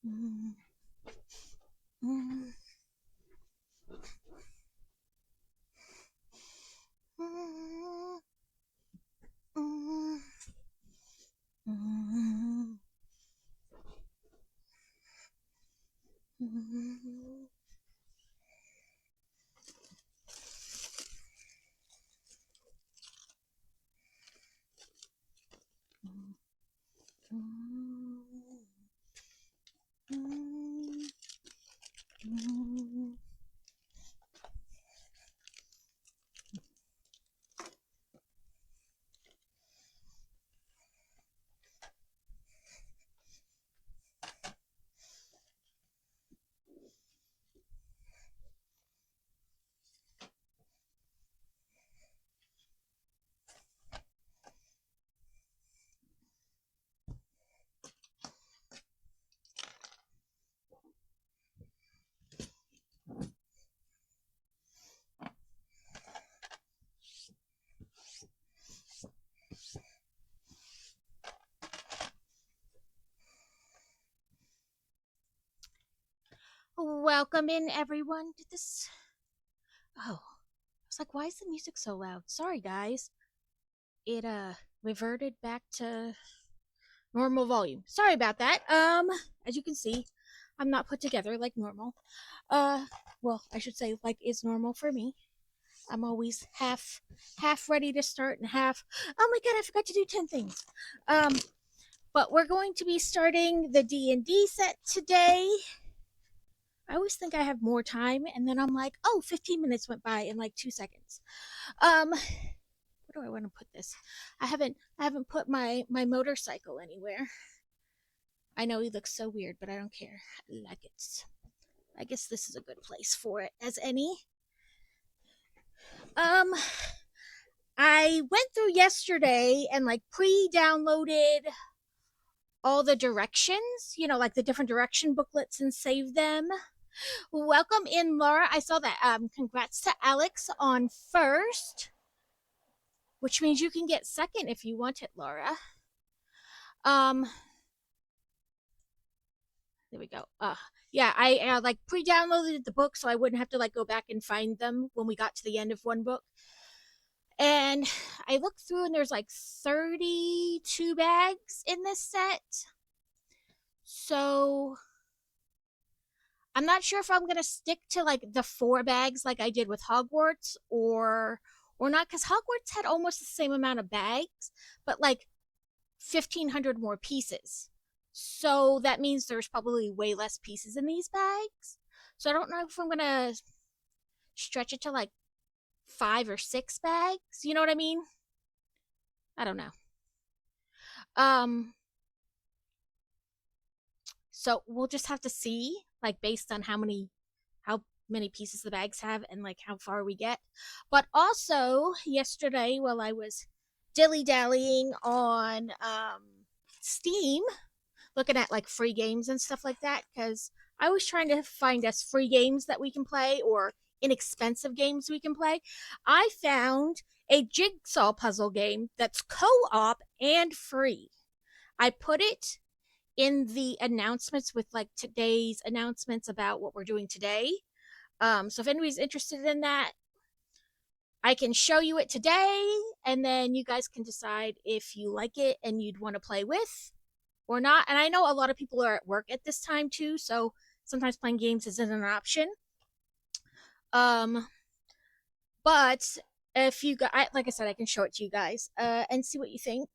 Mm, mm, mm, mm, mm, mm, mm. Welcome in, everyone, to this. Oh, I was like, why is the music so loud? Sorry, guys. It reverted back to normal volume. Sorry about that. As you can see, I'm not put together like normal. Uh, well, I should say like is normal for me. I'm always half ready to start and half. Oh my god, I forgot to do 10 things. Um, but we're going to be starting the D&D set today. I always think I have more time, and then I'm like, oh, 15 minutes went by in like 2 seconds. Where do I want to put this? I haven't put my motorcycle anywhere. I know he looks so weird, but I don't care. Like it's. I guess this is a good place for it as any. Um, I went through yesterday and like pre-downloaded all the directions, like the different direction booklets and saved them. Welcome in, Laura. I saw that. Congrats to Alex on first, which means you can get second if you want it, Laura. Um, there we go. Yeah, I like pre-downloaded the book so I wouldn't have to like go back and find them when we got to the end of one book. And I looked through and there's like 32 bags in this set. So I'm not sure if I'm gonna stick to like the 4 bags like I did with Hogwarts or not, because Hogwarts had almost the same amount of bags, but like 1,500 more pieces. So that means there's probably way less pieces in these bags. So I don't know if I'm gonna stretch it to like 5 or 6 bags. You know what I mean? I don't know. Um, so we'll just have to see, like based on how many pieces the bags have and like how far we get. But also yesterday, while I was dilly dallying on Steam, looking at like free games and stuff like that, because I was trying to find us free games that we can play or inexpensive games we can play. I found a jigsaw puzzle game that's co-op and free. I put it in the announcements with like today's announcements about what we're doing today. So if anybody's interested in that, I can show you it today, and then you guys can decide if you like it and you'd want to play with or not. And I know a lot of people are at work at this time too, so sometimes playing games isn't an option. Um, but if you got, like I said, I can show it to you guys and see what you think.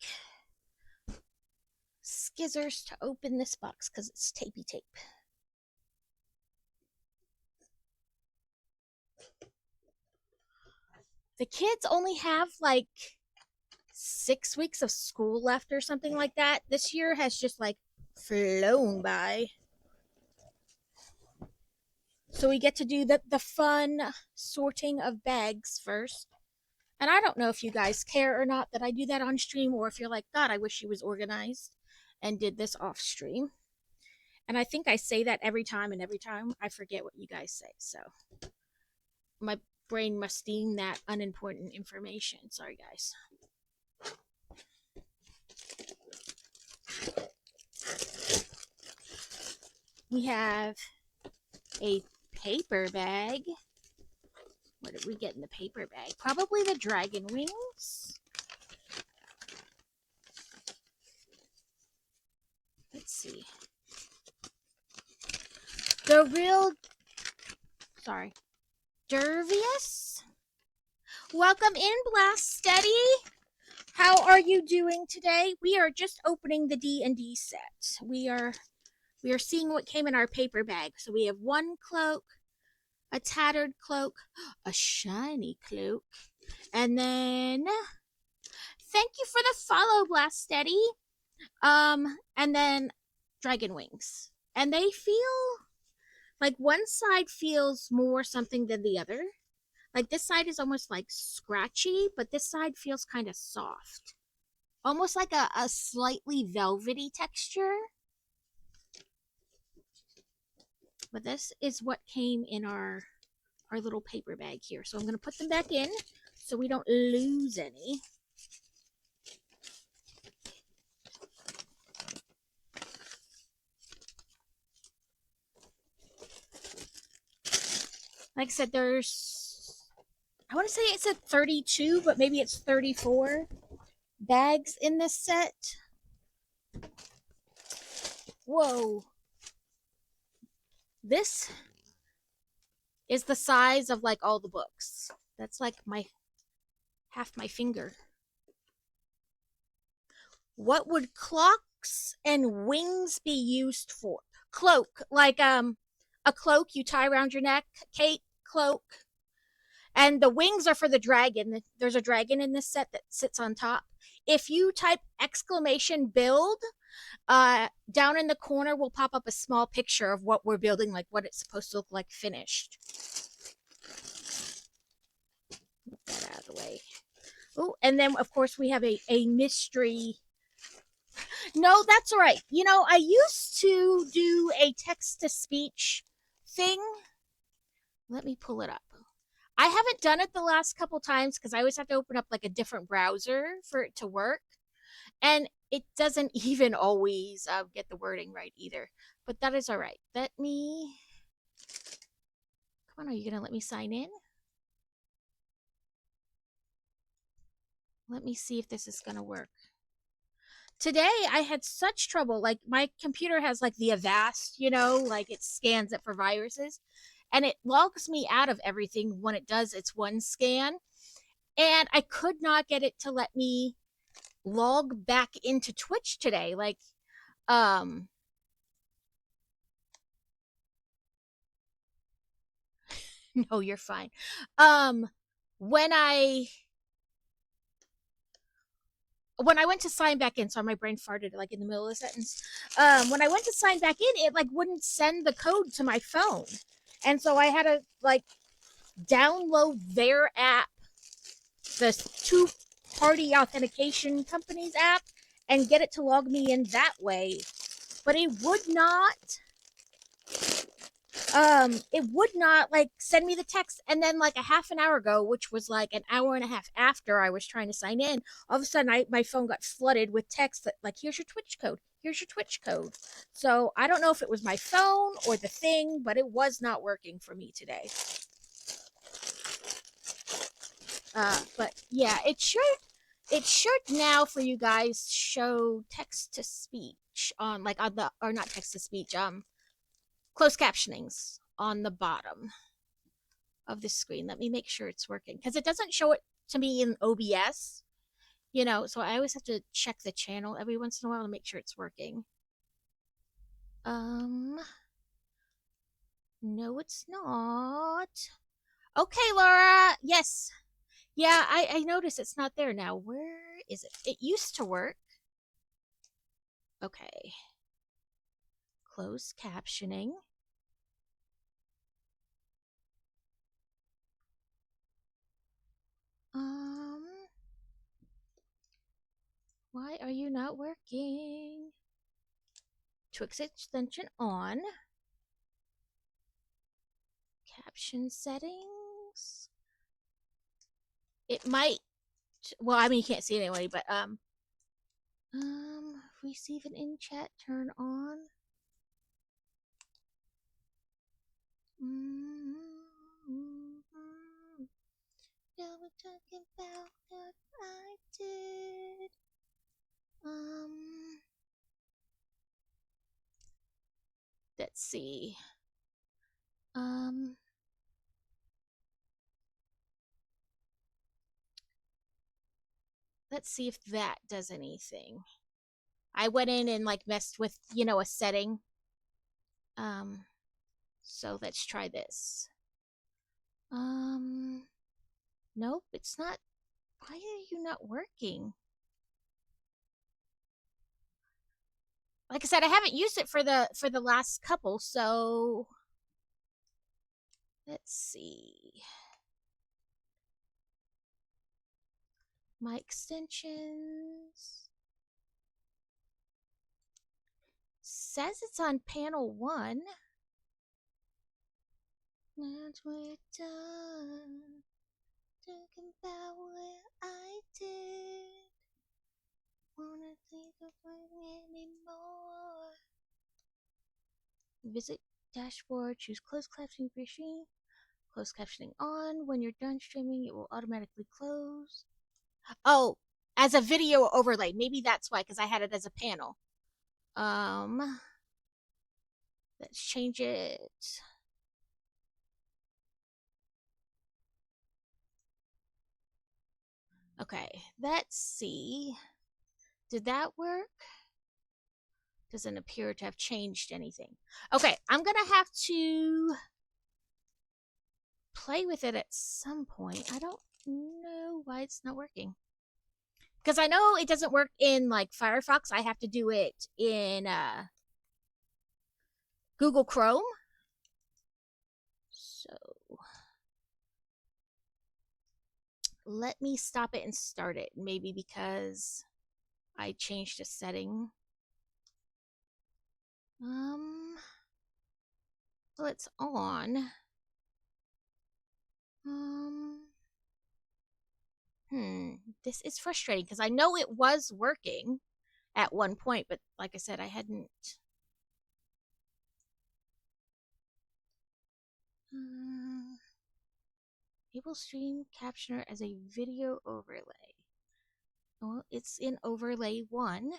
Skizzers to open this box because it's tapey tape. The kids only have like 6 weeks of school left or something like that. This year has just like flown by. So we get to do the fun sorting of bags first. And I don't know if you guys care or not that I do that on stream, or if you're like, God, I wish she was organized and did this off stream. And I think I say that every time, and every time I forget what you guys say. So my brain must deem that unimportant information. Sorry, guys. we have a paper bag. What did we get in the paper bag? Probably the dragon wings. Let's see. The real, sorry, Dervius. Welcome in, Blast Steady. How are you doing today? We are just opening the D&D set. We are seeing what came in our paper bag. So we have one cloak, a tattered cloak, a shiny cloak, and then thank you for the follow, Blast Steady. And then dragon wings. And they feel like one side feels more something than the other. Like this side is almost like scratchy, but this side feels kind of soft. Almost like a slightly velvety texture. But this is what came in our little paper bag here. So I'm going to put them back in so we don't lose any. Like I said, I want to say it's 32, but maybe it's 34 bags in this set. Whoa. This is the size of like all the books. That's like half my finger. What would clocks and wings be used for? Cloak, like a cloak you tie around your neck, cape, cloak. And the wings are for the dragon. There's a dragon in this set that sits on top. If you type exclamation build, down in the corner will pop up a small picture of what we're building, like what it's supposed to look like finished. Get that out of the way. Oh, and then of course we have a mystery. No, that's all right. You know, I used to do a text to speech thing. Let me pull it up. I haven't done it the last couple times because I always have to open up like a different browser for it to work. And it doesn't even always get the wording right either. But that is all right. Let me. Come on, are you going to let me sign in? Let me see if this is going to work. Today I had such trouble. Like my computer has like the Avast, you know, like it scans it for viruses. And it logs me out of everything when it does its one scan. And I could not get it to let me log back into Twitch today. Like, no, you're fine. When I went to sign back in, sorry, my brain farted like in the middle of the sentence. When I went to sign back in, it like wouldn't send the code to my phone. And so I had to like download their app, the two-party authentication company's app, and get it to log me in that way. But it would not like send me the text. And then like a half an hour ago, which was like an hour and a half after I was trying to sign in, all of a sudden my phone got flooded with text that like, here's your Twitch code. So I don't know if it was my phone or the thing, but it was not working for me today. But yeah, it should now for you guys show text to speech on the, or not text to speech, closed captionings on the bottom of the screen. Let me make sure it's working because it doesn't show it to me in OBS, you know, so I always have to check the channel every once in a while to make sure it's working. No, it's not. Okay, Laura. Yes. Yeah, I noticed it's not there now. Where is it? It used to work. Okay. Closed captioning. Why are you not working? Twix extension on. Caption settings. It might, well, I mean, you can't see it anyway, but receive an in chat turn on. Now we're talking about what I did. Let's see. Let's see if that does anything. I went in and like messed with, a setting. So let's try this. Nope, it's not. Why are you not working? Like I said, I haven't used it for the last couple, so let's see. My extensions says it's on panel 1. And we're done talking about what I did. Wanna think of it anymore. Visit dashboard, choose closed captioning machine. Closed captioning on. When you're done streaming, it will automatically close. Oh, as a video overlay. Maybe that's why, because I had it as a panel. Let's change it. Okay, let's see. Did that work? Doesn't appear to have changed anything. Okay, I'm gonna have to play with it at some point. I don't know why it's not working. Because I know it doesn't work in like Firefox. I have to do it in Google Chrome. So let me stop it and start it. Maybe because I changed a setting. Well, it's on. This is frustrating because I know it was working at one point, but like I said, I hadn't. Able stream captioner as a video overlay. Well, it's in overlay 1.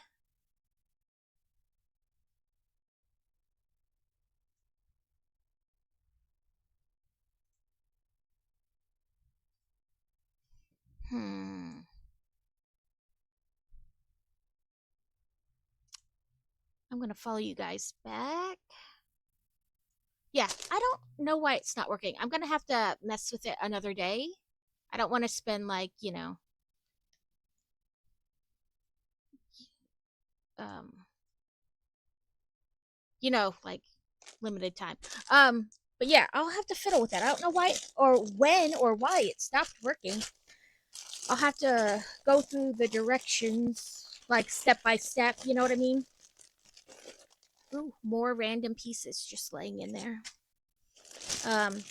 I'm gonna follow you guys back. Yeah, I don't know why it's not working. I'm gonna have to mess with it another day. I don't want to spend like, like limited time. But yeah, I'll have to fiddle with that. I don't know why or when or why it stopped working. I'll have to go through the directions like step by step, you know what I mean? Ooh, more random pieces just laying in there.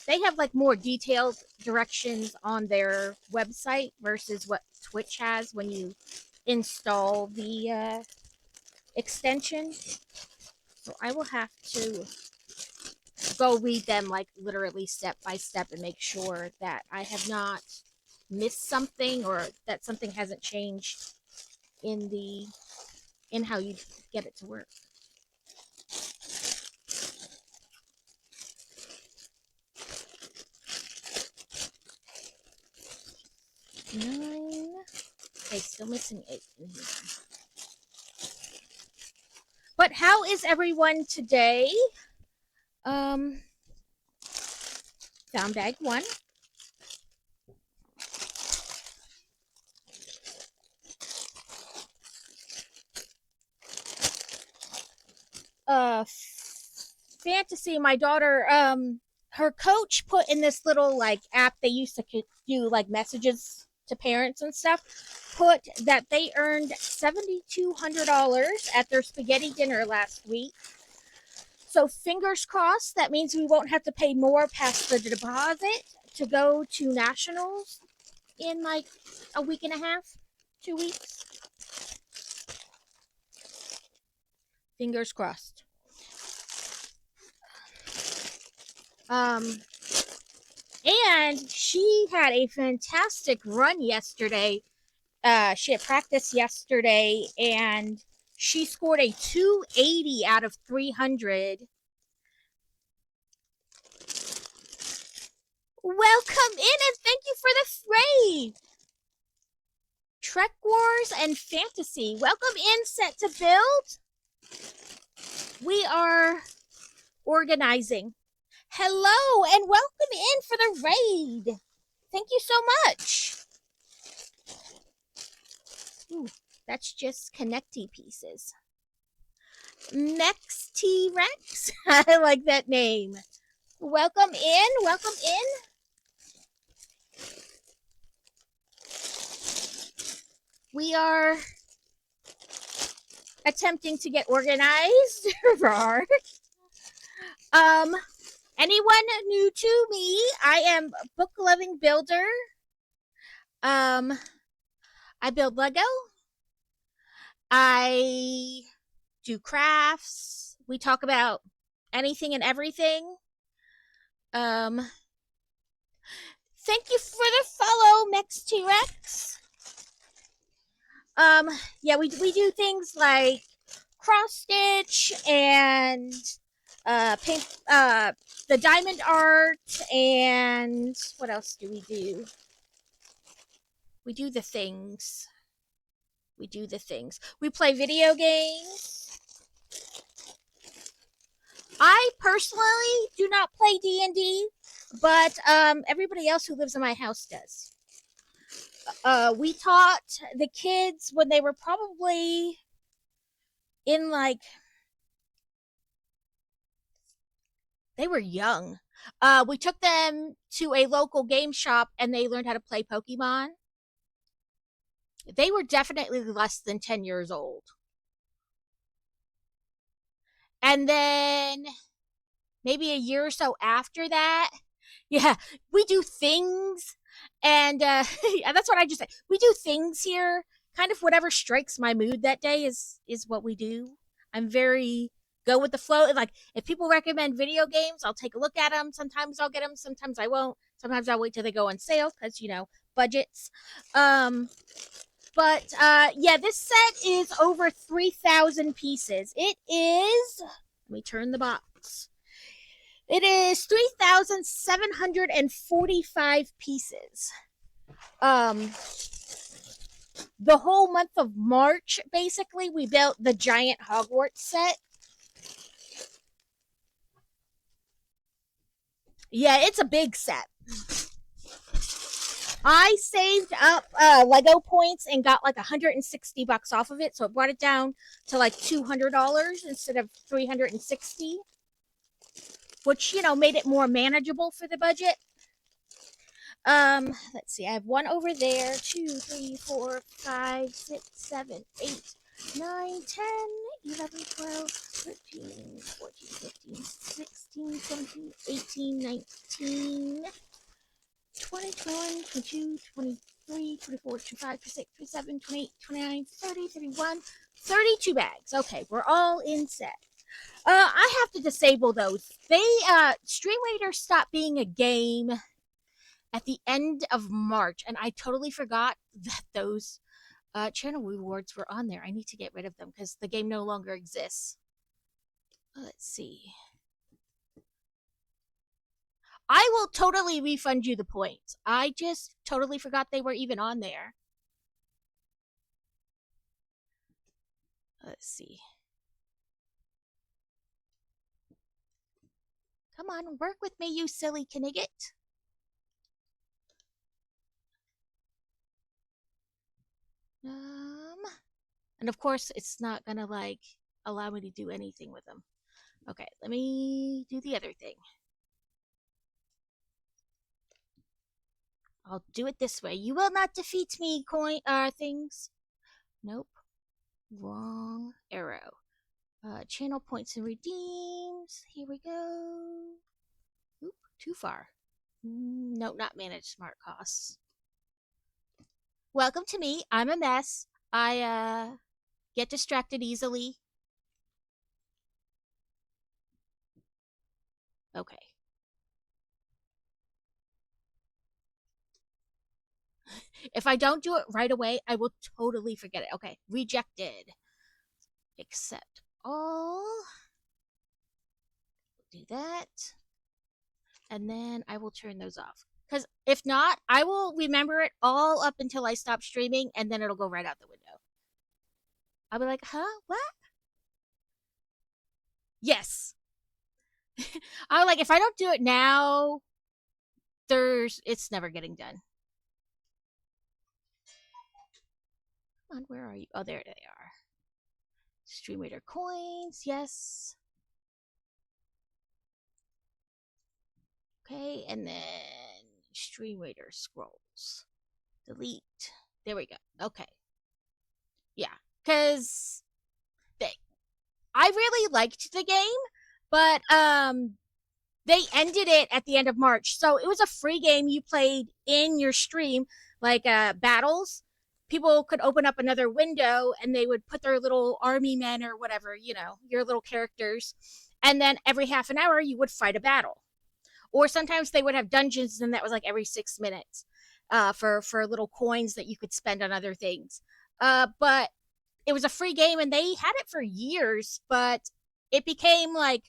They have like more detailed directions on their website versus what Twitch has when you install the extension. So I will have to go read them like literally step by step and make sure that I have not missed something or that something hasn't changed in how you get it to work. 9. Okay, still missing 8 in here. But how is everyone today? Found bag 1. Fantasy, my daughter, her coach put in this little like app they used to do like messages to parents and stuff, put that they earned $7,200 at their spaghetti dinner last week. So fingers crossed, that means we won't have to pay more past the deposit to go to nationals in like a week and a half, 2 weeks. Fingers crossed. Um, and she had a fantastic run yesterday. She had practice yesterday, and she scored a 280 out of 300. Welcome in and thank you for the fray. Trek Wars and Fantasy. Welcome in, Set to Build. We are organizing. Hello and welcome in for the raid. Thank you so much. Ooh, that's just connecty pieces. Mex T-Rex. I like that name. Welcome in. Welcome in. We are attempting to get organized. Anyone new to me? I am Book Loving Builder. I build Lego. I do crafts. We talk about anything and everything. Thank you for the follow, Mex T-Rex. Yeah, we do things like cross stitch and paint the diamond art, and what else do we do? We do the things. We do the things. We play video games. I personally do not play D&D, but everybody else who lives in my house does. We taught the kids when they were probably in they were young. We took them to a local game shop and they learned how to play Pokemon. They were definitely less than 10 years old. And then maybe a year or so after that, yeah, we do things. And yeah, that's what I just said. We do things here. Kind of whatever strikes my mood that day is what we do. I'm very go with the flow. And like if people recommend video games, I'll take a look at them. Sometimes I'll get them. Sometimes I won't. Sometimes I'll wait till they go on sale because budgets. But yeah, this set is over 3,000 pieces. It is. Let me turn the box. It is 3,745 pieces. The whole month of March, basically, we built the giant Hogwarts set. Yeah, it's a big set. I saved up Lego points and got like $160 off of it, so it brought it down to like $200 instead of $360, which made it more manageable for the budget. Let's see. I have one over there. 2, 3, 4, 5, 6, 7, 8, 9, 10, 11, 12, 13, 14, 15, 16, 17, 18, 19, 20, 21, 22, 23, 24, 25, 26, 27, 28, 29, 30, 31, 32 bags. Okay, we're all in set. I have to disable those. Stream Raiders stopped being a game at the end of March, and I totally forgot that those channel rewards were on there. I need to get rid of them because the game no longer exists. Let's see. I will totally refund you the points. I just totally forgot they were even on there. Let's see. Come on, work with me, you silly Knigget. And of course, it's not gonna allow me to do anything with them. Okay, let me do the other thing. I'll do it this way. You will not defeat me, things. Nope. Wrong arrow. Channel points and redeems. Here we go. Oop, too far. Nope, not manage smart costs. Welcome to me. I'm a mess. I get distracted easily. Okay. If I don't do it right away, I will totally forget it. Okay, rejected. Accept all. Do that. And then I will turn those off. Because if not, I will remember it all up until I stop streaming, and then it'll go right out the window. I'll be like, huh? What? Yes. I'm like, if I don't do it now, it's never getting done. Come on, where are you? Oh, there they are. Streamreader coins, yes. Okay, and then Streamreader scrolls. Delete. There we go. Okay. Yeah, because I really liked the game, but they ended it at the end of March. So it was a free game you played in your stream, like battles. People could open up another window and they would put their little army men or whatever, your little characters. And then every half an hour you would fight a battle. Or sometimes they would have dungeons, and that was like every 6 minutes for little coins that you could spend on other things. But it was a free game, and they had it for years, but it became like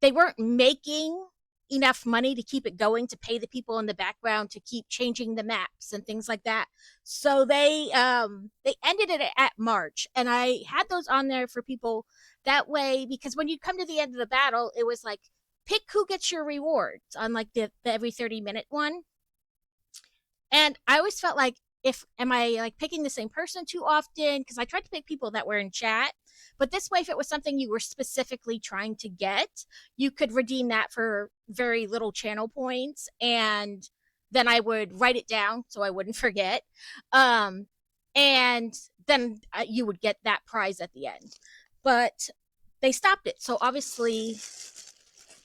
they weren't making enough money to keep it going, to pay the people in the background to keep changing the maps and things like that. So they ended it at March, and I had those on there for people that way, because when you come to the end of the battle, it was like pick who gets your rewards on like the every 30-minute one. And I always felt like, am I like picking the same person too often? Because I tried to pick people that were in chat. But this way, if it was something you were specifically trying to get, you could redeem that for very little channel points. And then I would write it down so I wouldn't forget. And then you would get that prize at the end. But they stopped it. So obviously,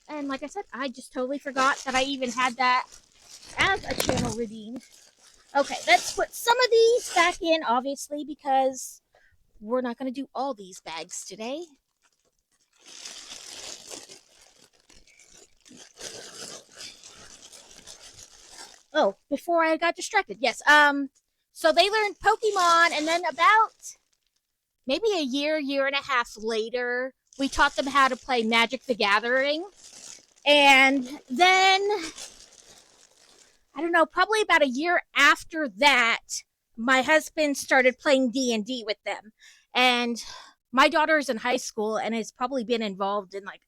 and like I said, I just totally forgot that I even had that as a channel redeemed. Okay, let's put some of these back in, obviously, because we're not going to do all these bags today. Oh, before I got distracted, yes. So they learned Pokemon, and then about maybe a year and a half later, we taught them how to play Magic the Gathering. And then, I don't know, probably about a year after that, my husband started playing D&D with them. And my daughter is in high school and has probably been involved in like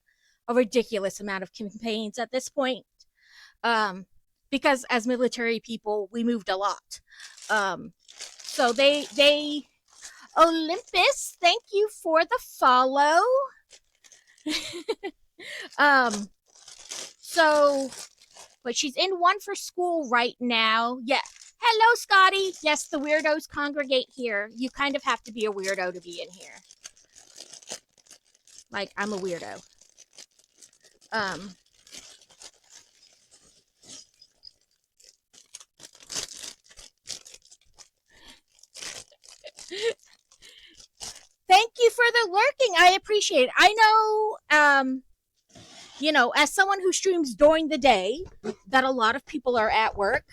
a ridiculous amount of campaigns at this point. Because as military people, we moved a lot. So they Olympus, thank you for the follow. So, but she's in one for school right now. Yeah. Hello, Scotty. Yes, the weirdos congregate here. You kind of have to be a weirdo to be in here. Like, I'm a weirdo. Thank you for the lurking. I appreciate it. I know, as someone who streams during the day, that a lot of people are at work,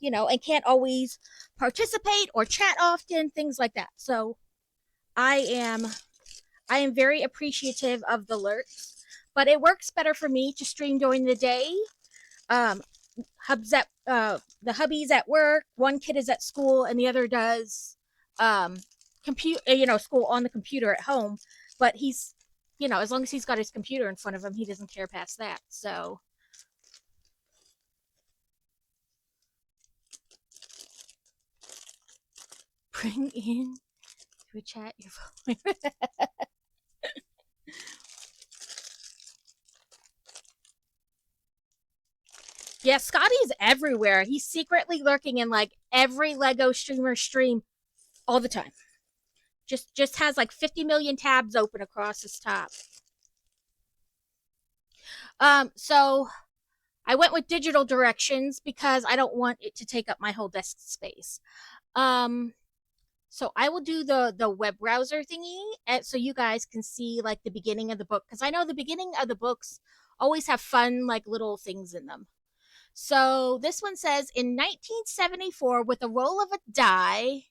and can't always participate or chat often, things like that. So I am very appreciative of the lurks, but it works better for me to stream during the day. The hubby's at work, one kid is at school, and the other does school on the computer at home. But he's, as long as he's got his computer in front of him, he doesn't care past that. So bring in to a chat your phone. Yeah, Scotty's everywhere. He's secretly lurking in like every Lego streamer stream all the time. Just has like 50 million tabs open across his top. So I went with digital directions because I don't want it to take up my whole desk space. So I will do the web browser thingy, so you guys can see like the beginning of the book, because I know the beginning of the books always have fun like little things in them. So this one says in 1974, with a roll of a die.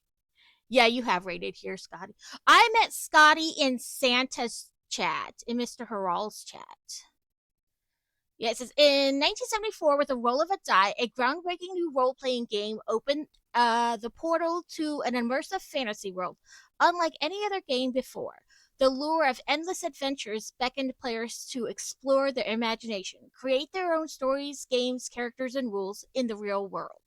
Yeah, you have rated here, Scotty. I met Scotty in Santa's chat, in Mr. Haral's chat. Yeah, it says in 1974, with a roll of a die, a groundbreaking new role playing game opened the portal to an immersive fantasy world, unlike any other game before. The lure of endless adventures beckoned players to explore their imagination, create their own stories, games, characters, and rules in the real world,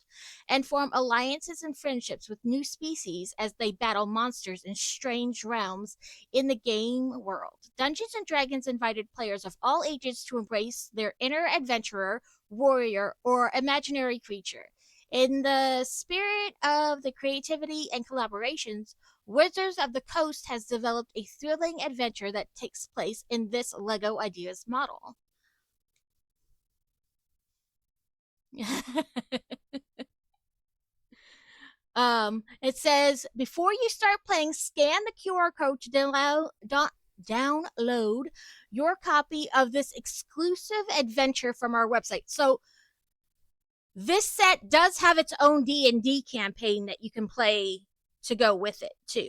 and form alliances and friendships with new species as they battle monsters in strange realms in the game world. Dungeons and Dragons invited players of all ages to embrace their inner adventurer, warrior, or imaginary creature. In the spirit of the creativity and collaborations, Wizards of the Coast has developed a thrilling adventure that takes place in this LEGO Ideas model. It says before you start playing, scan the QR code to download your copy of this exclusive adventure from our website. So this set does have its own D&D campaign that you can play to go with it too,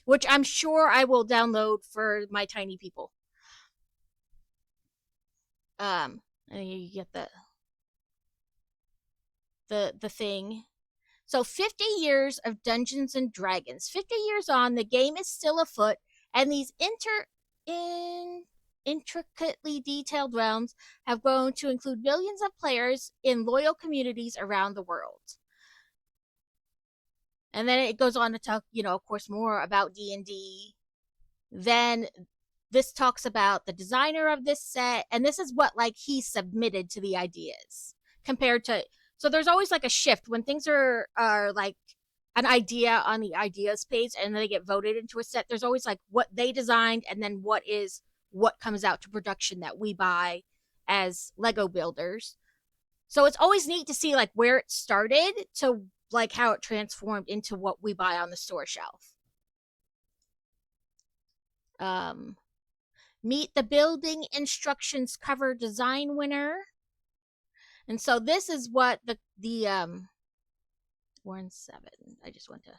which I'm sure I will download for my tiny people. And you get the thing. So 50 years of Dungeons and Dragons. 50 years on, the game is still afoot, and these intricately detailed realms have grown to include millions of players in loyal communities around the world. And then it goes on to talk, of course, more about D&D. Then this talks about the designer of this set, and this is what he submitted to the ideas compared to. So there's always a shift when things are like an idea on the ideas page and then they get voted into a set. There's always what they designed and then what comes out to production that we buy as Lego builders. So it's always neat to see where it started to how it transformed into what we buy on the store shelf. Meet the building instructions cover design winner. And so this is what the 1-7. I just went to.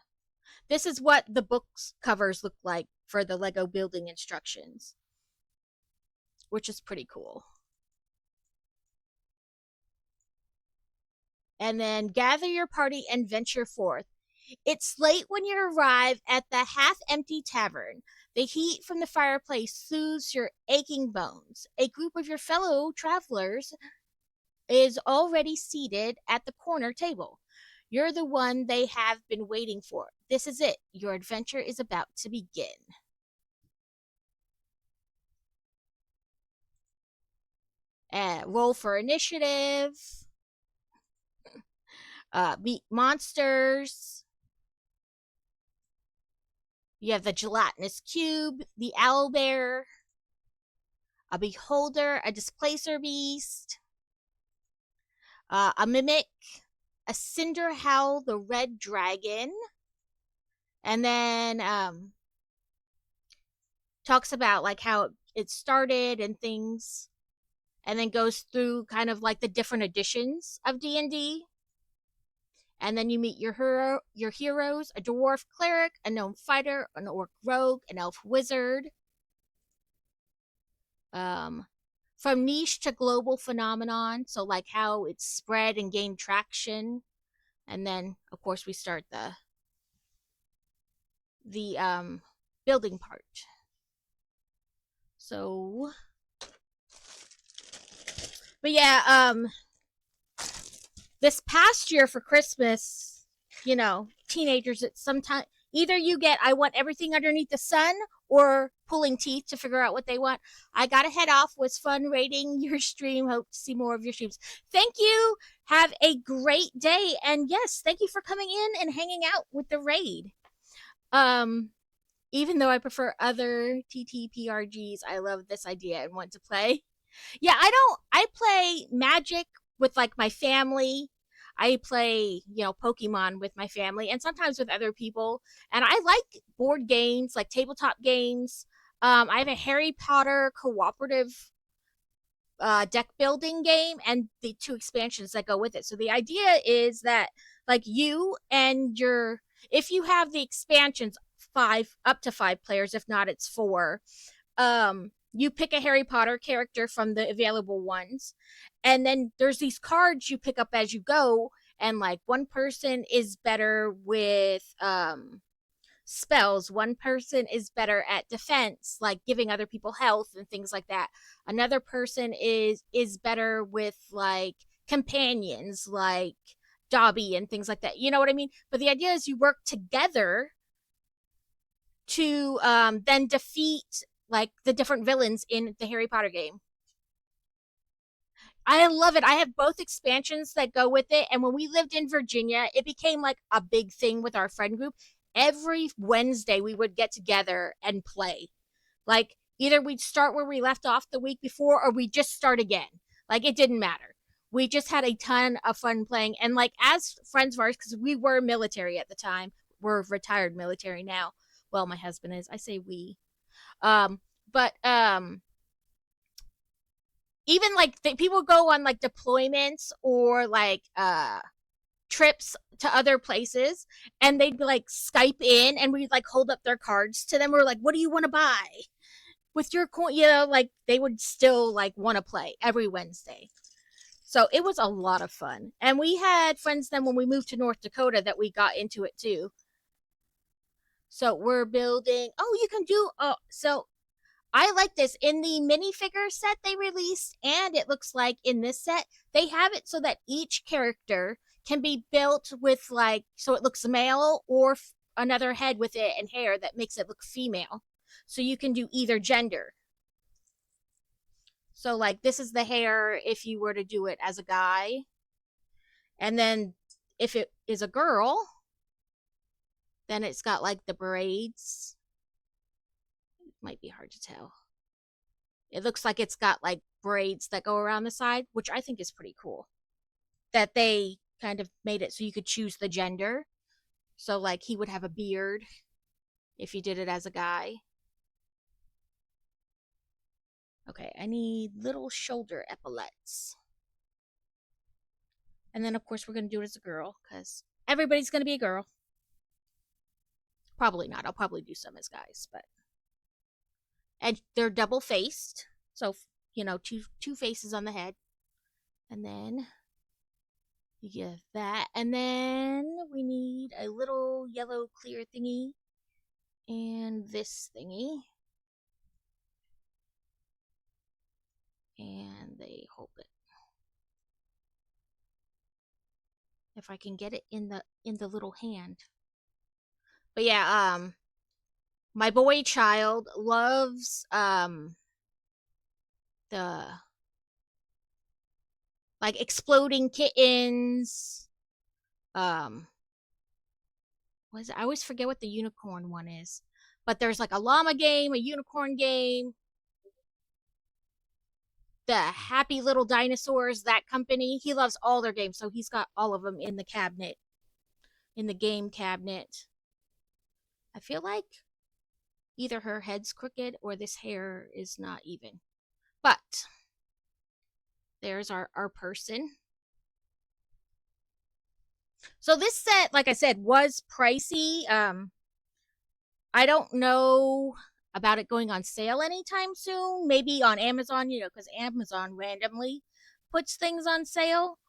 This is what the book's covers look like for the Lego building instructions, which is pretty cool. And then gather your party and venture forth. It's late when you arrive at the half-empty tavern. The heat from the fireplace soothes your aching bones. A group of your fellow travelers is already seated at the corner table. You're the one they have been waiting for. This is it. Your adventure is about to begin. Roll for initiative. Meet monsters. You have the gelatinous cube, the owlbear, a beholder, a displacer beast, a mimic, a Cinderhowl the red dragon, and then talks about how it started and things, and then goes through kind of the different editions of D&D. And then you meet your heroes, a dwarf cleric, a gnome fighter, an orc rogue, an elf wizard. From niche to global phenomenon, so how it's spread and gained traction. And then, of course, we start the building part. So, but yeah, this past year for Christmas, teenagers, it's sometimes either you get I want everything underneath the sun or pulling teeth to figure out what they want. I gotta head off. Was fun rating your stream. Hope to see more of your streams. Thank you. Have a great day. And yes, thank you for coming in and hanging out with the raid. Even though I prefer other TTRPGs, I love this idea and want to play. Yeah, I play Magic with my family. I play, Pokemon with my family and sometimes with other people. And I like board games, tabletop games. I have a Harry Potter cooperative deck building game and the 2 expansions that go with it. So the idea is that like you and your if you have the expansions 5 up to 5 players, if not it's 4. You pick a Harry Potter character from the available ones, and then there's these cards you pick up as you go, and like one person is better with spells, one person is better at defense, like giving other people health and things like that. Another person is better with like companions, like Dobby and things like that. You know what I mean? But the idea is you work together to then defeat like the different villains in the Harry Potter game. I love it. I have both expansions that go with it. And when we lived in Virginia, it became like a big thing with our friend group. Every Wednesday, we would get together and play. Like, either we'd start where we left off the week before or we'd just start again. Like, it didn't matter. We just had a ton of fun playing. And, like, as friends of ours, because we were military at the time, we're retired military now. Well, my husband is. I say we. Um, but even like people go on like deployments or like trips to other places, and they'd be like Skype in, and we'd like hold up their cards to them. We're like, what do you want to buy with your coin? You know, like they would still like want to play every Wednesday. So it was a lot of fun. And we had friends then when we moved to North Dakota that we got into it too. So we're building. Oh, you can do. Oh, so I like this. In the minifigure set they released, and it looks like in this set, they have it so that each character can be built with, like, so it looks male or another head with it and hair that makes it look female. So you can do either gender. So, like, this is the hair if you were to do it as a guy. And then if it is a girl, then it's got, like, the braids. It might be hard to tell. It looks like it's got like braids that go around the side, which I think is pretty cool. That they kind of made it so you could choose the gender. So like he would have a beard if you did it as a guy. Okay, I need little shoulder epaulets. And then of course we're going to do it as a girl because everybody's going to be a girl. Probably not. I'll probably do some as guys, but and they're double faced. So, you know, two faces on the head. And then you give that. And then we need a little yellow clear thingy. And this thingy. And they hold it. If I can get it in the little hand. But yeah, my boy child loves the like exploding kittens. What is it? I always forget what the unicorn one is. But there's like a llama game, a unicorn game, the Happy Little Dinosaurs, that company. He loves all their games, so he's got all of them in the cabinet, in the game cabinet. I feel like either her head's crooked or this hair is not even. But there's our person. So this set, like I said, was pricey. I don't know about it going on sale anytime soon. Maybe on Amazon, you know, because Amazon randomly puts things on sale.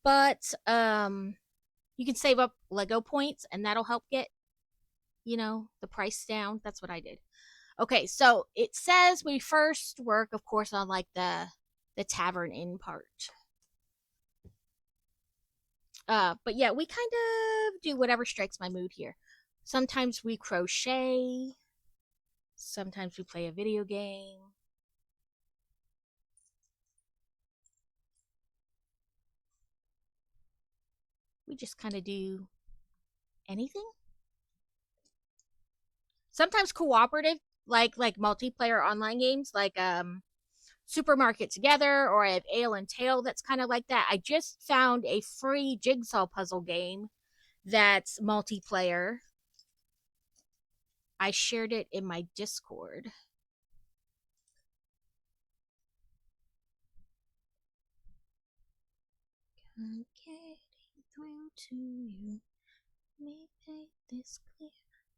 But you can save up Lego points, and that'll help get, you know, the price down. That's what I did. Okay, so it says we first work, of course, on like the tavern inn part. But yeah, we kind of do whatever strikes my mood here. Sometimes we crochet. Sometimes we play a video game. We just kind of do anything. Sometimes cooperative, like multiplayer online games, like Supermarket Together, or I have Ale and Tail that's kind of like that. I just found a free jigsaw puzzle game that's multiplayer. I shared it in my Discord. I'm getting through to you. Let me make this clear.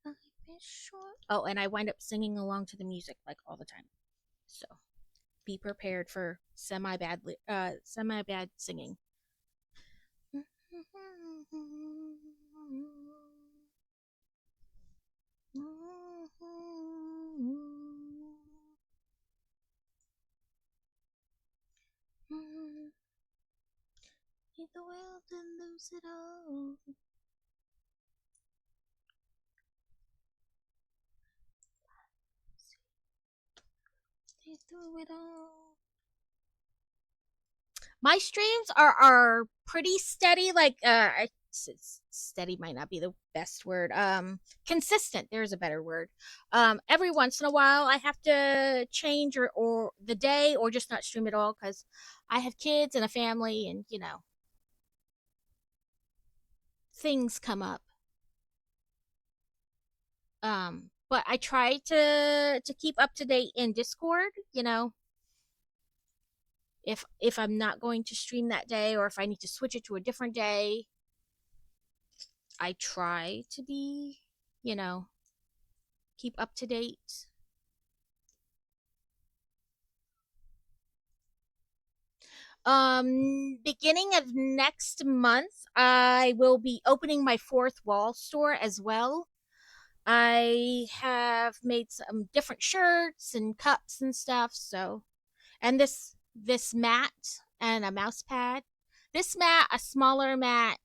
Life is short. Oh, and I wind up singing along to the music like all the time. So be prepared for semi-bad singing. Hit the world and lose it all. They threw it all. My streams are pretty steady. Like steady might not be the best word. Consistent. There's a better word. Every once in a while, I have to change or the day or just not stream at all because I have kids and a family, and things come up. But I try to keep up to date in Discord. If I'm not going to stream that day or if I need to switch it to a different day, I try to be, keep up to date. Beginning of next month, I will be opening my fourth wall store as well. I have made some different shirts and cups and stuff, and this mat and a mouse pad. This mat, a smaller mat,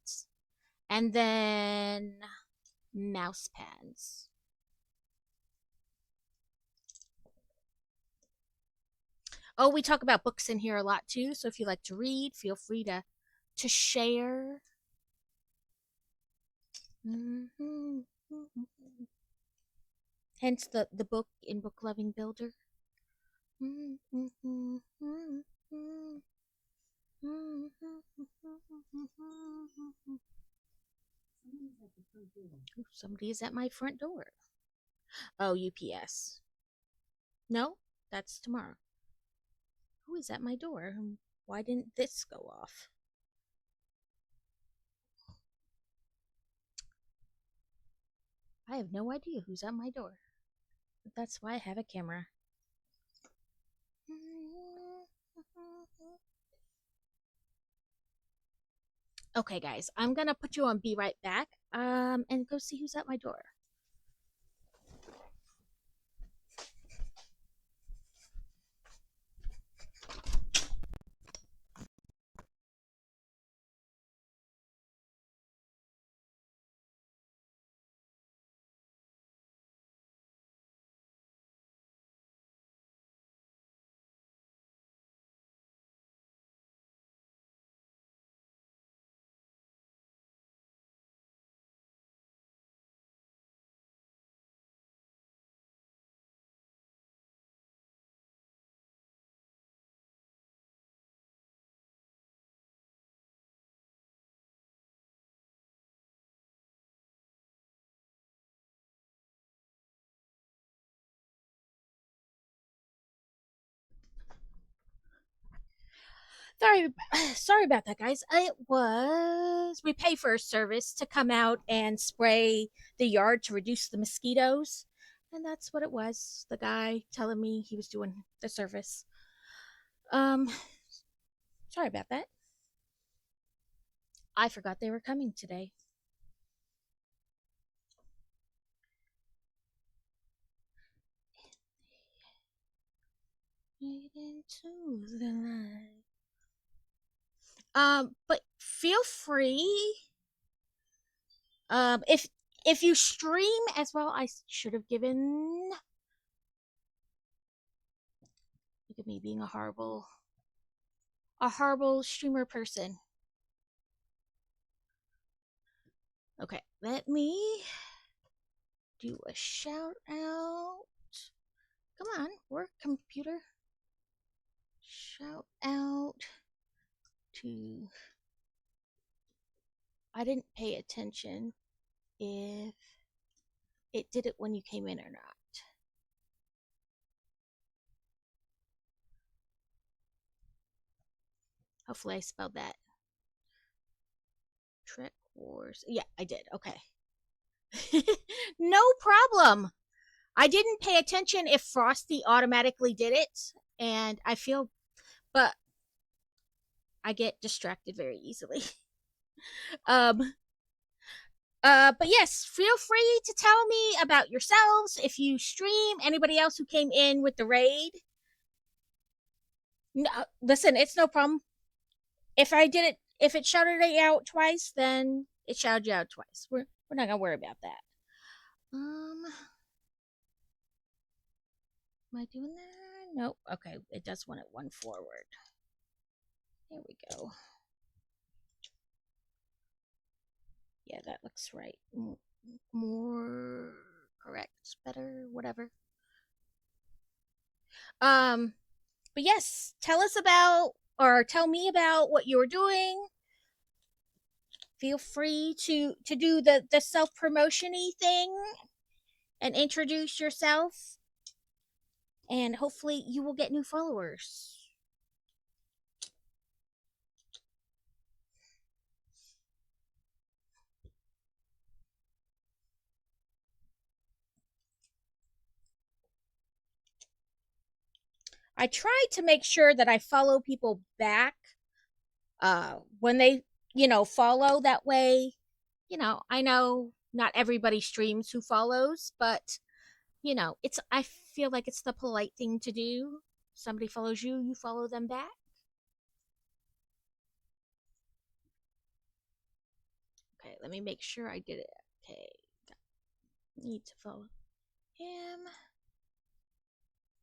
and then mouse pads. Oh, we talk about books in here a lot too, so if you like to read, feel free to share. Mm-hmm. Hence the book in Book Loving Builder. Ooh, somebody is at my front door. Oh, UPS. No, that's tomorrow. Who is at my door? Why didn't this go off? I have no idea who's at my door. But that's why I have a camera. Okay, guys, I'm gonna put you on Be Right Back, and go see who's at my door. Sorry about that, guys. We pay for a service to come out and spray the yard to reduce the mosquitoes, and that's what it was. The guy telling me he was doing the service. Um, Sorry about that. I forgot they were coming today. Into the light. But feel free. If you stream as well, I should have given. Look at me being a horrible streamer person. Okay, let me do a shout out. Come on, work, computer. Shout out to. I didn't pay attention if it did it when you came in or not. Hopefully I spelled that Trek Wars. Yeah, I did. Okay. No problem. I didn't pay attention if Frosty automatically did it, and I feel, but I get distracted very easily. um, but yes, feel free to tell me about yourselves if you stream. Anybody else who came in with the raid. No, listen, it's no problem. If I did it, if it shouted it out twice, then it shouted you out twice. We're not gonna worry about that. Am I doing that? Nope. Okay, it does want it one forward. There we go. Yeah, that looks right. More correct, better, whatever. Um, but yes, tell us about or tell me about what you were doing. Feel free to do the self promotiony thing and introduce yourself, and hopefully you will get new followers. I try to make sure that I follow people back when they, follow that way. I know not everybody streams who follows, but it's I feel like it's the polite thing to do. Somebody follows you, you follow them back. Okay, let me make sure I did it. Okay, need to follow him.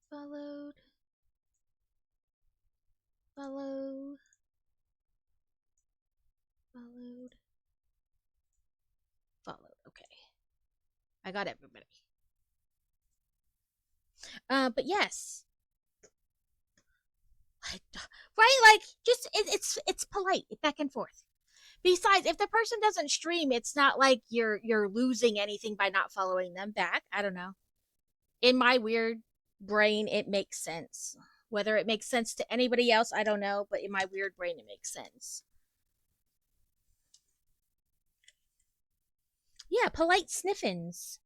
Followed. Follow. Followed. Followed. Okay. I got everybody. But yes. Right? Like, just it's polite, back and forth. Besides, if the person doesn't stream, it's not like you're losing anything by not following them back. I don't know. In my weird brain, it makes sense. Whether it makes sense to anybody else, I don't know, but in my weird brain, it makes sense. Yeah, polite sniffins.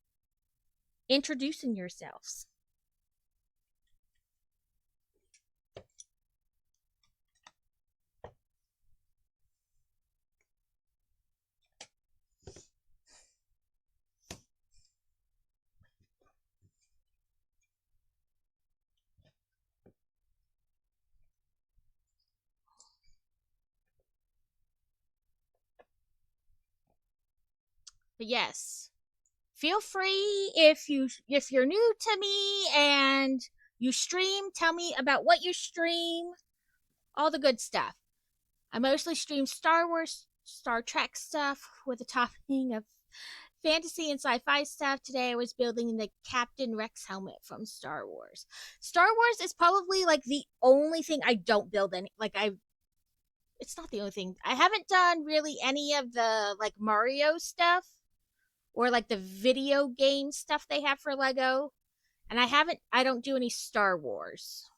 Introducing yourselves. But yes, feel free if you're new to me and you stream, tell me about what you stream, all the good stuff. I mostly stream Star Wars, Star Trek stuff with a topping of fantasy and sci-fi stuff. Today I was building the Captain Rex helmet from Star Wars. Star Wars is probably like the only thing I don't build any like I it's not the only thing. I haven't done really any of the like Mario stuff or like the video game stuff they have for Lego. And I don't do any Star Wars.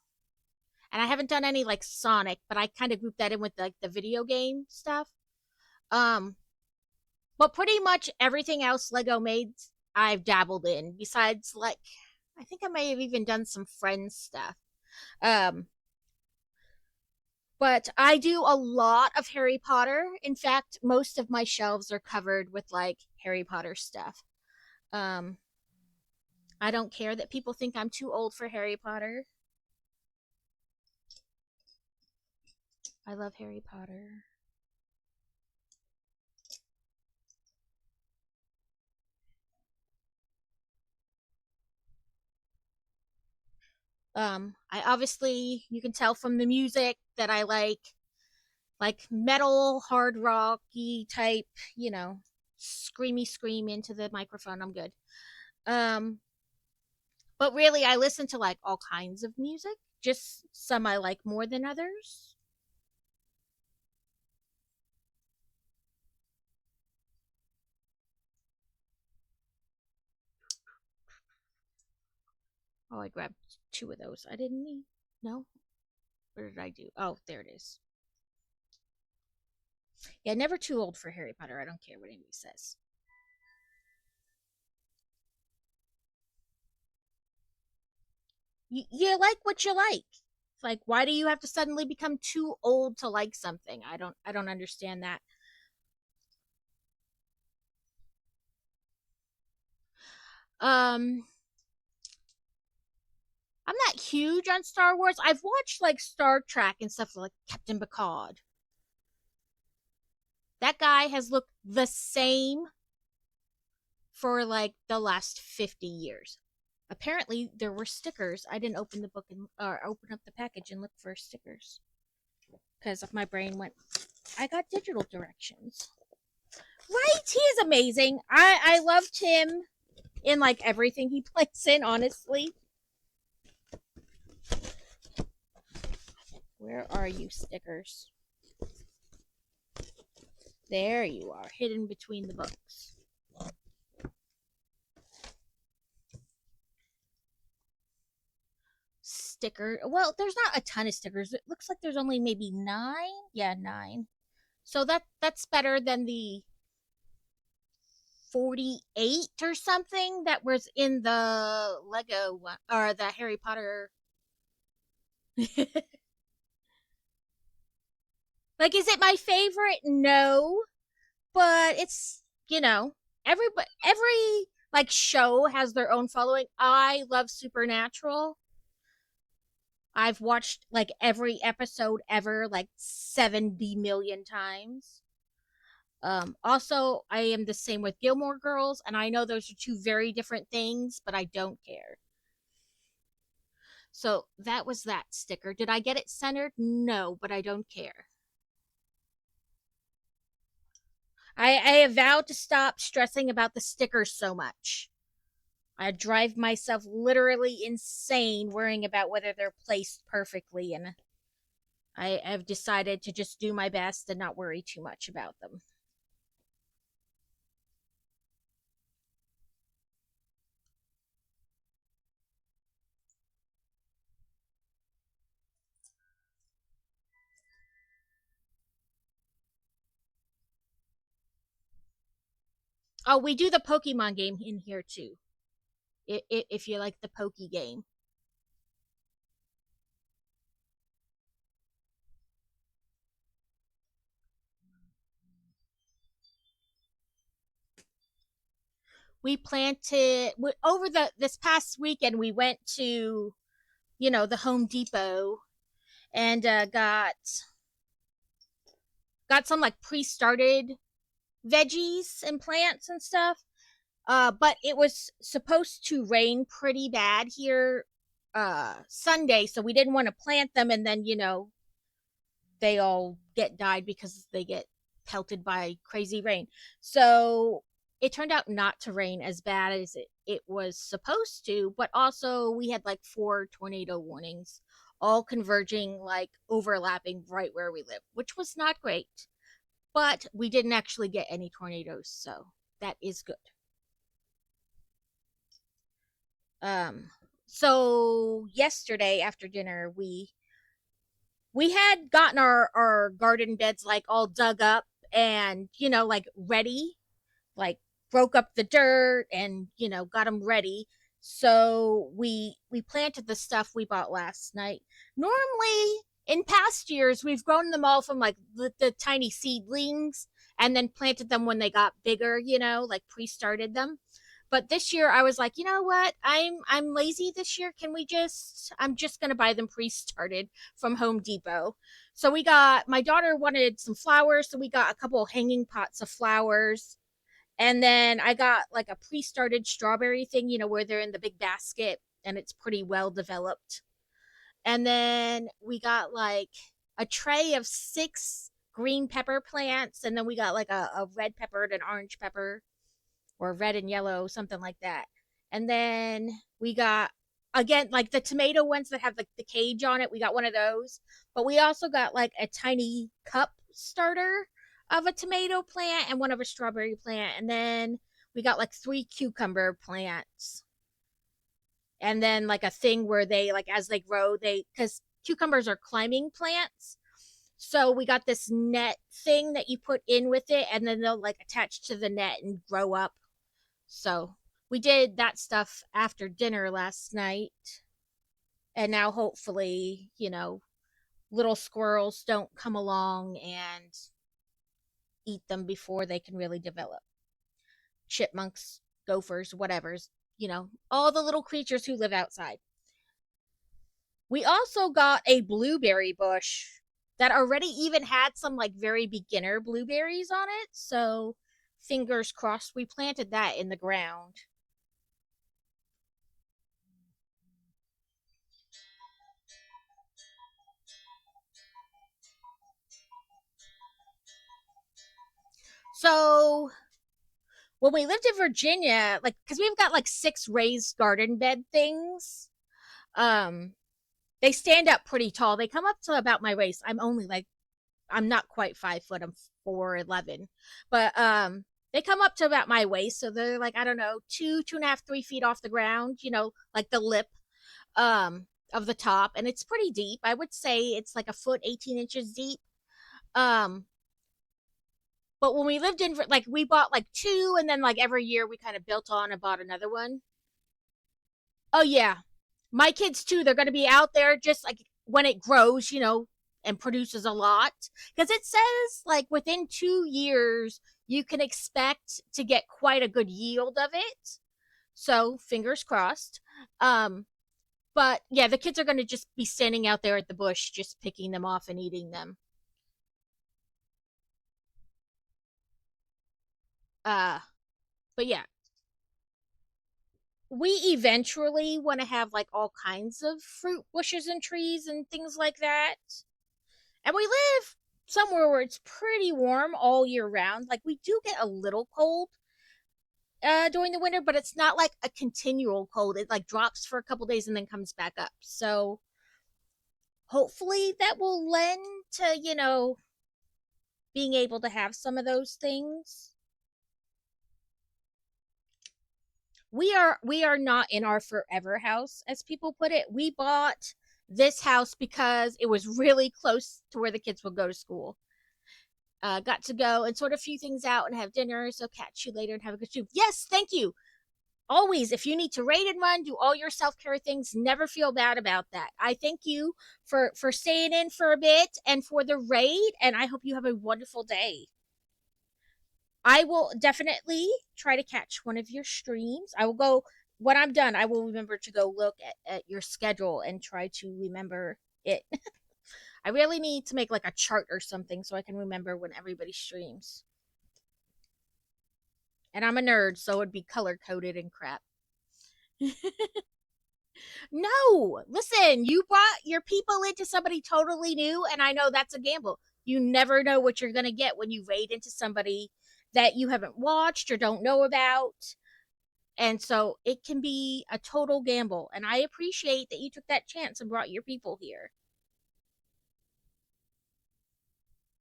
And I haven't done any like Sonic, but I kind of group that in with like the video game stuff. Um but pretty much everything else Lego made I've dabbled in besides like I think I may have even done some Friends stuff. Um but I do a lot of Harry Potter. In fact, most of my shelves are covered with like Harry Potter stuff. Um I don't care that people think I'm too old for Harry Potter. I love Harry Potter. I obviously you can tell from the music that I like metal, hard rocky type, screamy scream into the microphone. I'm good. Um, but really, I listen to like all kinds of music. Just some I like more than others. Oh, I grabbed two of those. I didn't need. No, what did I do? Oh, there it is. Yeah, never too old for Harry Potter. I don't care what anybody says. You like what you like. It's like, why do you have to suddenly become too old to like something? I don't understand that. Um, I'm not huge on Star Wars. I've watched like Star Trek and stuff like Captain Picard. That guy has looked the same for like the last 50 years. Apparently, there were stickers. I didn't open the book and or open up the package and look for stickers because my brain went. I got digital directions. Right? He is amazing. I loved him in like everything he plays in. Honestly, where are you, stickers? There you are, hidden between the books. Sticker. Well, there's not a ton of stickers. It looks like there's only maybe 9. Yeah, 9. So that's better than the 48 or something that was in the Lego one, or the Harry Potter. Like, is it my favorite? No, but it's, every like show has their own following. I love Supernatural. I've watched like every episode ever like 70 million times. Also, I am the same with Gilmore Girls, and I know those are two very different things, but I don't care. So that was that sticker. Did I get it centered? No, but I don't care. I have vowed to stop stressing about the stickers so much. I drive myself literally insane worrying about whether they're placed perfectly, and I have decided to just do my best and not worry too much about them. Oh, we do the Pokemon game in here too. If you like the Poke game, we planted over the this past weekend. We went to the Home Depot and got some like pre-started veggies and plants and stuff. But it was supposed to rain pretty bad here Sunday, so we didn't want to plant them and then they all get died because they get pelted by crazy rain. So it turned out not to rain as bad as it was supposed to, but also we had like 4 tornado warnings all converging, like overlapping right where we live, which was not great. But we didn't actually get any tornadoes, so that is good. Um so yesterday after dinner we had gotten our garden beds like all dug up and like ready, like broke up the dirt and got them ready. So we planted the stuff we bought last night. Normally in past years we've grown them all from like the tiny seedlings and then planted them when they got bigger, like pre-started them. But this year I was like, you know what, I'm lazy this year. Can we just I'm just gonna buy them pre-started from Home Depot. So we got my daughter wanted some flowers, so we got a couple hanging pots of flowers, and then I got like a pre-started strawberry thing, where they're in the big basket and it's pretty well developed. And then we got like a tray of 6 green pepper plants, and then we got like a red pepper and an orange pepper, or red and yellow, something like that. And then we got again like the tomato ones that have like the cage on it. We got one of those, but we also got like a tiny cup starter of a tomato plant and one of a strawberry plant. And then we got like 3 cucumber plants. And then like a thing where they like as they grow, they because cucumbers are climbing plants. So we got this net thing that you put in with it, and then they'll like attach to the net and grow up. So we did that stuff after dinner last night. And now hopefully, little squirrels don't come along and eat them before they can really develop. Chipmunks, gophers, whatever's, all the little creatures who live outside. We also got a blueberry bush that already even had some like very beginner blueberries on it. So fingers crossed we planted that in the ground. So when we lived in Virginia, like, because we've got like 6 raised garden bed things, um, they stand up pretty tall. They come up to about my waist. I'm not quite 5 foot. I'm 4'11", but they come up to about my waist. So they're like, I don't know, 2.5, 3 feet off the ground. Like the lip of the top, and it's pretty deep. I would say it's like a foot 18 inches deep. Um, but when we lived in like we bought like two, and then like every year we kind of built on and bought another one. Oh yeah, my kids too. They're going to be out there just like when it grows, and produces a lot. Because it says like within 2 years you can expect to get quite a good yield of it. So fingers crossed. Um, but yeah, the kids are going to just be standing out there at the bush, just picking them off and eating them. Uh, but yeah, we eventually want to have like all kinds of fruit bushes and trees and things like that. And we live somewhere where it's pretty warm all year round. Like we do get a little cold during the winter, but it's not like a continual cold. It like drops for a couple days and then comes back up. So hopefully that will lend to, being able to have some of those things. We are not in our forever house, as people put it. We bought this house because it was really close to where the kids would go to school. Got to go and sort of few things out and have dinner. So catch you later and have a good shoot. Yes, thank you. Always, if you need to raid and run, do all your self care things. Never feel bad about that. I thank you for staying in for a bit and for the raid, and I hope you have a wonderful day. I will definitely try to catch one of your streams. I will go when I'm done. I will remember to go look at your schedule and try to remember it. I really need to make like a chart or something so I can remember when everybody streams. And I'm a nerd, so it'd be color coded and crap. No, listen, you brought your people into somebody totally new, and I know that's a gamble. You never know what you're going to get when you raid into somebody that you haven't watched or don't know about. And so it can be a total gamble. And I appreciate that you took that chance and brought your people here.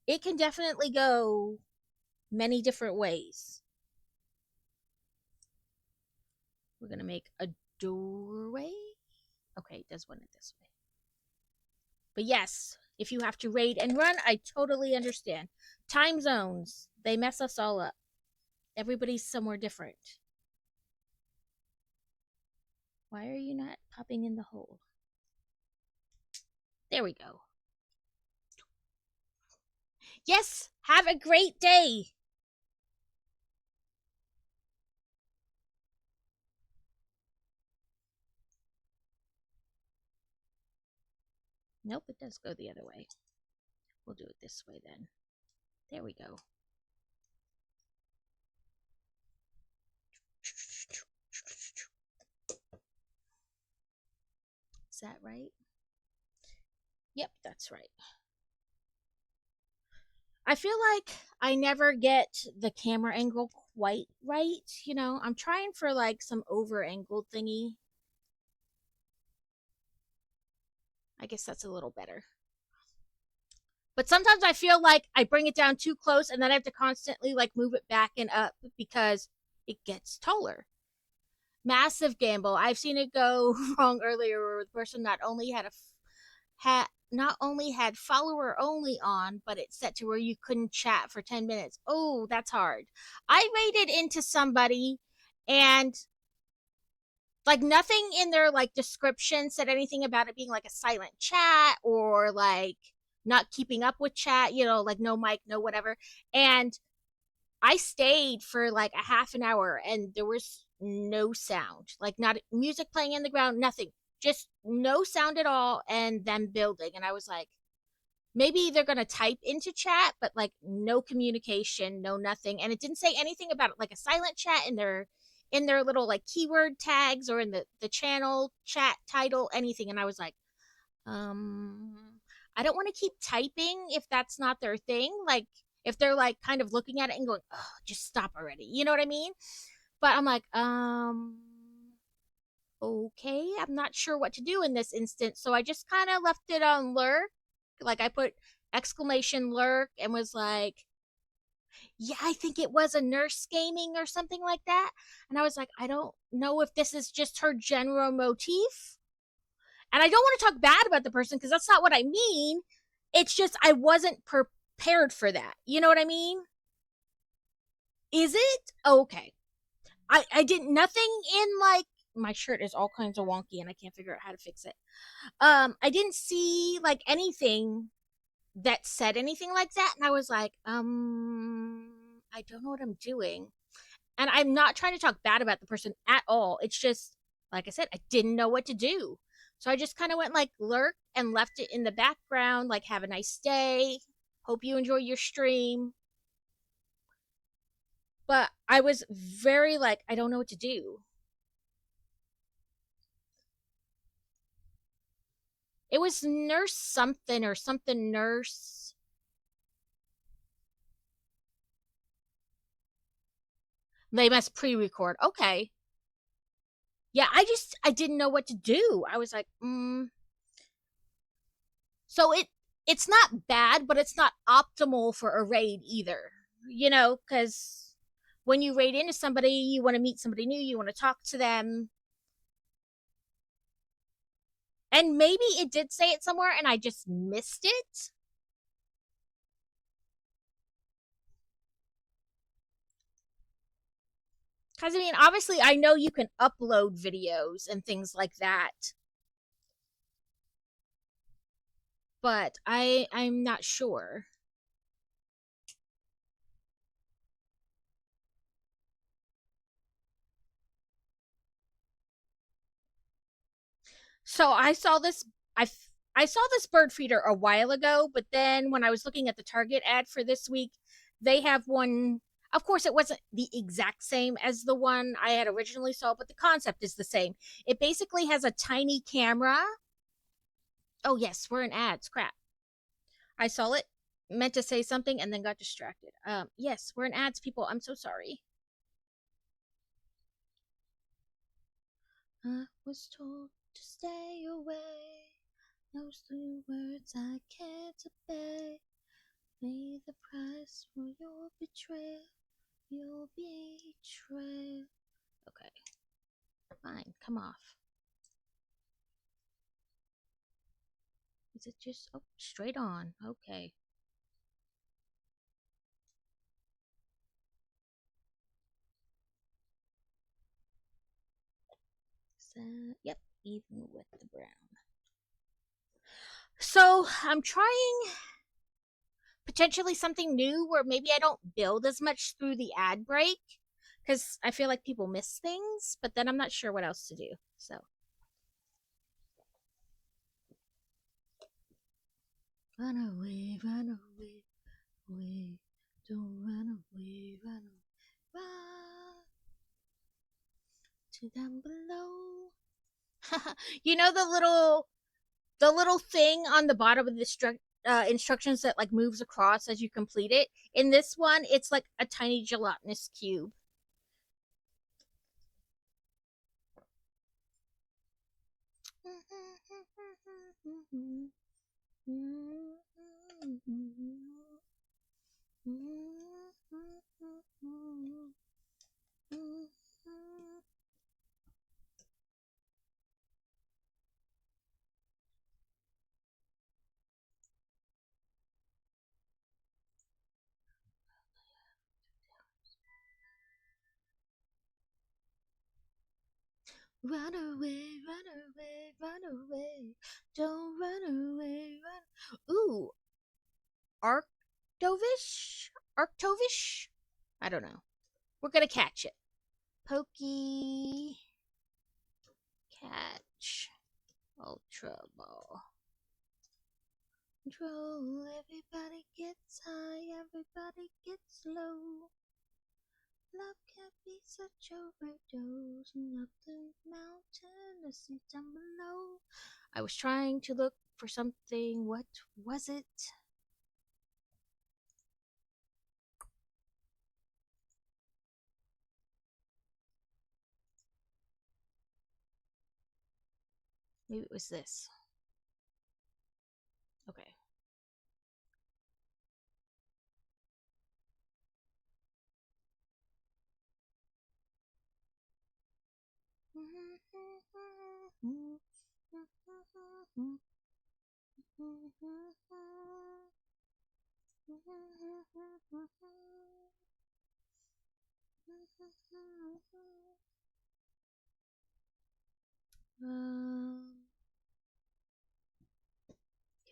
It can definitely go many different ways. We're going to make a doorway. Okay, it does want it this way. But yes, if you have to raid and run, I totally understand. Time zones, they mess us all up. Everybody's somewhere different. Why are you not popping in the hole? There we go. Yes, have a great day. Nope, it does go the other way. We'll do it this way then. There we go. Is that right? Yep, that's right. I feel like I never get the camera angle quite right. I'm trying for like some over angled thingy. I guess that's a little better. But sometimes I feel like I bring it down too close and then I have to constantly like move it back and up because it gets taller. Massive gamble. I've seen it go wrong earlier where the person not only had not only had follower only on, but it's set to where you couldn't chat for 10 minutes. Oh, that's hard. I raided into somebody and like nothing in their like description said anything about it being like a silent chat or like not keeping up with chat, like no mic, no whatever. And I stayed for like a half an hour and there was no sound, like not music playing in the ground, nothing, just no sound at all, and them building. And I was like, maybe they're going to type into chat, but like no communication, no nothing. And it didn't say anything about it, like a silent chat in their little like keyword tags or in the channel chat title, anything. And I was like, um, I don't want to keep typing if that's not their thing. Like if they're like kind of looking at it and going, oh, just stop already. You know what I mean? But I'm like, okay, I'm not sure what to do in this instance. So I just kind of left it on lurk. Like I put exclamation lurk and was like, yeah, I think it was a nurse gaming or something like that. And I was like, I don't know if this is just her general motif. And I don't want to talk bad about the person because that's not what I mean. It's just I wasn't prepared for that. You know what I mean? Is it? Okay. I did nothing in like my shirt is all kinds of wonky and I can't figure out how to fix it. I didn't see like anything that said anything like that, and I was like, I don't know what I'm doing. And I'm not trying to talk bad about the person at all. It's just like I said, I didn't know what to do. So I just kind of went like lurk and left it in the background, like have a nice day. Hope you enjoy your stream. But I was very like, I don't know what to do. It was nurse something or something nurse. They must pre-record. Okay. Yeah, I didn't know what to do. I was like, So it's not bad, but it's not optimal for a raid either. Because when you raid into somebody, you want to meet somebody new, you want to talk to them. And maybe it did say it somewhere and I just missed it. Because I mean, obviously, I know you can upload videos and things like that, but I'm not sure. So I saw this bird feeder a while ago, but then when I was looking at the Target ad for this week, they have one. Of course, it wasn't the exact same as the one I had originally saw, but the concept is the same. It basically has a tiny camera. Oh yes, we're in ads. Crap. I saw it, meant to say something, and then got distracted. Yes, we're in ads, people. I'm so sorry. I was told to stay away. Those 3 words I can't obey. Pay the price for your betrayal. Your betrayal. Okay, fine. Come off. Is it just straight on? Okay. So, yep, even with the brown. So I'm trying potentially something new where maybe I don't build as much through the ad break because I feel like people miss things, but then I'm not sure what else to do. So run away, run away, away. Don't run away, run away, run to down below. You know the little thing on the bottom of the instructions that like moves across as you complete it. In this one, it's like a tiny gelatinous cube. Run away, run away, run away. Don't run away, run. Ooh, Arctovish? Arctovish? I don't know. We're gonna catch it. Pokey catch Ultra Ball. Control, everybody gets high, everybody gets low. Love can't be such overdose. And up the mountain, the sea down below. I was trying to look for something. What was it? Maybe it was this. Okay.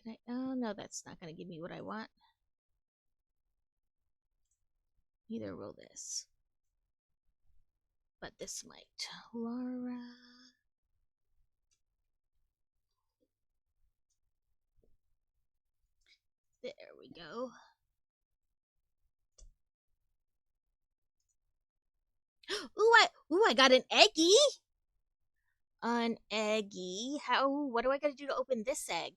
Can I? Oh no, that's not gonna give me what I want. Neither will this. But this might. Laura. There we go. Ooh, I got an eggie. An eggie. How? What do I gotta do to open this egg?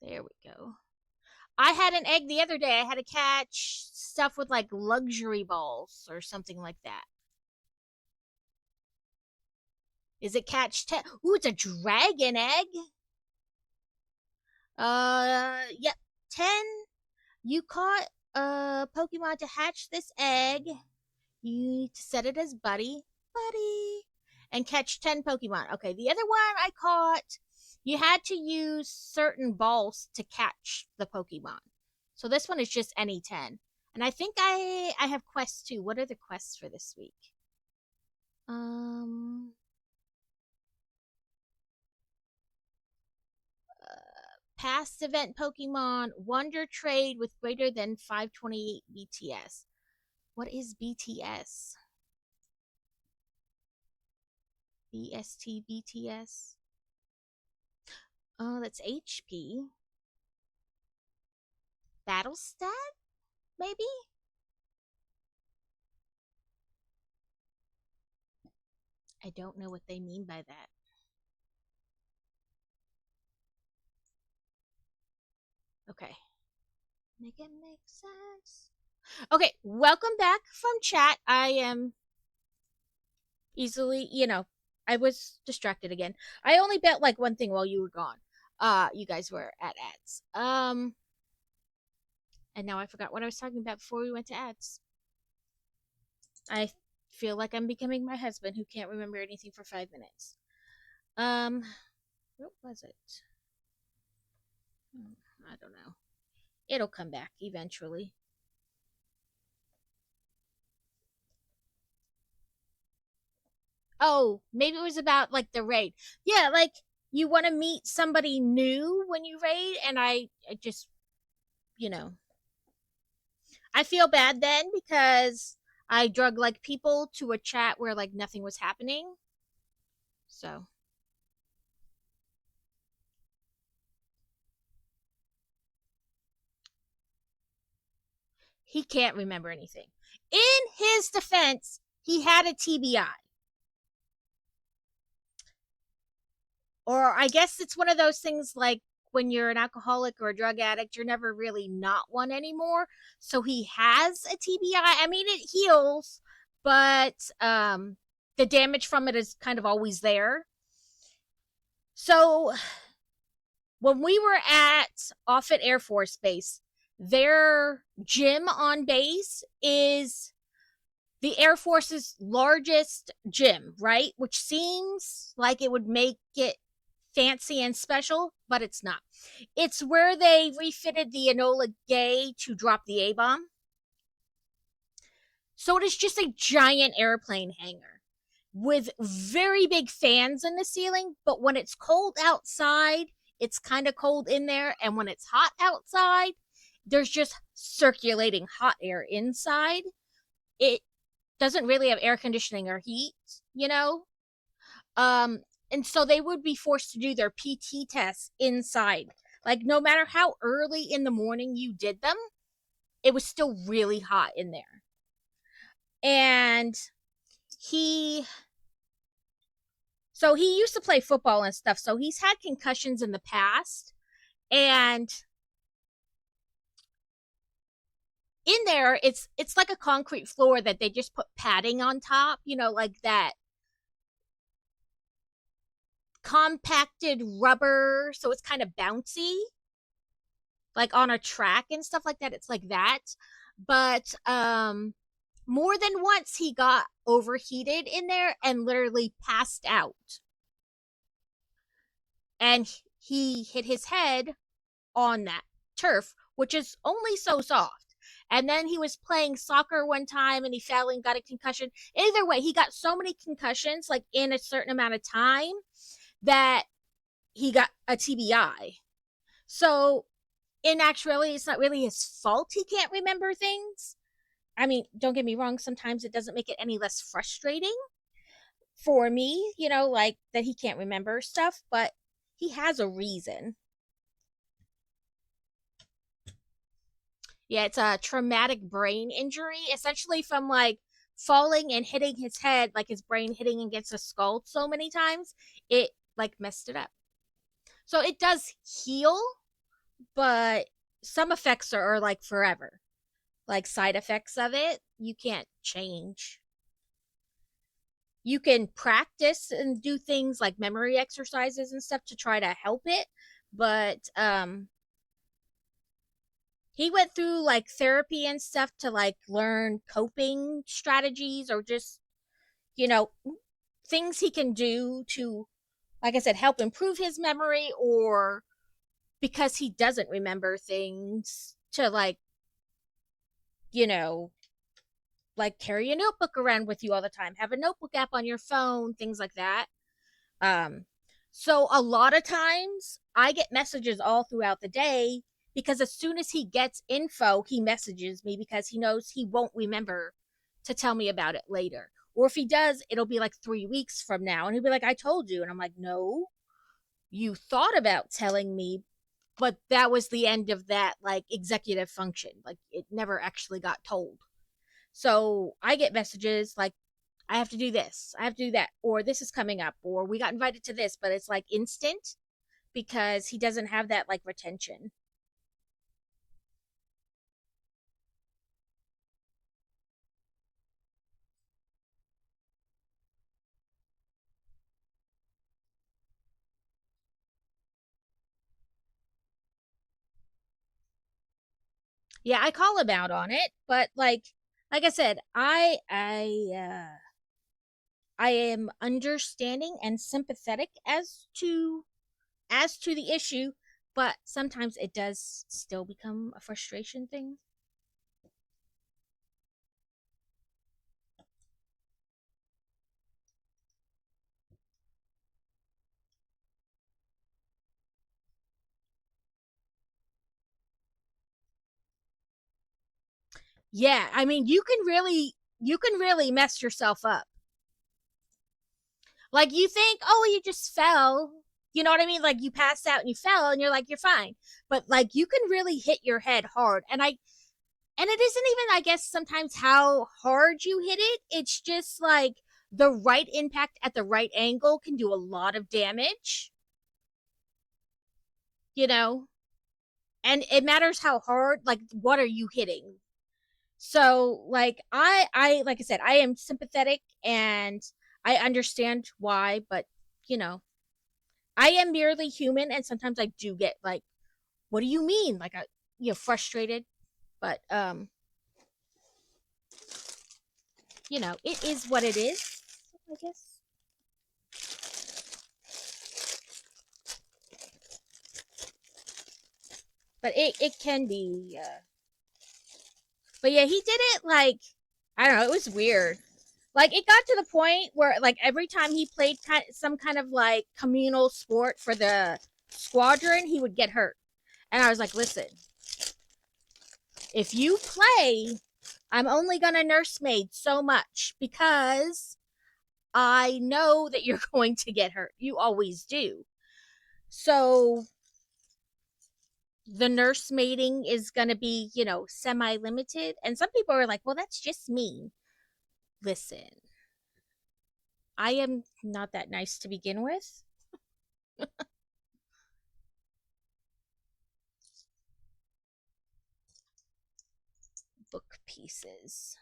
There we go. I had an egg the other day. I had to catch stuff with like luxury balls or something like that. Is it catch 10? Ooh, it's a dragon egg. Yep. 10. You caught a Pokemon to hatch this egg. You need to set it as Buddy. Buddy. And catch 10 Pokemon. Okay, the other one I caught, you had to use certain balls to catch the Pokemon. So this one is just any 10. And I think I have quests too. What are the quests for this week? Past event Pokemon Wonder Trade with greater than 528 BTS. What is BTS? BST BTS? Oh, that's HP. Battle stat? Maybe? I don't know what they mean by that. Okay. Make it make sense. Okay, welcome back from chat. I am easily, I was distracted again. I only bet like one thing while you were gone. You guys were at ads. And now I forgot what I was talking about before we went to ads. I feel like I'm becoming my husband who can't remember anything for 5 minutes. What was it? I don't know. It'll come back eventually. Oh, maybe it was about like the raid. Yeah, like you want to meet somebody new when you raid, and I just, you know, I feel bad then because I drug like people to a chat where like nothing was happening. So he can't remember anything. In his defense, he had a TBI. Or I guess it's one of those things like when you're an alcoholic or a drug addict, you're never really not one anymore. So he has a TBI. I mean, it heals, but the damage from it is kind of always there. So when we were at Offutt Air Force Base, their gym on base is the Air Force's largest gym, right? Which seems like it would make it fancy and special, but it's not. It's where they refitted the Enola Gay to drop the A bomb. So it is just a giant airplane hangar with very big fans in the ceiling. But when it's cold outside, it's kind of cold in there. And when it's hot outside, there's just circulating hot air inside. It doesn't really have air conditioning or heat, you know? Um, and so they would be forced to do their PT tests inside. Like, no matter how early in the morning you did them, it was still really hot in there. And he so he used to play football and stuff, so he's had concussions in the past. And in there, it's like a concrete floor that they just put padding on top, like that compacted rubber, so it's kind of bouncy, like on a track and stuff like that. It's like that. But more than once he got overheated in there and literally passed out. And he hit his head on that turf, which is only so soft. And then he was playing soccer one time and he fell and got a concussion. Either way, he got so many concussions, like in a certain amount of time, that he got a TBI. So, in actuality, it's not really his fault he can't remember things. I mean, don't get me wrong, sometimes it doesn't make it any less frustrating for me, like that he can't remember stuff, but he has a reason. Yeah, it's a traumatic brain injury, essentially from like falling and hitting his head, like his brain hitting against the skull so many times, it like messed it up. So it does heal, but some effects are like forever. Like side effects of it, you can't change. You can practice and do things like memory exercises and stuff to try to help it, but he went through like therapy and stuff to like learn coping strategies or just, you know, things he can do to, like I said, help improve his memory, or because he doesn't remember things to like, you know, like carry a notebook around with you all the time, have a notebook app on your phone, things like that. Um, so a lot of times I get messages all throughout the day because as soon as he gets info, he messages me because he knows he won't remember to tell me about it later. Or if he does, it'll be like 3 weeks from now. And he'll be like, I told you. And I'm like, no, you thought about telling me, but that was the end of that like executive function. Like it never actually got told. So I get messages like, I have to do this, I have to do that, or this is coming up, or we got invited to this, but it's like instant because he doesn't have that like retention. Yeah, I call him out on it, but like I said, I am understanding and sympathetic as to the issue, but sometimes it does still become a frustration thing. Yeah, I mean, you can really mess yourself up. Like you think, oh, you just fell. You know what I mean? Like you passed out and you fell and you're like, you're fine. But like you can really hit your head hard. And it isn't even, I guess, sometimes how hard you hit it. It's just like the right impact at the right angle can do a lot of damage, you know? And it matters how hard, like what are you hitting? So like like I said, I am sympathetic and I understand why, but you know, I am merely human, and sometimes I do get like, "What do you mean?" Like, frustrated. But it is what it is. I guess. But it can be. But yeah, he did it like I don't know. It was weird. Like it got to the point where like every time he played some kind of like communal sport for the squadron, he would get hurt. And I was like, listen, if you play, I'm only gonna nursemaid so much because I know that you're going to get hurt. You always do. So the nursemaiding is going to be, semi limited. And some people are like, well, that's just me. Listen, I am not that nice to begin with. Book pieces.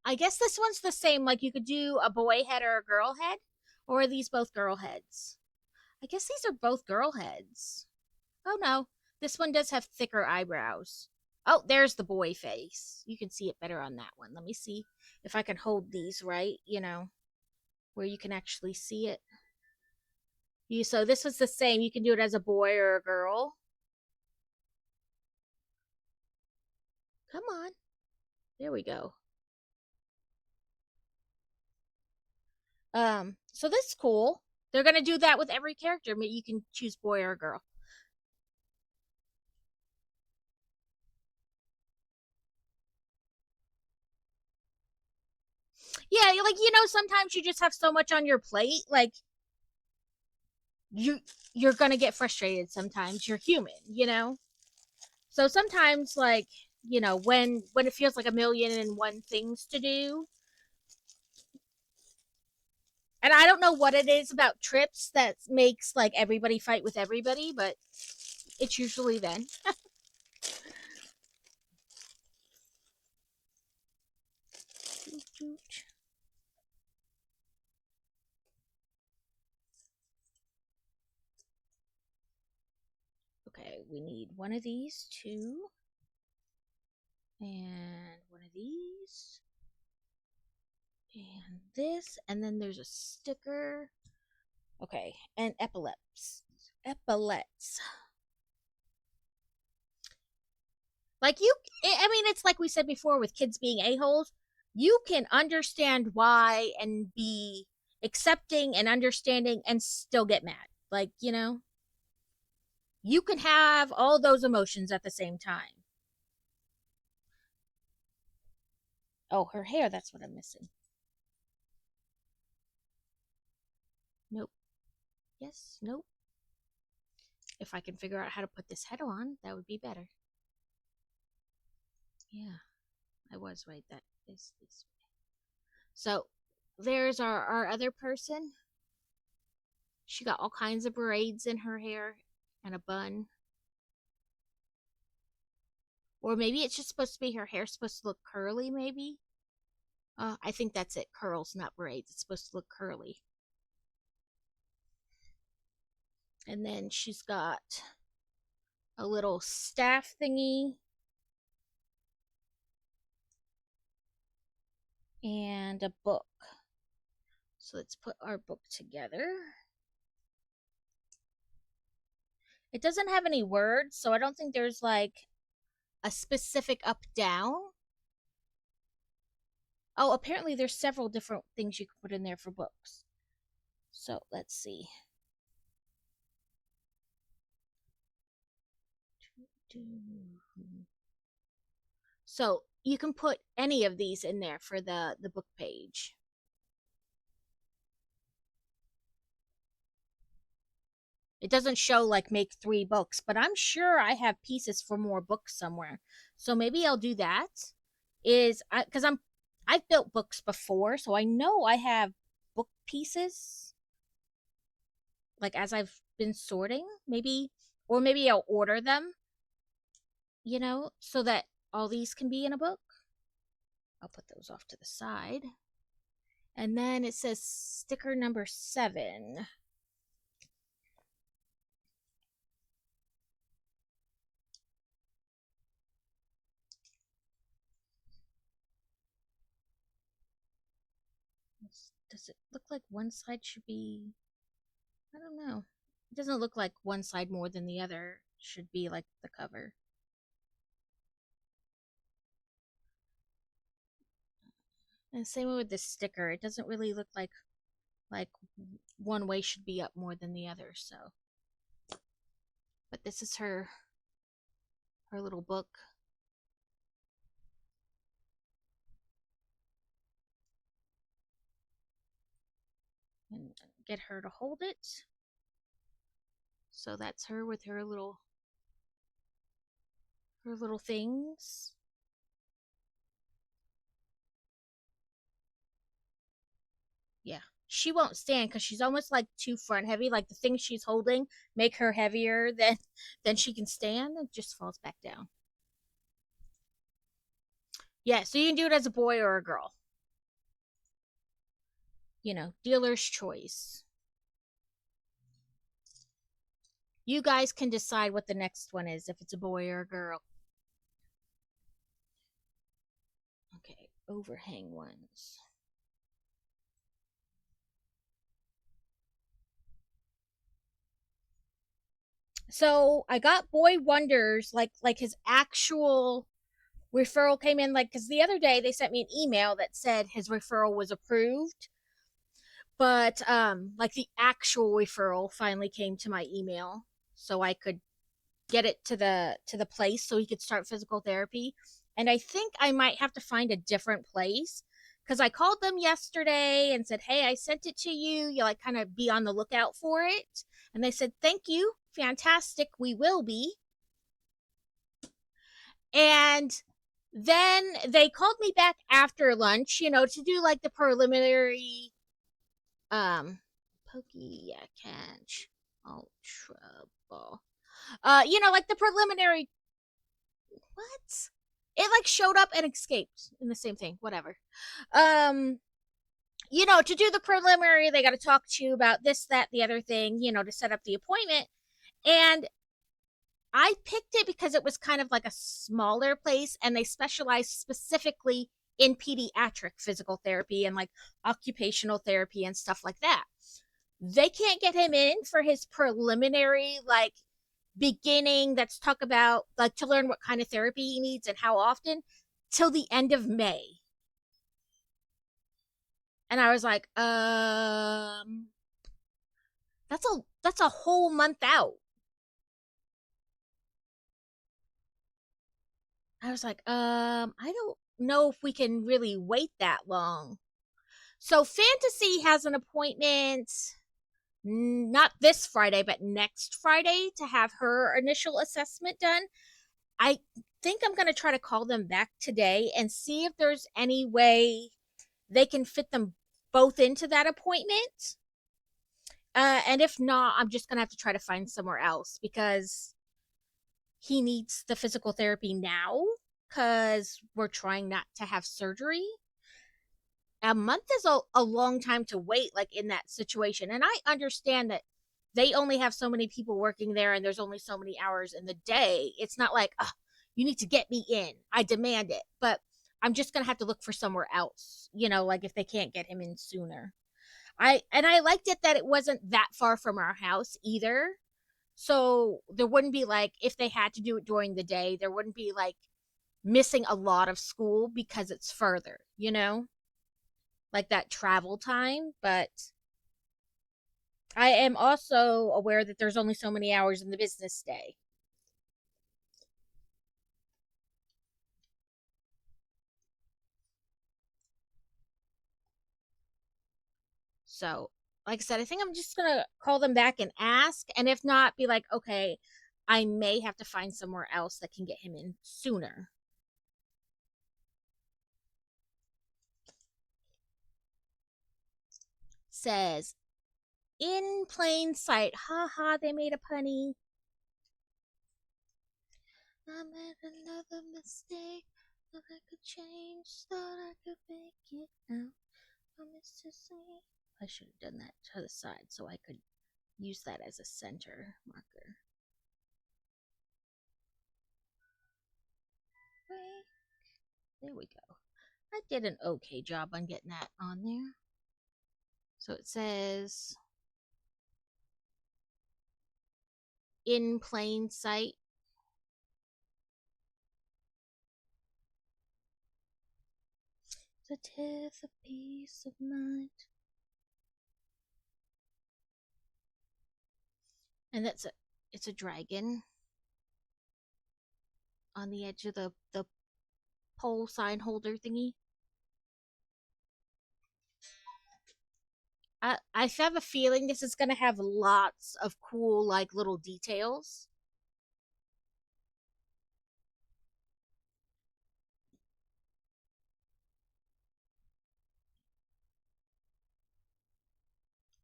I guess this one's the same. Like you could do a boy head or a girl head, or are these both girl heads? I guess these are both girl heads. Oh no, this one does have thicker eyebrows. Oh, there's the boy face. You can see it better on that one. Let me see if I can hold these right, where you can actually see it. So this was the same. You can do it as a boy or a girl. Come on. There we go. So this is cool. They're gonna do that with every character. You can choose boy or girl. Yeah, like sometimes you just have so much on your plate, like you you're gonna get frustrated sometimes. You're human. So sometimes like, when it feels like a million and one things to do. And I don't know what it is about trips that makes like everybody fight with everybody, but it's usually then. Okay, we need one of these, two, and one of these, and this, and then there's a sticker. Okay, and epaulets. Epaulets. Like I mean, it's like we said before with kids being a-holes. You can understand why and be accepting and understanding and still get mad. Like, you can have all those emotions at the same time. Oh, her hair, that's what I'm missing. Nope. Yes, nope. If I can figure out how to put this head on, that would be better. Yeah, I was right. That is this way. So there's our other person. She got all kinds of braids in her hair and a bun. Or maybe it's just supposed to be her hair supposed to look curly, maybe. I think that's it. Curls, not braids. It's supposed to look curly. And then she's got a little staff thingy and a book. So let's put our book together. It doesn't have any words, so I don't think there's like a specific up down. Oh, apparently there's several different things you can put in there for books. So let's see. So you can put any of these in there for the book page. It doesn't show like make 3 books, but I'm sure I have pieces for more books somewhere. So maybe I'll do that. Is I because I've built books before, so I know I have book pieces like as I've been sorting, maybe, or maybe I'll order them, so that all these can be in a book. I'll put those off to the side. And then it says sticker number 7. Does it look like one side should be? I don't know. It doesn't look like one side more than the other should be like the cover. And same with this sticker. It doesn't really look like one way should be up more than the other. So, but this is her little book. And get her to hold it. So that's her with her little things. Yeah. She won't stand because she's almost like too front heavy. Like the things she's holding make her heavier than she can stand, and just falls back down. Yeah, so you can do it as a boy or a girl. Dealer's choice. You guys can decide what the next one is, if it's a boy or a girl. Okay, overhang ones. So I got Boy Wonders, like his actual referral came in, like, because the other day they sent me an email that said his referral was approved, but like the actual referral finally came to my email, so I could get it to the place so he could start physical therapy. And I think I might have to find a different place, because I called them yesterday and said, hey, I sent it to you, you like kind of be on the lookout for it. And they said, thank you, fantastic, we will be. And then they called me back after lunch, to do like the preliminary Pokey catch ultra ball. Like the preliminary. What? It like showed up and escaped in the same thing. Whatever. Um, to do the preliminary, they got to talk to you about this, that, the other thing, to set up the appointment. And I picked it because it was kind of like a smaller place, and they specialize specifically in pediatric physical therapy and like occupational therapy and stuff like that. They can't get him in for his preliminary, like, beginning, that's talk about like to learn what kind of therapy he needs and how often, till the end of May. And I was like, that's a whole month out. I was like, I don't know if we can really wait that long. So Fantasy has an appointment, not this Friday, but next Friday, to have her initial assessment done. I think I'm going to try to call them back today and see if there's any way they can fit them both into that appointment. And if not, I'm just going to have to try to find somewhere else, because he needs the physical therapy now, because we're trying not to have surgery. A month is a long time to wait, like in that situation. And I understand that they only have so many people working there and there's only so many hours in the day. It's not like, oh, you need to get me in, I demand it. But I'm just gonna have to look for somewhere else, like if they can't get him in sooner. I liked it that it wasn't that far from our house either. So there wouldn't be like, if they had to do it during the day, there wouldn't be like missing a lot of school because it's further, like that travel time. But I am also aware that there's only so many hours in the business day. So, like I said, I think I'm just going to call them back and ask. And if not, be like, okay, I may have to find somewhere else that can get him in sooner. Says, in plain sight. Ha ha, they made a punny. I made another mistake. Thought I could change, thought I could make it out. Promise to say. I should have done that to the side so I could use that as a center marker. There we go. I did an okay job on getting that on there. So it says, in plain sight. The tith of peace of mind. And it's a dragon on the edge of the pole sign holder thingy. I have a feeling this is gonna have lots of cool like little details.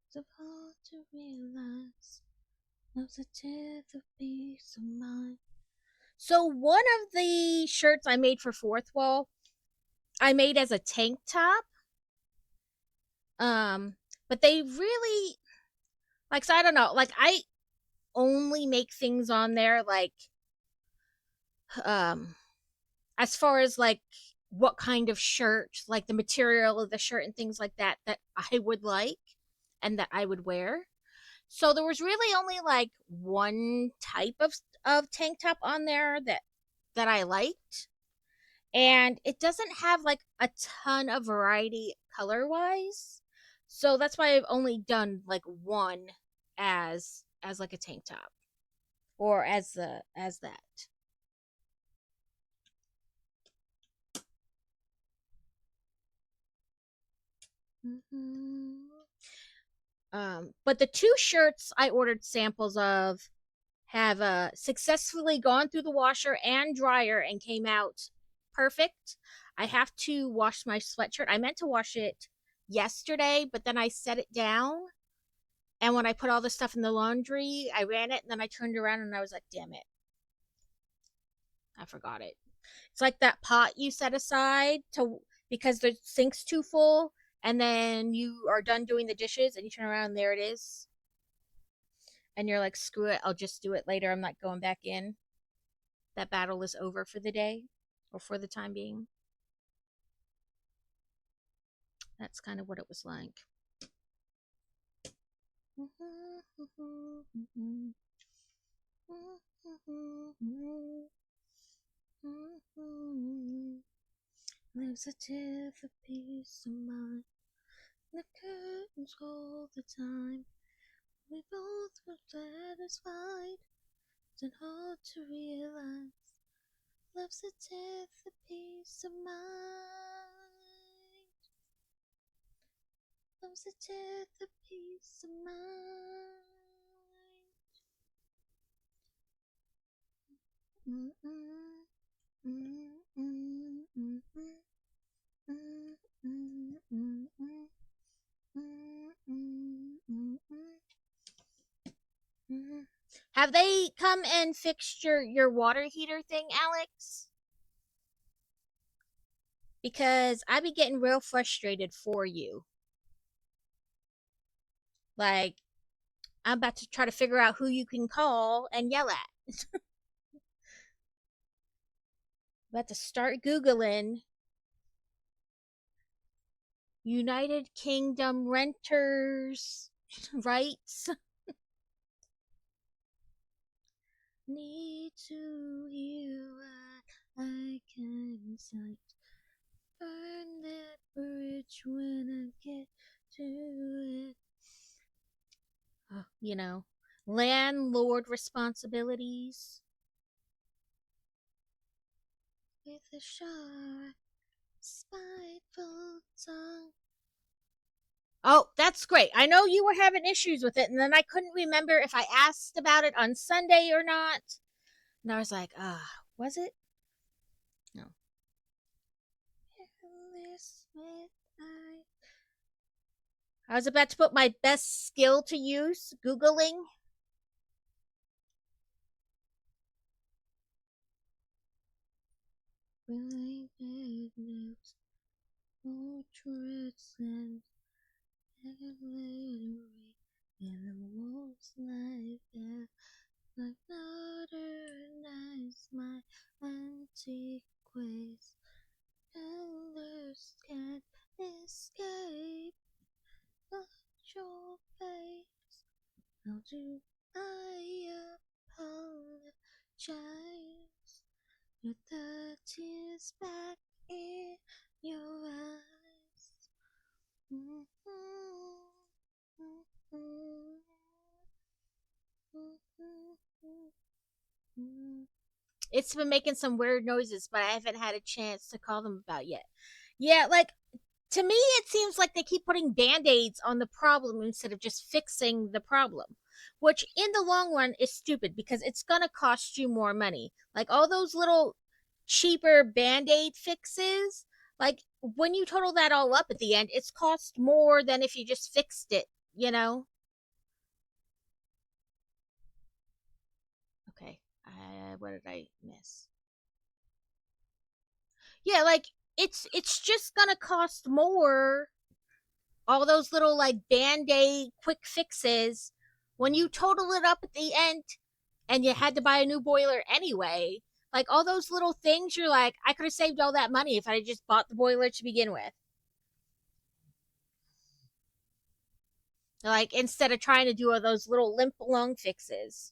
It's hard to realize love's a tith of peace of mind. So one of the shirts I made for Fourth Wall, I made as a tank top. But they really like, so I don't know, like I only make things on there like um as far as like what kind of shirt, like the material of the shirt and things like that that I would like and that I would wear. So there was really only like one type of tank top on there that I liked. And it doesn't have like a ton of variety color wise. So that's why I've only done like one as like a tank top or as that. Mm-hmm. But the two shirts I ordered samples of have successfully gone through the washer and dryer and came out perfect. I have to wash my sweatshirt. I meant to wash it yesterday, but then I set it down. And when I put all the stuff in the laundry, I ran it and then I turned around and I was like, damn it. I forgot it. It's like that pot you set aside to because the sink's too full and then you are done doing the dishes and you turn around and there it is. And you're like, screw it, I'll just do it later. I'm not going back in. That battle is over for the day or for the time being. That's kind of what it was like. Lives a tith of peace of mind. The curtains all the time. We both were satisfied. It's hard to realize. Love's a tith of peace of mind. Love's a tith of peace of mind. Have they come and fixed your water heater thing, Alex? Because I be getting real frustrated for you. Like, I'm about to try to figure out who you can call and yell at. About to start Googling United Kingdom renters rights. Need to hear what I can cite. Burn that bridge when I get to it. You know, landlord responsibilities. With a sharp, spiteful tongue. Oh, that's great. I know you were having issues with it, and then I couldn't remember if I asked about it on Sunday or not. And I was like, was it? No. I was about to put my best skill to use, Googling. Portraits and in the walls like that, like modernize my antique ways. Colors can't escape your face. How do I apologize? With the tears back in your eyes. It's been making some weird noises, but I haven't had a chance to call them about yet. Yeah, like to me, it seems like they keep putting band aids on the problem instead of just fixing the problem, which in the long run is stupid because it's going to cost you more money. Like all those little cheaper band aid fixes, like when you total that all up at the end, it's cost more than if you just fixed it, you know? Okay. What did I miss? Yeah, like it's just gonna cost more, all those little like band-aid quick fixes, when you total it up at the end and you had to buy a new boiler anyway. Like all those little things, you're like, I could have saved all that money if I had just bought the boiler to begin with. Like instead of trying to do all those little limp along fixes.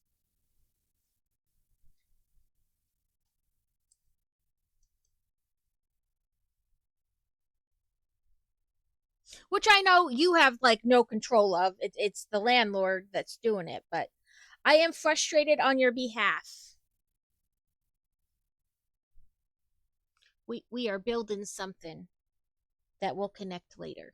Which I know you have like no control of. It's the landlord that's doing it, but I am frustrated on your behalf. We are building something that will connect later.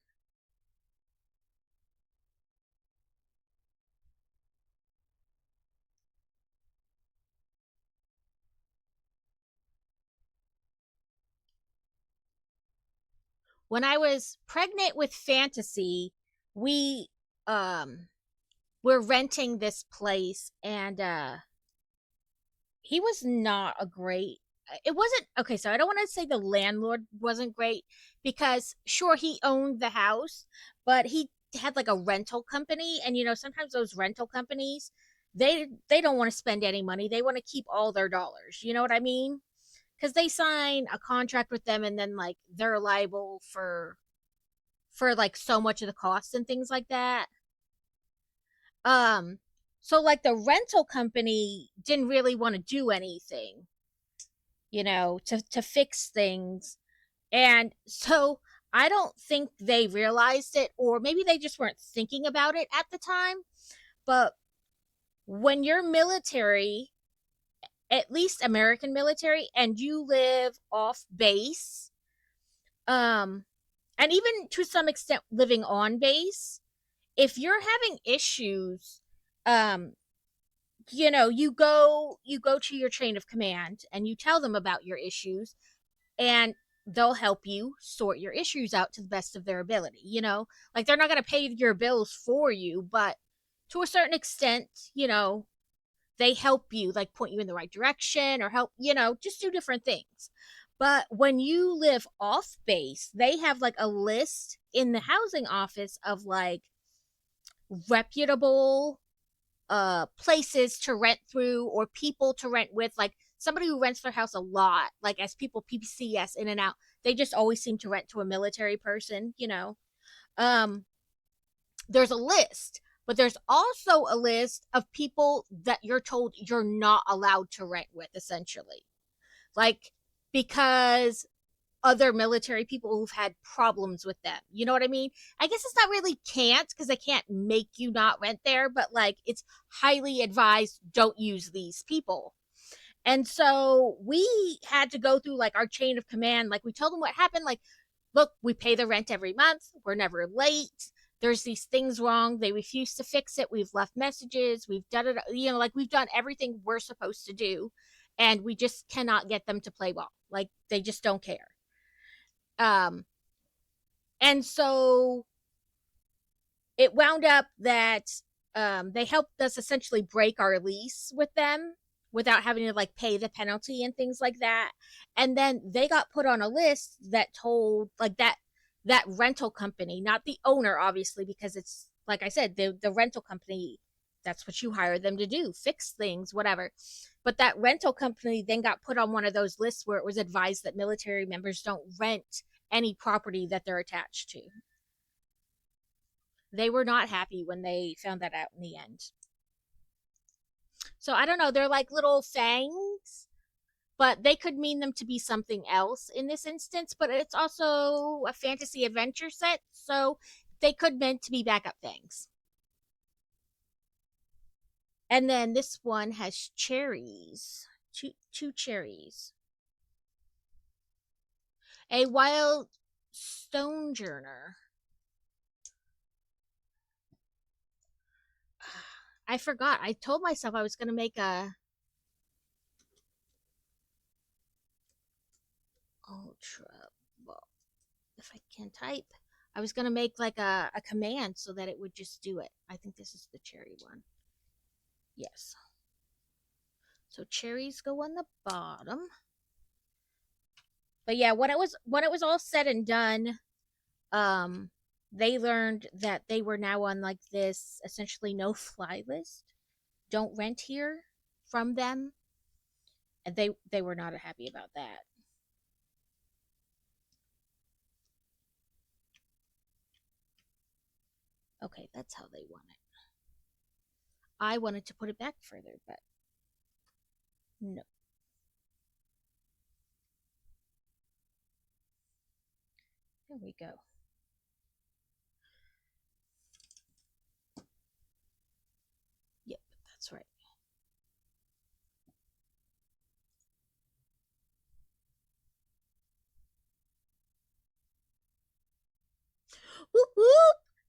When I was pregnant with Fantasy, we um we're renting this place, and he was not a great, it wasn't okay, so I don't want to say the landlord wasn't great, because sure he owned the house, but he had like a rental company, and sometimes those rental companies, they don't want to spend any money. They want to keep all their dollars. You know what I mean? Because they sign a contract with them, and then like they're liable for like so much of the cost and things like that. Um, so like the rental company didn't really want to do anything, to fix things. And so I don't think they realized it, or maybe they just weren't thinking about it at the time. But when you're military, at least American military, and you live off base, um, and even to some extent living on base, if you're having issues, um, you go to your chain of command and you tell them about your issues, and they'll help you sort your issues out to the best of their ability. Like they're not going to pay your bills for you, but to a certain extent, they help you, like point you in the right direction, or help, just do different things. But when you live off base, they have like a list in the housing office of like reputable places to rent through, or people to rent with, like somebody who rents their house a lot, like as people PPCS in and out, they just always seem to rent to a military person. um there's a list, but there's also a list of people that you're told you're not allowed to rent with, essentially, like because other military people who've had problems with them. You know what I mean? I guess it's not really can't, because they can't make you not rent there, but like it's highly advised, don't use these people. And so we had to go through like our chain of command. Like we told them what happened. Like, look, we pay the rent every month. We're never late. There's these things wrong. They refuse to fix it. We've left messages. We've done it. Like we've done everything we're supposed to do. And we just cannot get them to play ball. Like they just don't care. Um, and so it wound up that they helped us essentially break our lease with them without having to like pay the penalty and things like that. And then they got put on a list that told like that rental company, not the owner, obviously, because it's like I said, the rental company, that's what you hire them to do, fix things, whatever. But that rental company then got put on one of those lists where it was advised that military members don't rent any property that they're attached to. They were not happy when they found that out in the end. So I don't know, they're like little fangs, but they could mean them to be something else in this instance, but it's also a fantasy adventure set, so they could meant to be backup things. And then this one has cherries. two cherries. A wild stonejourner. I forgot. I told myself I was going to make a ultra. Well, if I can type, I was going to make like a command so that it would just do it. I think this is the cherry one. Yes. So cherries go on the bottom. But yeah, when it was all said and done, um they learned that they were now on like this essentially no fly list. Don't rent here from them, and they were not happy about that. Okay, that's how they want it. I wanted to put it back further, but no. There we go. Yep, that's right. Whoop whoop!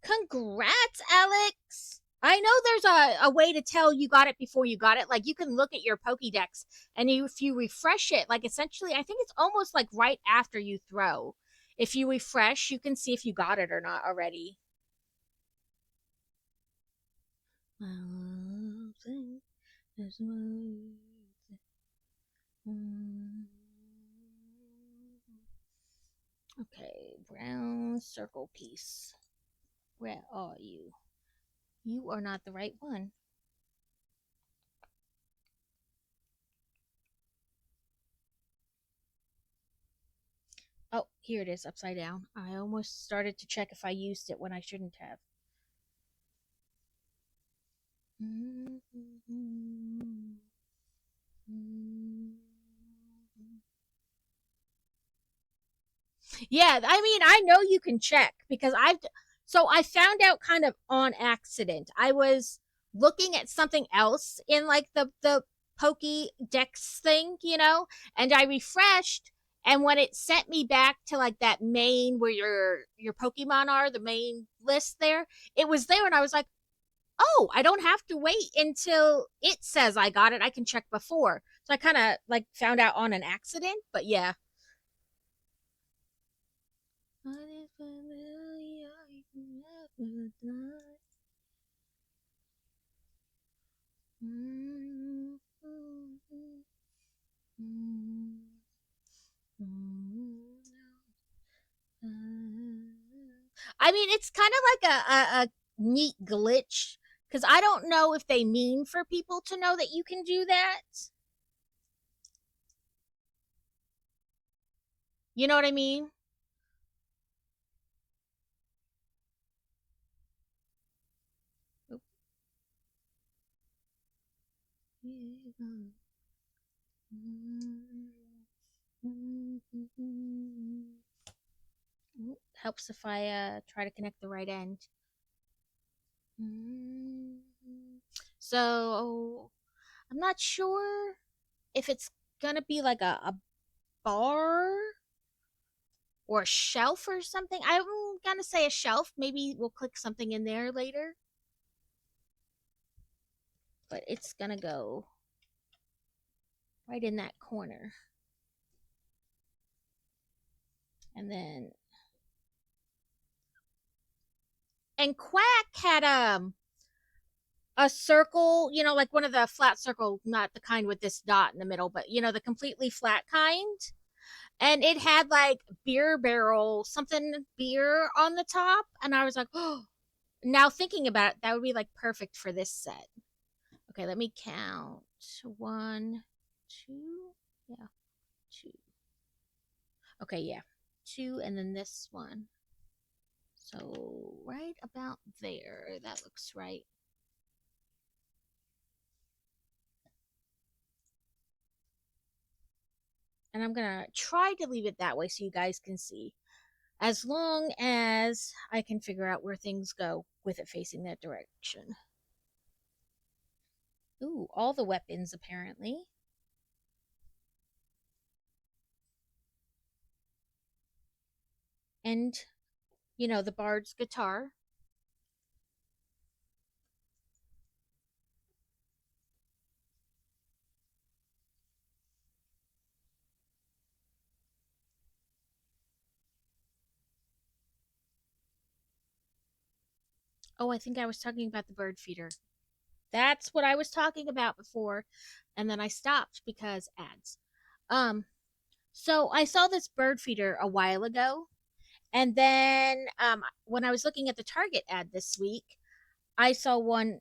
Congrats, Alex! I know there's a way to tell you got it before you got it. Like you can look at your Pokédex, and if you refresh it, like essentially, I think it's almost like right after you throw. If you refresh, you can see if you got it or not already. Okay, brown circle piece. Where are you? You are not the right one. Oh, here it is, upside down. I almost started to check if I used it when I shouldn't have. Yeah, I mean, I know you can check because so I found out kind of on accident. I was looking at something else in like the Pokédex thing, and I refreshed, and when it sent me back to like that main where your Pokemon are, the main list there, it was there, and I was like, oh, I don't have to wait until it says I got it. I can check before. So I kind of like found out on an accident, but yeah. I mean, it's kind of like a neat glitch because I don't know if they mean for people to know that you can do that. You know what I mean? Helps if I try to connect the right end. So I'm not sure if it's gonna be like a bar or a shelf or something. I'm gonna say a shelf. Maybe we'll click something in there later. But it's gonna go right in that corner. And then and Quack had a circle, like one of the flat circle, not the kind with this dot in the middle, but the completely flat kind. And it had like beer barrel, something beer on the top. And I was like, oh, now thinking about it, that would be like perfect for this set. Okay, let me count. One, two, yeah, two. Okay, yeah, two, and then this one. So right about there, that looks right. And I'm gonna try to leave it that way so you guys can see. As long as I can figure out where things go with it facing that direction. Ooh, all the weapons apparently. and, you know, the bard's guitar. Oh, I think I was talking about the bird feeder. That's what I was talking about before, and then I stopped because ads. Um, so I saw this bird feeder a while ago, and then when I was looking at the Target ad this week, I saw one.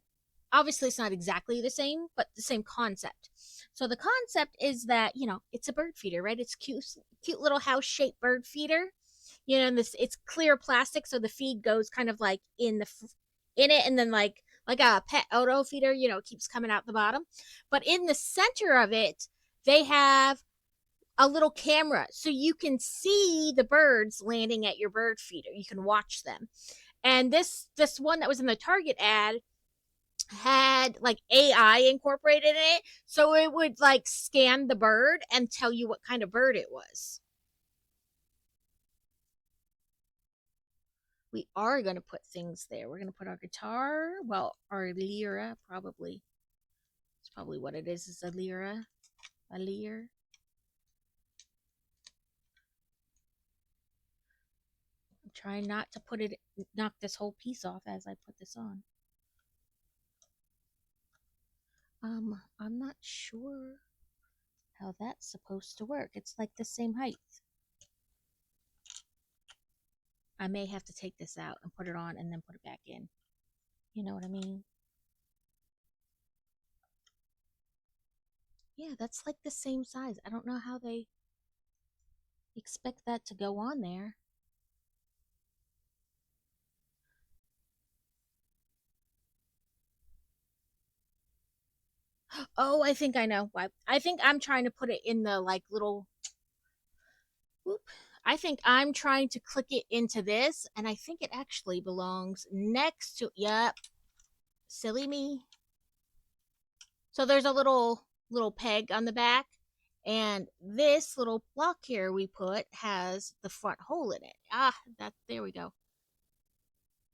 Obviously, it's not exactly the same, but the same concept. So the concept is that, you know, it's a bird feeder, right? It's cute little house shaped bird feeder. You know, and this it's clear plastic, so the feed goes kind of like in it, and then like a pet auto feeder, you know, it keeps coming out the bottom. But in the center of it, they have a little camera, so you can see the birds landing at your bird feeder. You can watch them. And this one that was in the Target ad had like AI incorporated in it, so it would like scan the bird and tell you what kind of bird it was. We are going to put things there. We're going to put our guitar, well, our lyra, probably. It's probably what it is a lyra, a lyre. I'm trying not to knock this whole piece off as I put this on. I'm not sure how that's supposed to work. It's like the same height. I may have to take this out and put it on and then put it back in. You know what I mean? Yeah, that's like the same size. I don't know how they expect that to go on there. Oh, I think I know why. I think I'm trying to put it in the like little whoop. I think I'm trying to click it into this, and I think it actually belongs next to, yep, silly me. So there's a little peg on the back, and this little block here we put has the front hole in it. Ah, that there we go.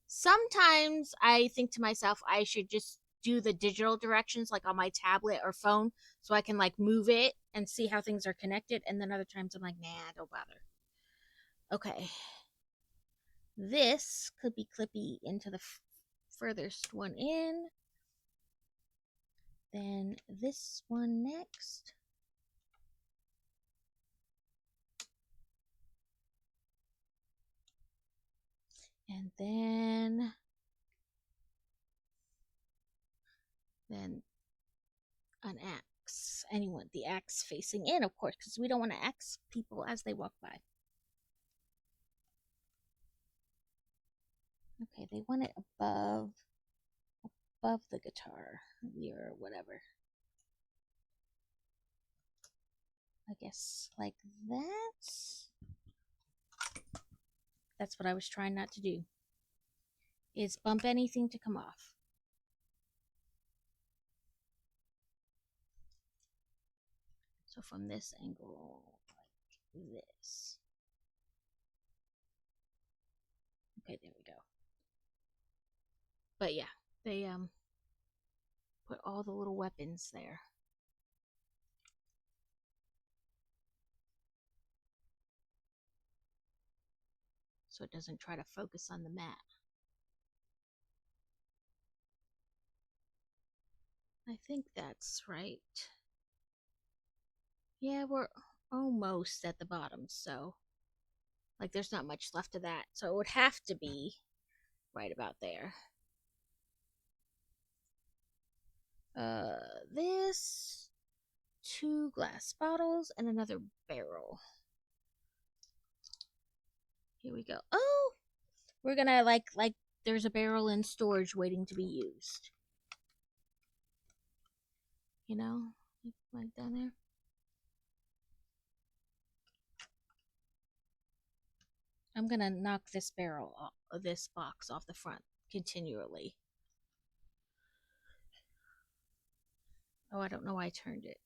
Sometimes I think to myself I should just do the digital directions like on my tablet or phone, so I can like move it and see how things are connected, and then other times I'm like, nah, don't bother. Okay. This could be clippy into the furthest one in. Then this one next. And then an axe. And you want the axe facing in, of course, because we don't want to axe people as they walk by. Okay, they want it above the guitar or whatever. I guess like that. That's what I was trying not to do. Is bump anything to come off. So from this angle, like this. Okay, there we go. But yeah, they put all the little weapons there. So it doesn't try to focus on the map. I think that's right. Yeah, we're almost at the bottom, so like there's not much left of that. So it would have to be right about there. This, 2 glass bottles, and another barrel. Here we go. Oh, we're gonna like there's a barrel in storage waiting to be used. You know, like down there. I'm gonna knock this barrel off, this box off the front continually. Oh, I don't know why I turned it.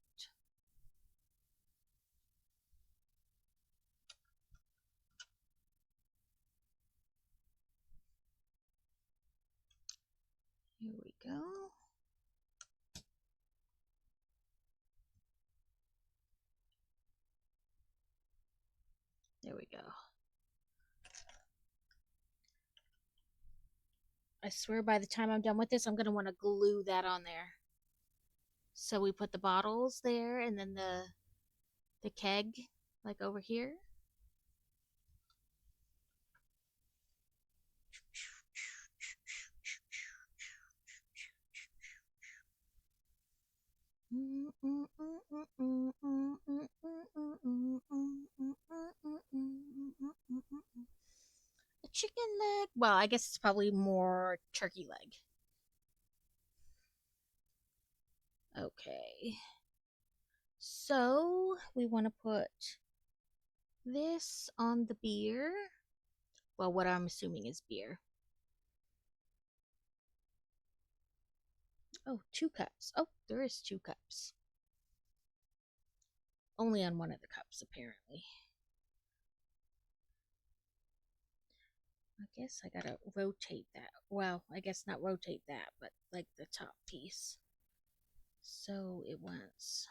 Here we go. There we go. I swear by the time I'm done with this, I'm going to want to glue that on there. So we put the bottles there and then the keg like over here. A chicken leg. Well, I guess it's probably more turkey leg. Okay. So we want to put this on the beer. Well, what I'm assuming is beer. Oh, 2 cups. Oh, there is 2 cups. Only on one of the cups, apparently. I guess I gotta rotate that. Well, I guess not rotate that, but like the top piece. So it wants.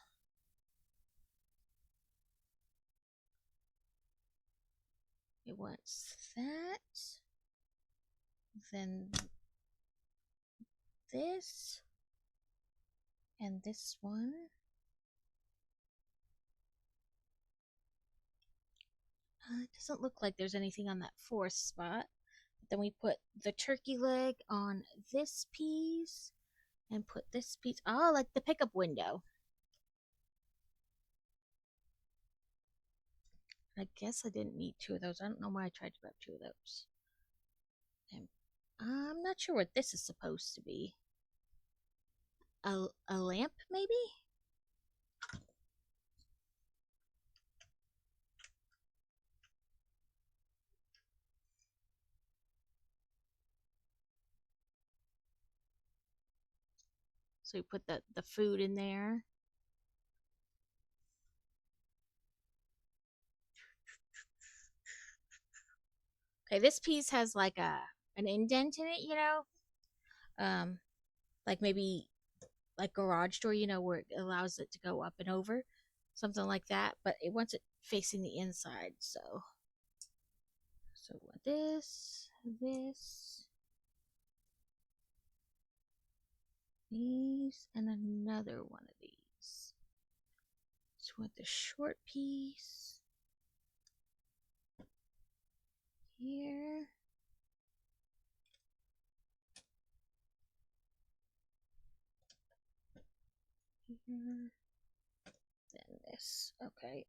It wants that. Then this. And this one. It doesn't look like there's anything on that fourth spot. Then we put the turkey leg on this piece and put this piece. Oh, like the pickup window. I guess I didn't need 2 of those. I don't know why I tried to grab 2 of those. And I'm not sure what this is supposed to be. A lamp, maybe? So we put the food in there. Okay, this piece has like an indent in it, you know? Like maybe like garage door, you know, where it allows it to go up and over. Something like that. But it wants it facing the inside, so we want this, these, and another one of these. So we want the short piece here. Here. Then this. Okay.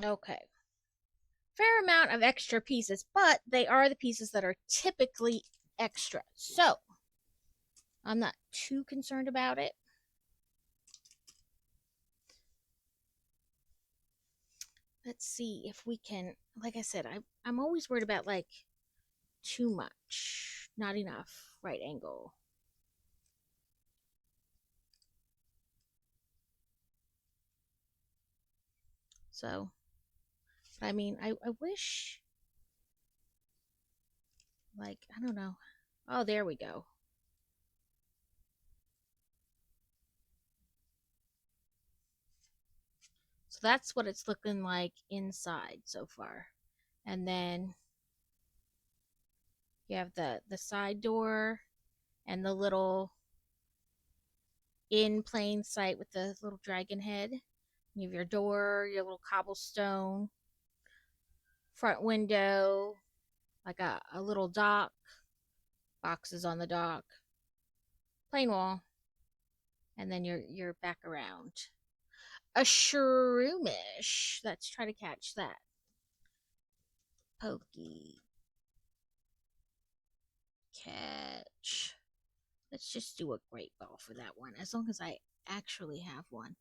Okay. Fair amount of extra pieces, but they are the pieces that are typically extra. So, I'm not too concerned about it. Let's see if we can, like I said, I'm always worried about like too much, not enough right angle. So, I mean, I wish, like, I don't know. Oh, there we go. So that's what it's looking like inside so far. And then you have the side door and the little in plain sight with the little dragon head. You have your door, your little cobblestone, front window, like a little dock, boxes on the dock, plain wall, and then you're back around. A shroomish. Let's try to catch that. Pokey. Catch. Let's just do a great ball for that one, as long as I actually have one.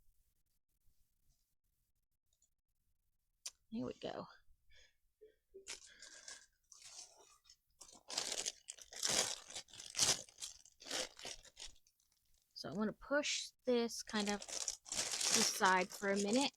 Here we go. So I'm going to push this kind of to the side for a minute.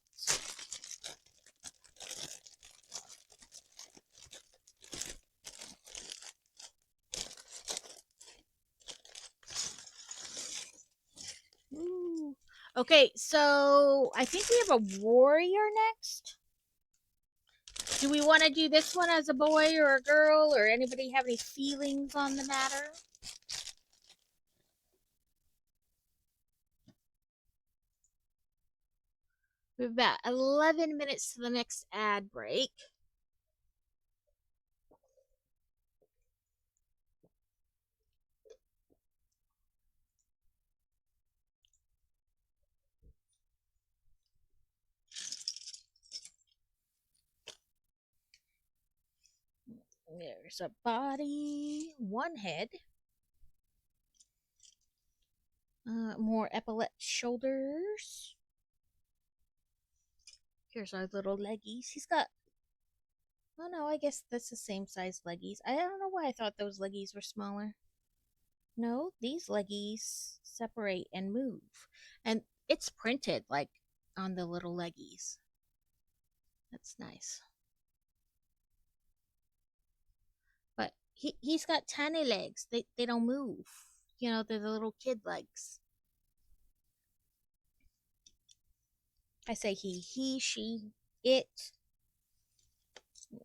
Ooh. Okay, so I think we have a warrior next. Do we want to do this one as a boy or a girl, or anybody have any feelings on the matter? We have about 11 minutes to the next ad break. There's a body, one head, more epaulette shoulders. Here's our little leggies. He's got, oh no, I guess that's the same size leggies. I don't know why I thought those leggies were smaller. No, these leggies separate and move. And it's printed like on the little leggies. That's nice. But he's got tiny legs. They don't move. You know, they're the little kid legs. I say he, she, it.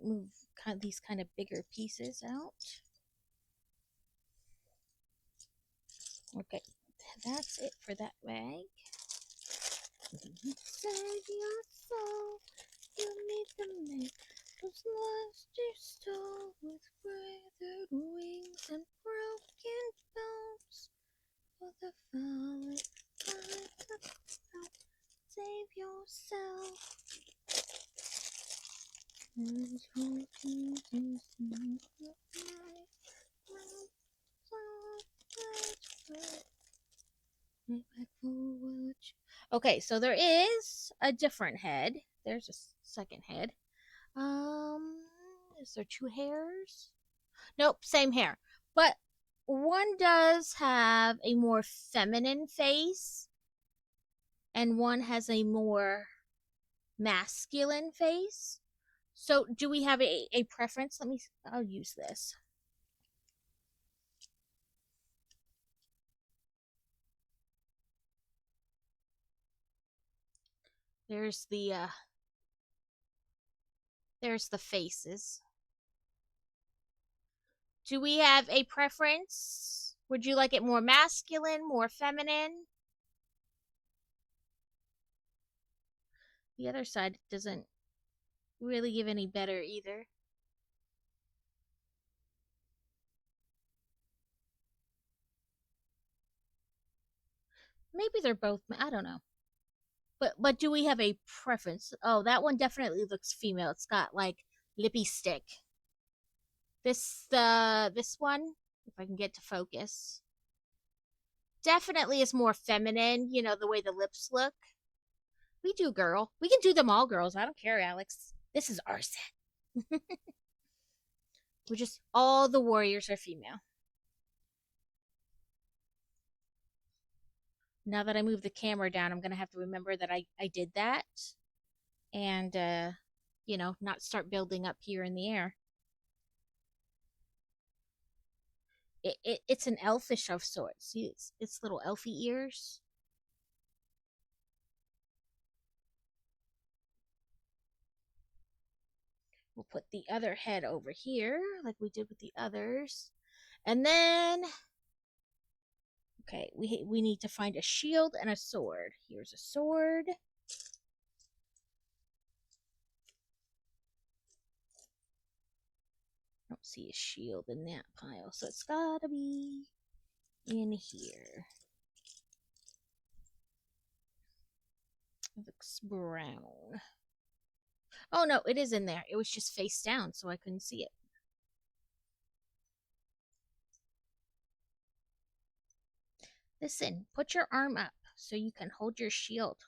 Move these kind of bigger pieces out. Okay, that's it for that bag. Save your soul. You need to make those monsters stole with withered wings and broken bones. For the fallen, save yourself. Okay, so there is a different head. There's a second head. Is there two hairs? Nope, same hair. But one does have a more feminine face, and one has a more masculine face. So, do we have a preference? I'll use this. There's the faces. Do we have a preference? Would you like it more masculine, more feminine? The other side doesn't really give any better either. Maybe they're both, I don't know. But do we have a preference? Oh, that one definitely looks female. It's got like lippy stick. This one, if I can get to focus, definitely is more feminine, you know, the way the lips look. We do girl. We can do them all girls. I don't care, Alex. This is our set. We're just all the warriors are female. Now that I move the camera down, I'm gonna have to remember that I did that, and you know, not start building up here in the air. It's an elfish of sorts. See, it's little elfy ears. We'll put the other head over here, like we did with the others, and then okay, we need to find a shield and a sword. Here's a sword. I don't see a shield in that pile, so it's gotta be in here. It looks brown. Oh no, it is in there. It was just face down, so I couldn't see it. Listen, put your arm up so you can hold your shield.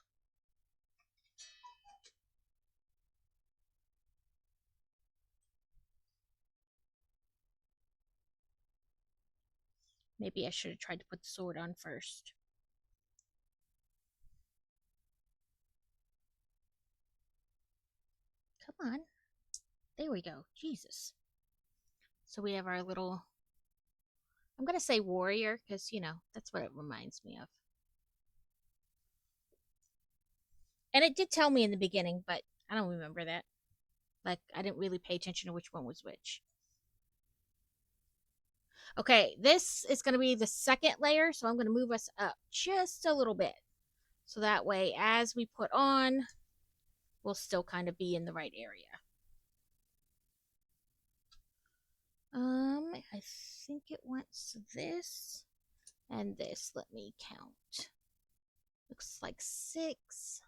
Maybe I should have tried to put the sword on first. Come on. There we go. Jesus. So we have our little, I'm going to say warrior because, that's what it reminds me of. And it did tell me in the beginning, but I don't remember that. Like, I didn't really pay attention to which one was which. Okay, this is going to be the second layer, so I'm going to move us up just a little bit. So that way, as we put on, we'll still kind of be in the right area. I think it wants this and this. Let me count. Looks like 6.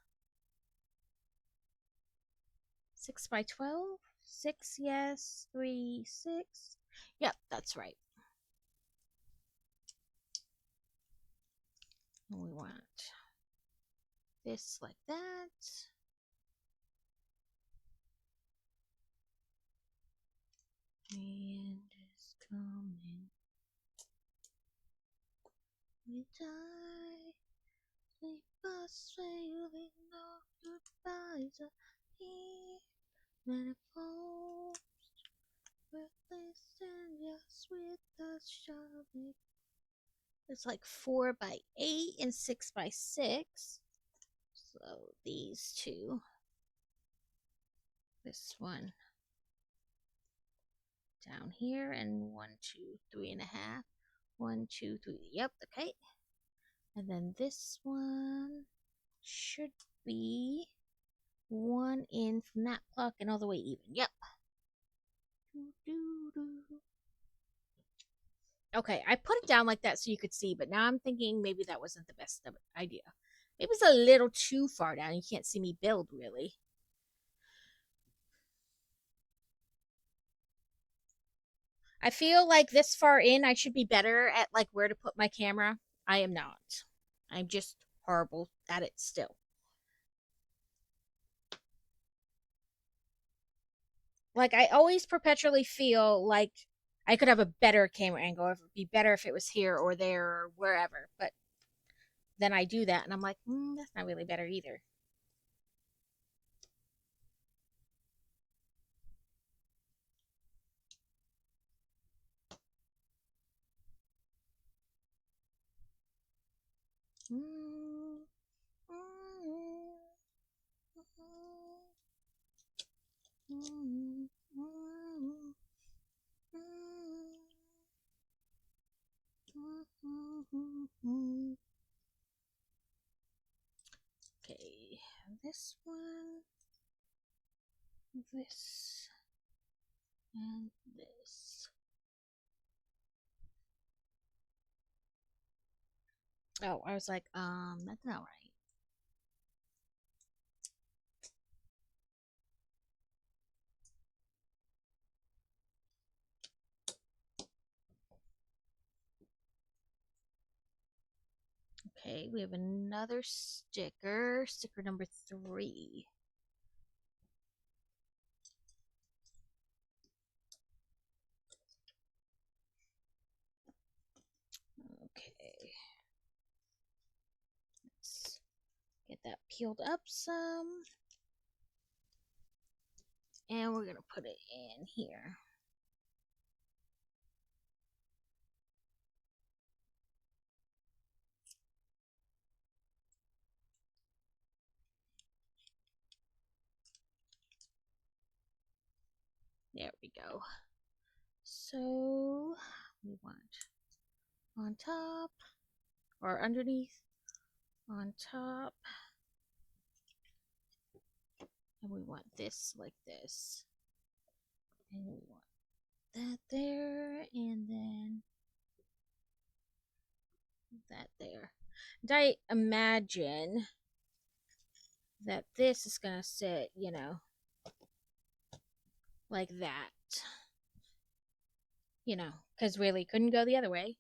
6 by 12? 6, yes. 3, 6. Yep, that's right. And we want this like that. And it's coming. We die. Sleep us sailing off goodbyes are here. Manifolds. Worthless and yes with the shoving. It's like 4 by 8 and 6 by 6. So these two. This one down here and 1, 2, 3.5. 1, 2, 3. Yep, okay. And then this one should be 1 in from that block and all the way even. Yep. Okay, I put it down like that so you could see, but now I'm thinking maybe that wasn't the best idea. Maybe it's a little too far down. You can't see me build, really. I feel like this far in, I should be better at like where to put my camera. I am not. I'm just horrible at it still. Like I always perpetually feel like I could have a better camera angle. It would be better if it was here or there or wherever. But then I do that and I'm like, that's not really better either. Okay, this one, this, and this. Oh, I was like, that's not right. Okay, we have another sticker, sticker number 3. Okay. Let's get that peeled up some. And we're going to put it in here. There we go. So we want on top or underneath, on top, and we want this like this, and we want that there, and then that there. And I imagine that this is gonna sit, like that. Because really couldn't go the other way.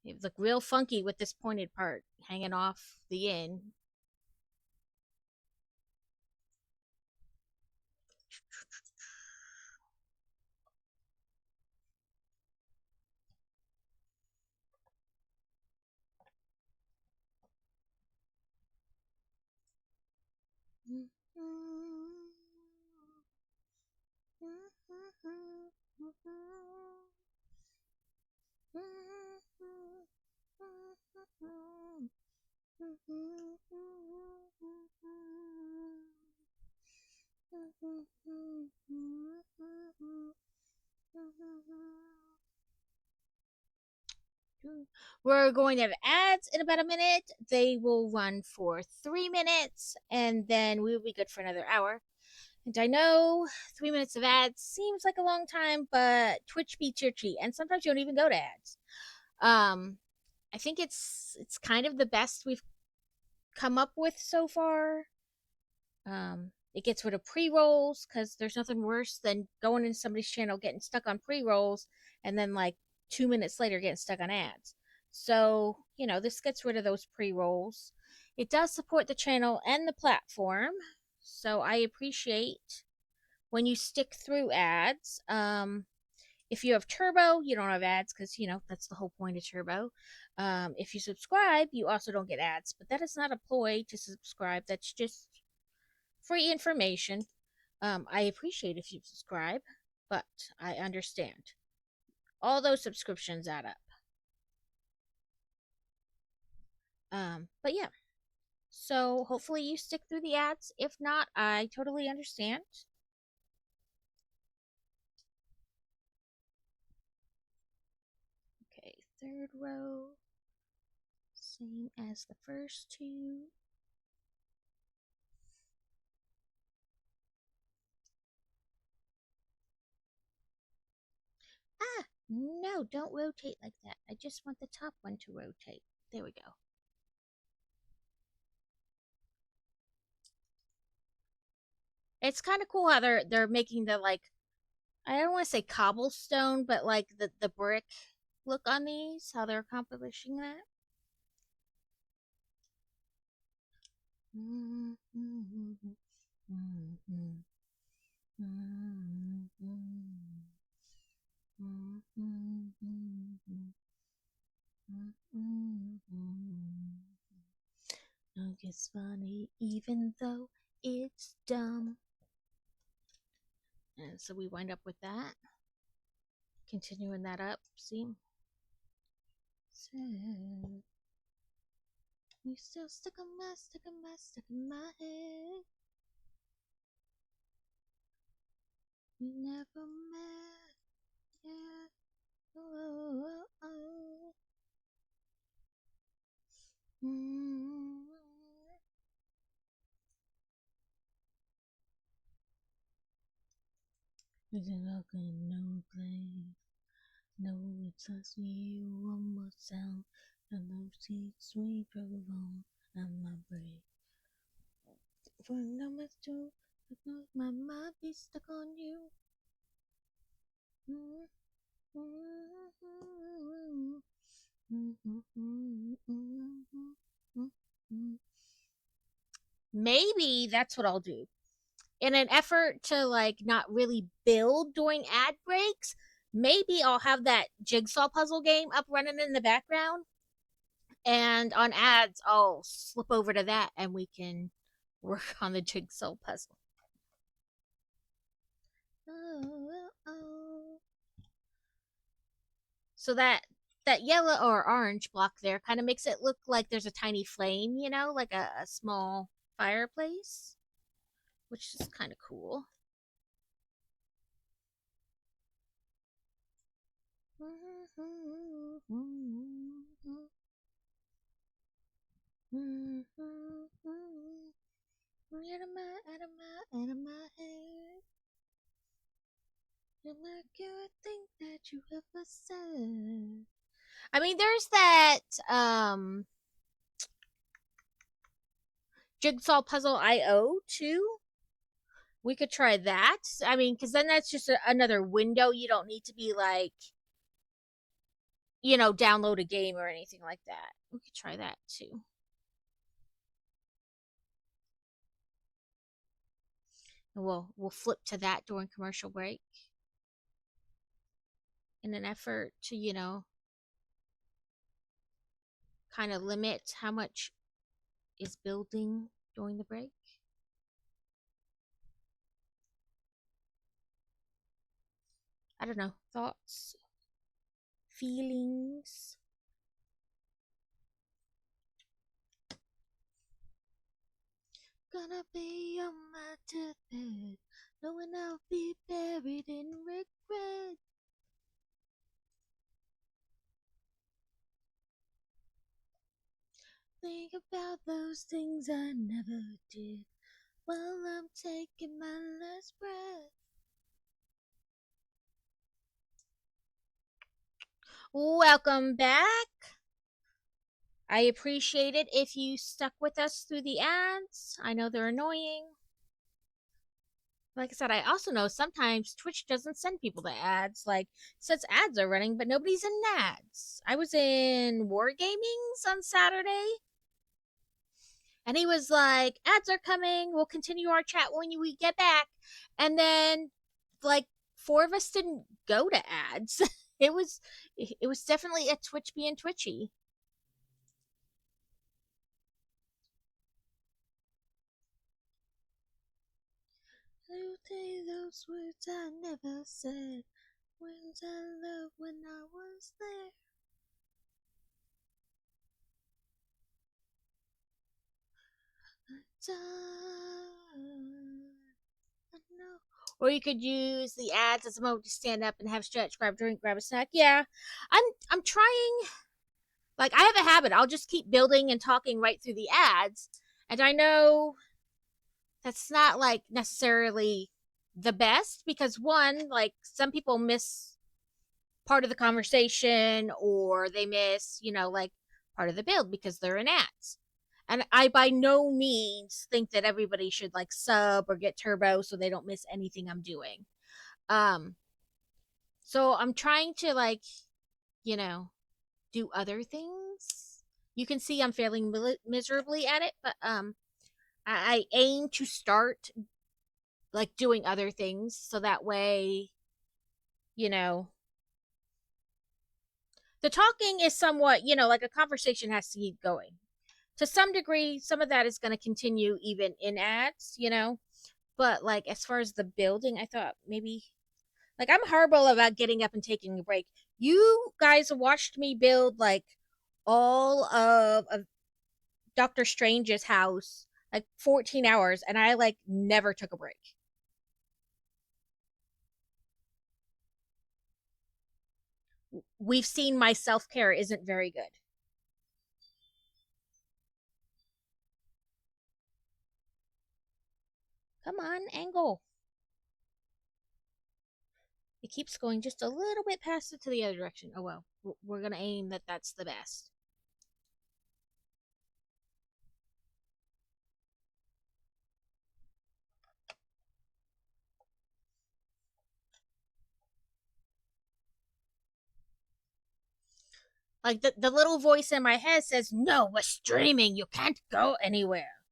It look real funky with this pointed part hanging off the end. We're going to have ads in about a minute. They will run for 3 minutes, and then we will be good for another hour. And I know 3 minutes of ads seems like a long time, but Twitch beats your cheat, and sometimes you don't even go to ads. I think it's kind of the best we've come up with so far. It gets rid of pre rolls because there's nothing worse than going into somebody's channel, getting stuck on pre rolls, and then like 2 minutes later getting stuck on ads. So, this gets rid of those pre rolls. It does support the channel and the platform. So I appreciate when you stick through ads. If you have Turbo, you don't have ads because, that's the whole point of Turbo. If you subscribe, you also don't get ads, but that is not a ploy to subscribe. That's just free information. I appreciate if you subscribe, but I understand. All those subscriptions add up. But yeah. So hopefully you stick through the ads. If not, I totally understand. Okay, third row. Same as the first two. Ah, no, don't rotate like that. I just want the top one to rotate. There we go. It's kind of cool how they're making the I don't want to say cobblestone, but like the brick look on these, how they're accomplishing that. Look, it's funny, even though it's dumb. And so we wind up with that. Continuing that up, see? So, you still stuck in my head. We never met, yeah. Oh, oh, oh. It's like no place. No, it's just you one more sound. And those sweet trouble on and my brain. For number two, because my mind be stuck on you. Maybe that's what I'll do. In an effort to not really build during ad breaks, maybe I'll have that jigsaw puzzle game up running in the background. And on ads, I'll slip over to that and we can work on the jigsaw puzzle. So that yellow or orange block there kind of makes it look like there's a tiny flame, like a small fireplace, which is kind of cool. Out of my head. You're like everything that you ever said. I mean, there's that Jigsaw Puzzle IO too. We could try that. I mean, because then that's just another window. You don't need to be download a game or anything like that. We could try that too. And we'll flip to that during commercial break in an effort to, kind of limit how much is building during the break. I don't know. Thoughts, feelings. Gonna be on my deathbed, knowing I'll be buried in regret. Think about those things I never did while I'm taking my last breath. Welcome back. I appreciate it if you stuck with us through the ads. I know they're annoying. Like I said, I also know sometimes Twitch doesn't send people to ads. Like, it says ads are running, but nobody's in ads. I was in Wargamings on Saturday, and he was like, ads are coming. We'll continue our chat when we get back. And then, like, 4 of us didn't go to ads. it was definitely a Twitch being twitchy. You say those words I never said. Words I loved when I was there. I know. Or you could use the ads as a moment to stand up and have stretch, grab a drink, grab a snack. Yeah, I'm trying. Like, I have a habit. I'll just keep building and talking right through the ads, and I know that's not like necessarily the best because one, like some people miss part of the conversation or they miss, like part of the build because they're in ads. And I by no means think that everybody should like sub or get turbo so they don't miss anything I'm doing. Um so I'm trying to like, you know, do other things. You can see I'm failing miserably at it, but I aim to start like doing other things so that way, you know, the talking is somewhat, like a conversation has to keep going. To some degree, some of that is going to continue even in ads, But like as far as the building, I thought maybe like I'm horrible about getting up and taking a break. You guys watched me build like all of Doctor Strange's house like 14 hours and I like never took a break. We've seen my self-care isn't very good. Come on, angle. It keeps going just a little bit past it to the other direction. Oh well, we're gonna aim that that's the best. Like the little voice in my head says, "No, we're streaming. You can't go anywhere.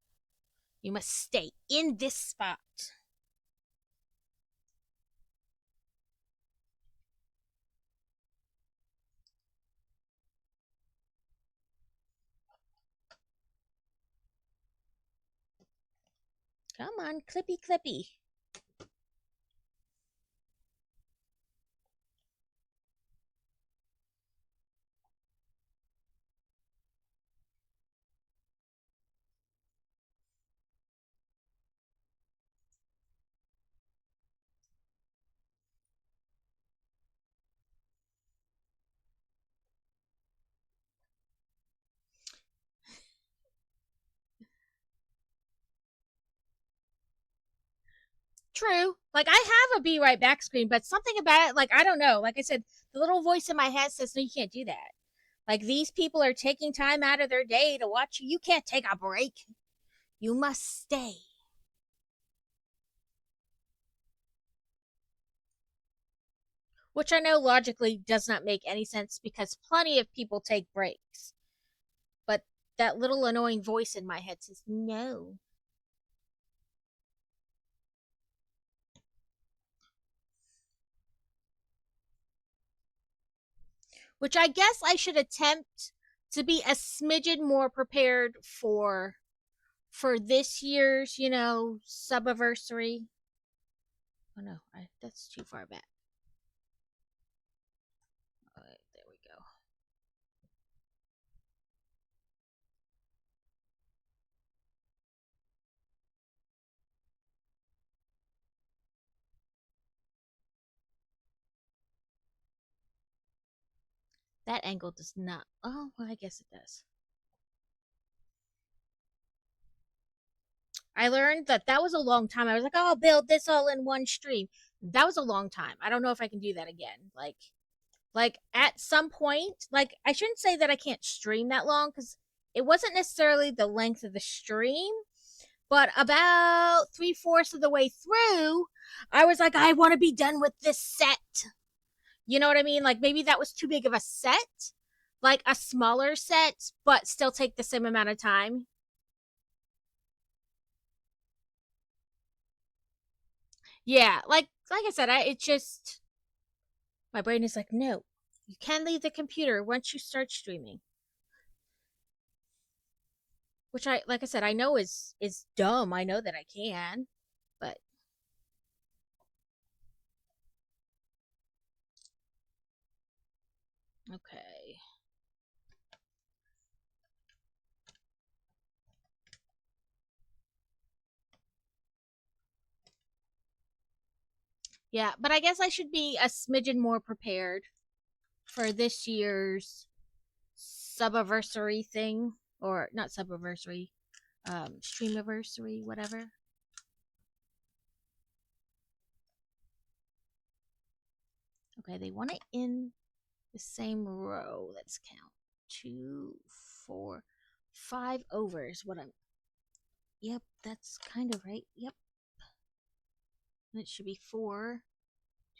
You must stay in this spot." Come on, clippy clippy. True. Like I have a be right back screen, but something about it, like I don't know. Like I said, the little voice in my head says, "No, you can't do that." Like these people are taking time out of their day to watch you. You can't take a break. You must stay. which I know logically does not make any sense because plenty of people take breaks. But that little annoying voice in my head says no. Which I guess I should attempt to be a smidgen more prepared for this year's, subiversary. Oh no, that's too far back. All right, there we go. That angle does not. Oh, well, I guess it does. I learned that was a long time. I was like, oh, I'll build this all in one stream. That was a long time. I don't know if I can do that again. Like at some point, like I shouldn't say that I can't stream that long because it wasn't necessarily the length of the stream, but about 3/4 of the way through, I was like, I want to be done with this set. You know what I mean? Like maybe that was too big of a set, like a smaller set, but still take the same amount of time. Yeah, like I said, it just my brain is like, no, you can leave the computer once you start streaming. Which I like I said, I know is dumb. I know that I can, but okay. Yeah, but I guess I should be a smidgen more prepared for this year's subiversary thing. Or not subiversary, streamiversary, whatever. Okay, they want it in the same row. Let's count. 2, 4, 5 overs. What I'm. Yep, that's kind of right. Yep. And it should be 4,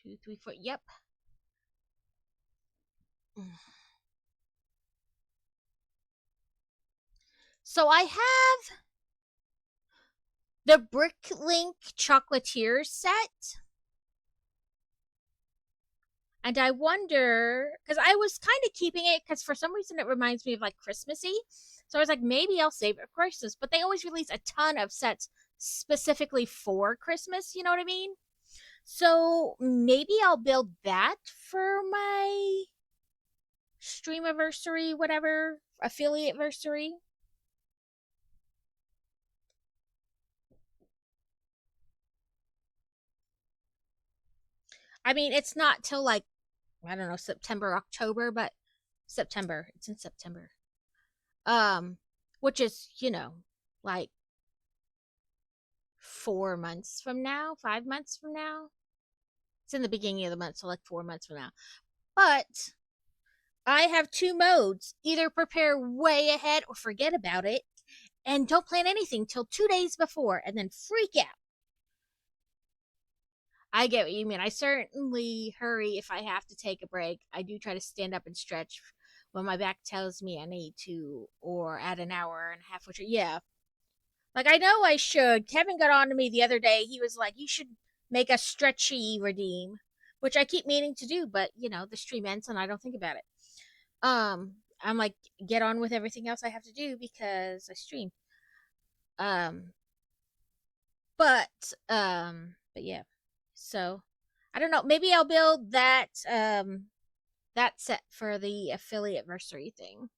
2, 3, 4. Yep. So I have the Bricklink Chocolatier set. And I wonder, because I was kind of keeping it, because for some reason it reminds me of like Christmassy. So I was like, maybe I'll save it for Christmas. But they always release a ton of sets specifically for Christmas. You know what I mean? So maybe I'll build that for my streamiversary, whatever, affiliate versary. I mean, it's not till like, I don't know, September, October, but September. It's in September. Um, which is, like 4 months from now, 5 months from now. It's in the beginning of the month, so like 4 months from now. But I have two modes: either prepare way ahead or forget about it and don't plan anything till 2 days before and then freak out. I get what you mean. I certainly hurry if I have to take a break. I do try to stand up and stretch when my back tells me I need to, or at an hour and a half, which, yeah. Like, I know I should. Kevin got on to me the other day. He was like, you should make a stretchy redeem, which I keep meaning to do, but, the stream ends and I don't think about it. I'm like, get on with everything else I have to do because I stream. Um, but yeah. So I don't know. Maybe I'll build that set for the affiliate versary thing.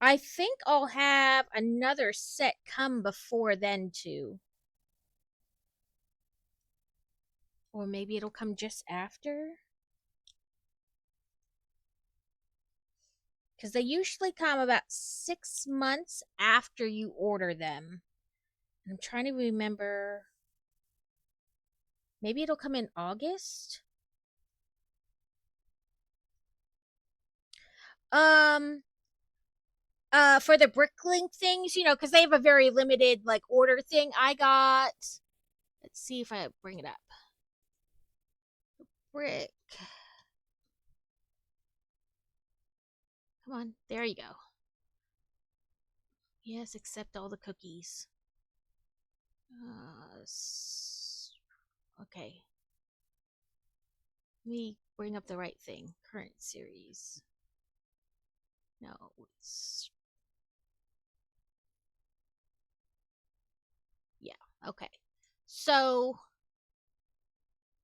I think I'll have another set come before then too. Or maybe it'll come just after. Because they usually come about 6 months after you order them. And I'm trying to remember. Maybe it'll come in August. Um, for the Bricklink things, because they have a very limited like order thing. I got. Let's see if I bring it up. Frick. Come on, there you go. Yes, accept all the cookies. Okay. Let me bring up the right thing. Current series. No, it's... Yeah, okay. So,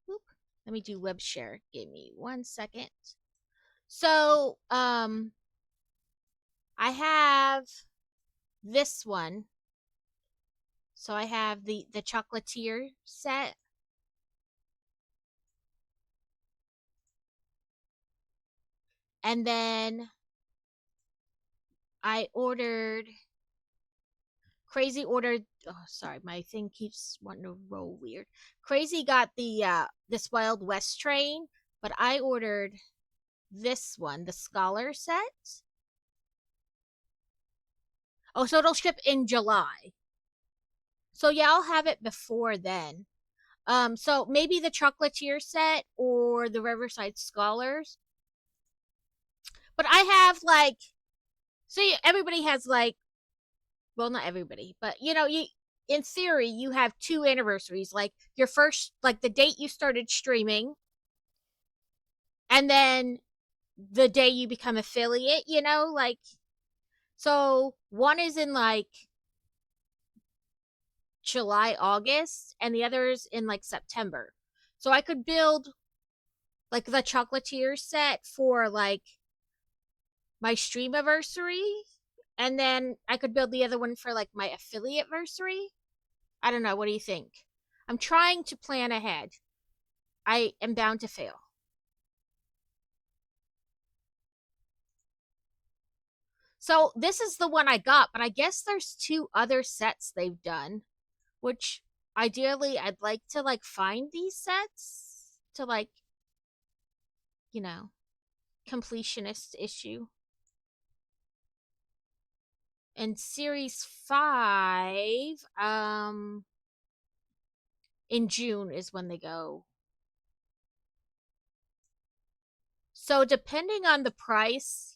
whoop, let me do web share. Give me 1 second. So, I have this one. So I have the chocolatier set. And then I ordered Crazy ordered, oh sorry, my thing keeps wanting to roll weird. Crazy got this Wild West train, but I ordered this one, the Scholar set. Oh, so it'll ship in July. So yeah, I'll have it before then. So maybe the Chocolatier set or the Riverside Scholars. But I have like, see, everybody has like, well, not everybody, but you in theory you have two anniversaries, like your first, like the date you started streaming, and then the day you become affiliate. Like so one is in like July, August, and the other's in like September. So I could build like the chocolatier set for like my stream anniversary, and then I could build the other one for like my affiliate anniversary. I don't know. What do you think? I'm trying to plan ahead. I am bound to fail. So this is the one I got, but I guess there's two other sets they've done, which ideally I'd like to like find these sets to like, you know, completionist issue. And series 5 in June is when they go. So depending on the price,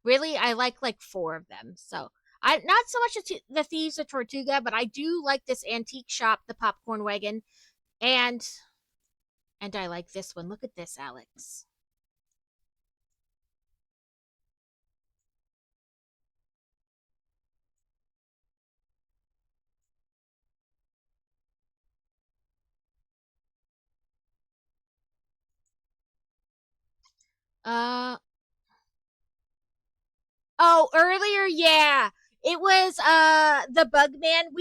really I like 4 of them. So I not so much the Thieves of Tortuga, but I do like this antique shop, the Popcorn Wagon, and I like this one. Look at this, Alex. Uh oh, earlier, yeah. It was the Bugman.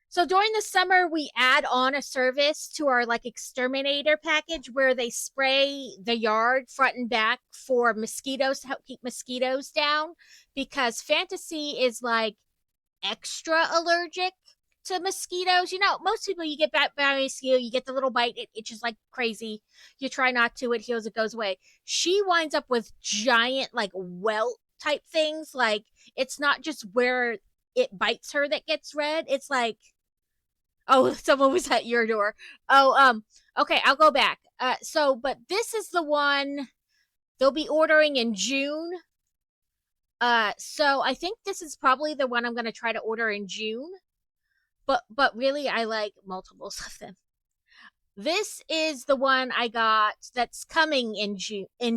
So during the summer we add on a service to our like exterminator package where they spray the yard front and back for mosquitoes to help keep mosquitoes down, because Fantasy is like extra allergic to mosquitoes. Most people, you get bit by a mosquito, you get the little bite, it itches like crazy. You try not to, it heals, it goes away. She winds up with giant like welt type things. Like it's not just where it bites her that gets red. It's like, oh, someone was at your door. Oh, okay, I'll go back. But this is the one they'll be ordering in June. So I think this is probably the one I'm going to try to order in June. But really, I like multiples of them. This is the one I got that's coming in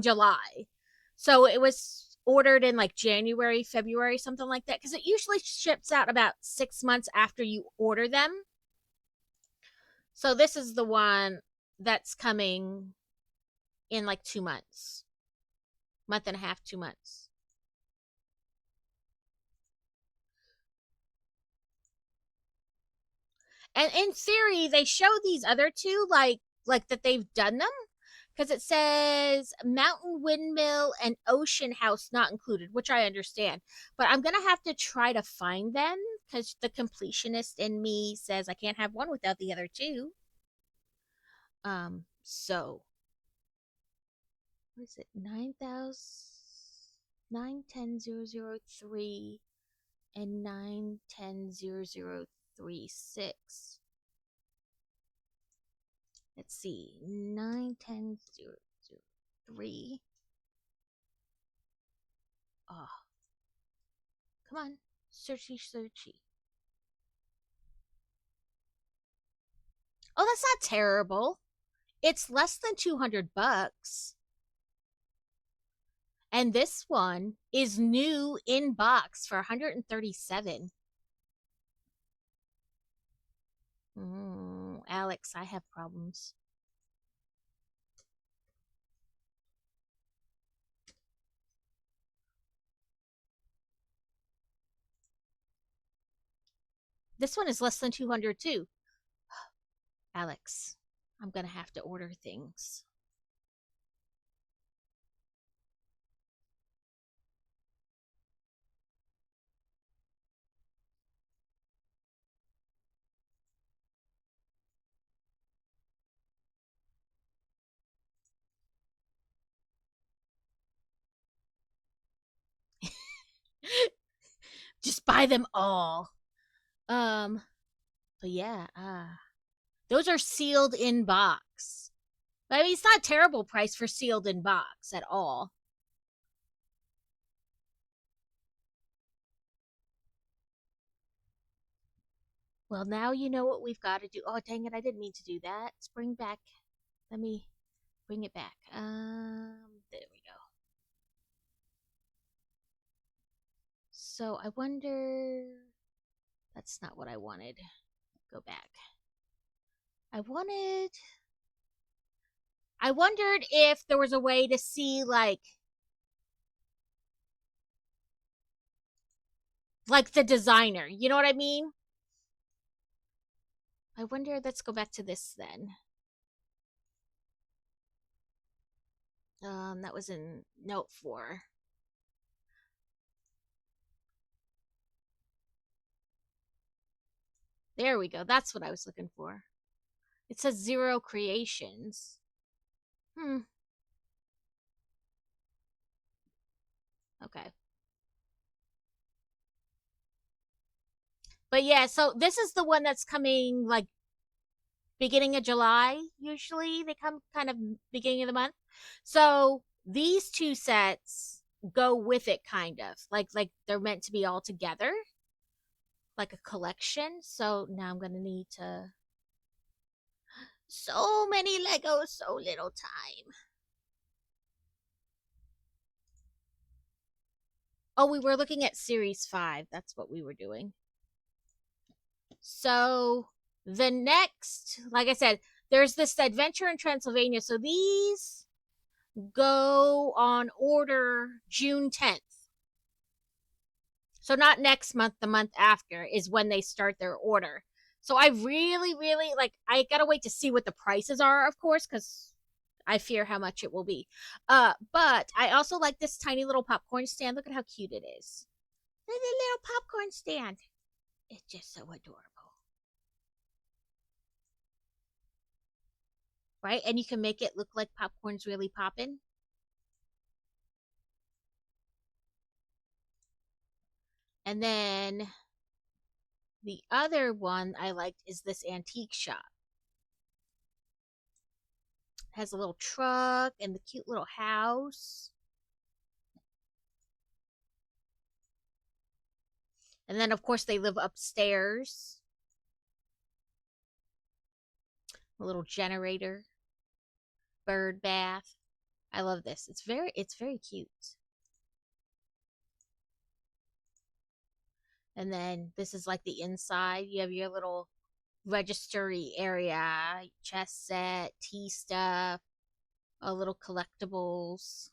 July. So it was ordered in like January, February, something like that, because it usually ships out about 6 months after you order them. So this is the one that's coming in like 2 months, month and a half, 2 months. And in theory, they show these other two like that they've done them, because it says Mountain Windmill and Ocean House not included, which I understand. But I'm gonna have to try to find them because the completionist in me says I can't have one without the other two. So what is it? 9,910,003 and 910,036. Let's see. 91003. Oh, come on. Searchy. Oh, that's not terrible. It's less than $200. And this one is new in box for 137. Alex, I have problems. This one is less than 200 too. Alex, I'm going to have to order things. Just buy them all. But yeah, those are sealed in box. I mean, it's not a terrible price for sealed in box at all. Well, now you know what we've got to do. Oh, dang it, I didn't mean to do that. Spring back. Let me bring it back. There we go. So I wonder. That's not what I wanted. Go back. I wondered if there was a way to see like the designer. You know what I mean? I wonder. Let's go back to this then. That was in note 4. There we go. That's what I was looking for. It says 0 creations. Okay. But yeah, so this is the one that's coming like beginning of July. Usually they come kind of beginning of the month. So these two sets go with it kind of. Like they're meant to be all together. Like a collection. So now I'm going to need to so many Legos, so little time. Oh, we were looking at Series 5. That's what we were doing. So the next, like I said, there's this Adventure in Transylvania. So these go on order June 10th. So not next month, the month after is when they start their order. So I really, really like, I gotta wait to see what the prices are, of course, because I fear how much it will be. But I also like this tiny little popcorn stand. Look at how cute it is. Little popcorn stand. It's just so adorable. Right? And you can make it look like popcorn's really popping. And then the other one I liked is this antique shop. It has a little truck and the cute little house. And then, of course, they live upstairs. A little generator, bird bath. I love this. It's very cute. And then this is like the inside. You have your little registry area, chess set, tea stuff, a little collectibles.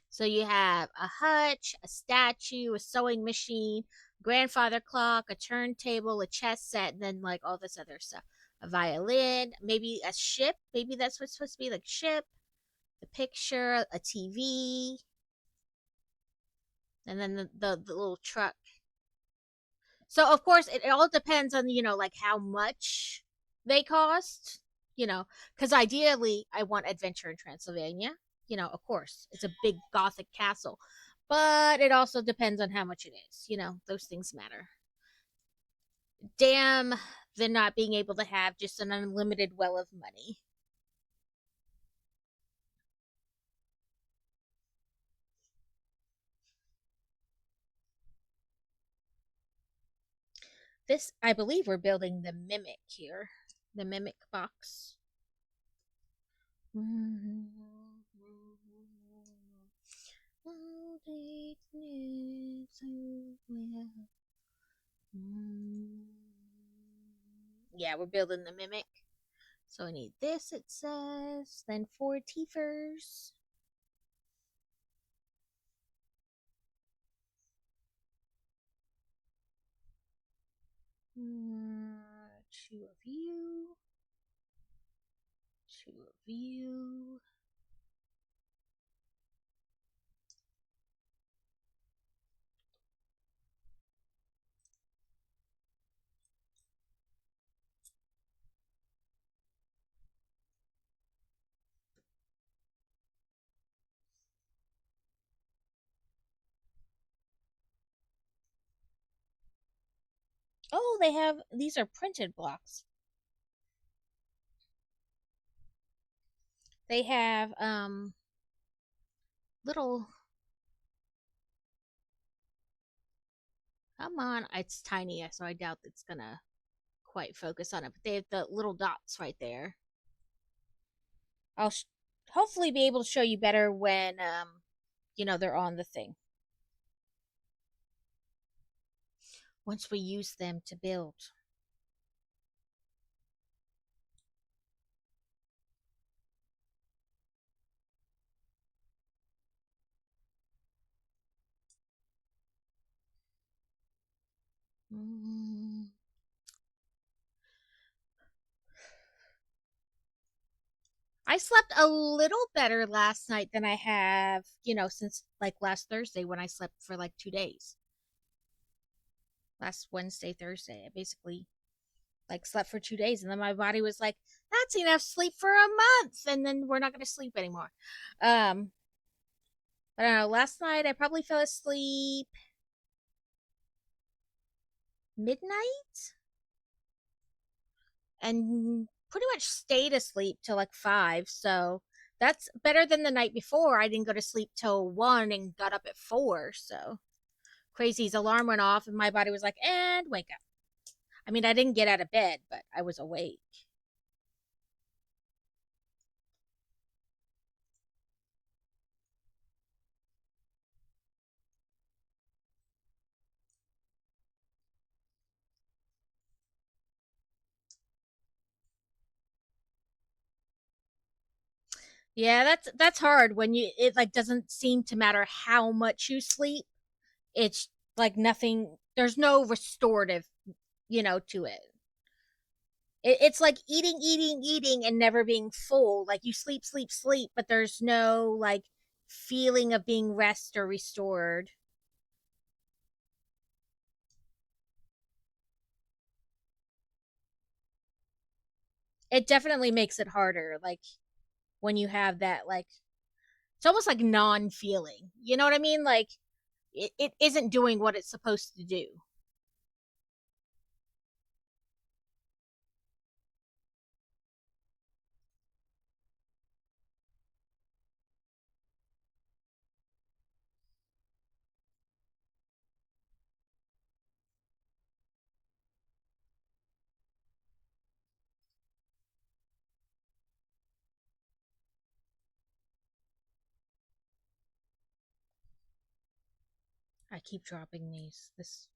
So you have a hutch, a statue, a sewing machine, grandfather clock, a turntable, a chess set, and then like all this other stuff. A violin, maybe a ship. Maybe that's what's supposed to be like ship. The picture, a TV, and then the little truck. So of course it all depends on like how much they cost. Because ideally I want Adventure in Transylvania. Of course it's a big Gothic castle, but it also depends on how much it is. Those things matter. damn the not being able to have just an unlimited well of money. This, I believe, we're building the Mimic here. The Mimic box. Yeah, we're building the Mimic. So I need this, it says. Then 4 Tiefers. Two of you. Two of you. Oh, they have, these are printed blocks. They have little, come on, it's tiny, so I doubt it's gonna quite focus on it, but they have the little dots right there. I'll hopefully be able to show you better when they're on the thing. Once we use them to build. I slept a little better last night than I have, since like last Thursday when I slept for like 2 days. Last Wednesday, Thursday, I basically like slept for 2 days, and then my body was like, "That's enough sleep for a month," and then we're not going to sleep anymore. But I don't know. Last night I probably fell asleep midnight and pretty much stayed asleep till like 5. So that's better than the night before. I didn't go to sleep till 1 and got up at 4. So crazy's alarm went off and my body was like, and wake up. I mean, I didn't get out of bed, but I was awake. Yeah, that's hard when it like doesn't seem to matter how much you sleep. It's like nothing, there's no restorative, to it. It's like eating, eating, eating, and never being full. Like you sleep, sleep, sleep, but there's no like feeling of being rest or restored. It definitely makes it harder. Like when you have that, like it's almost like non-feeling. You know what I mean? Like it isn't doing what it's supposed to do. I keep dropping these. This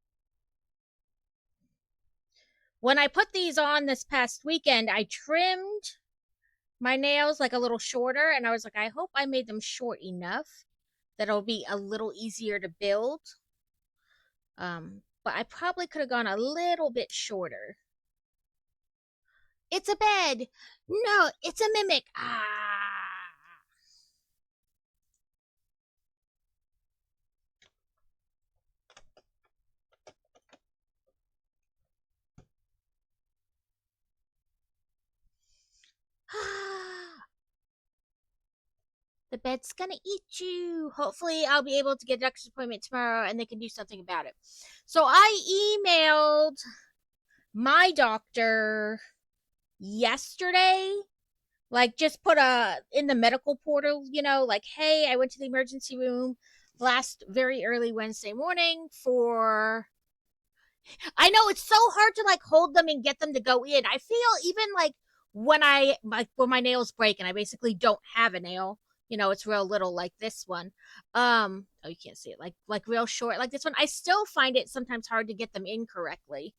When I put these on this past weekend, I trimmed my nails like a little shorter, and I was like, I hope I made them short enough that it'll be a little easier to build. But I probably could have gone a little bit shorter. It's a bed. No, it's a mimic. Ah. The bed's gonna eat you. Hopefully, I'll be able to get a doctor's appointment tomorrow and they can do something about it. So I emailed my doctor yesterday, like, just put a in the medical portal, like, hey, I went to the emergency room last very early Wednesday morning for. I know it's so hard to like hold them and get them to go in. I feel even like when my nails break and I basically don't have a nail, it's real little like this one. Oh, you can't see it. Like real short like this one. I still find it sometimes hard to get them in correctly.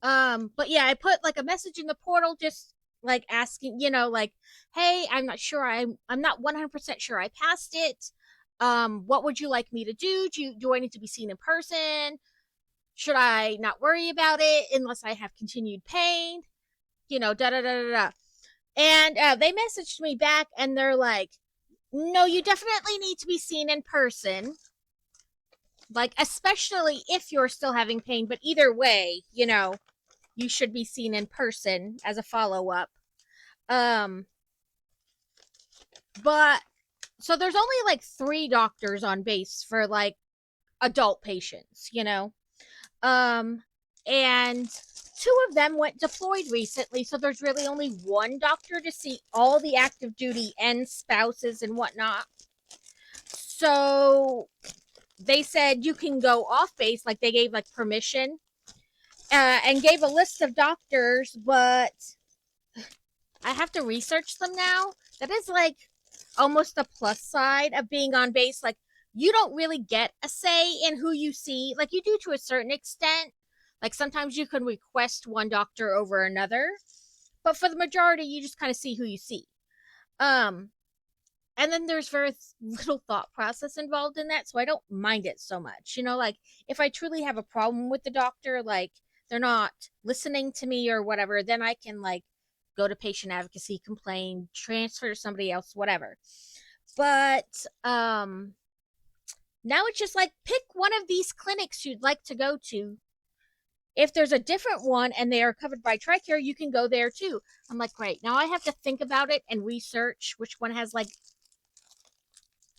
But yeah, I put like a message in the portal just like asking, like, hey, I'm not sure I'm not 100% sure I passed it. What would you like me to do? Do I need to be seen in person? Should I not worry about it unless I have continued pain? Da da da da da. And they messaged me back and they're like, no, you definitely need to be seen in person. Like, especially if you're still having pain, but either way, you should be seen in person as a follow up. Um, but so there's only like 3 doctors on base for like adult patients. Um, and 2 of them went deployed recently, so there's really only 1 doctor to see all the active duty and spouses and whatnot. So they said you can go off base, like they gave like permission, and gave a list of doctors, but I have to research them now. That is like almost a plus side of being on base. Like, you don't really get a say in who you see. Like, you do to a certain extent. Like, sometimes you can request one doctor over another, but for the majority, you just kind of see who you see. Um, and then there's very little thought process involved in that, so I don't mind it so much. Like, if I truly have a problem with the doctor, like they're not listening to me or whatever, then I can like go to patient advocacy, complain, transfer to somebody else, whatever. But now it's just like, pick one of these clinics you'd like to go to. If there's a different one and they are covered by TRICARE, you can go there too. I'm like, great. Now I have to think about it and research which one has like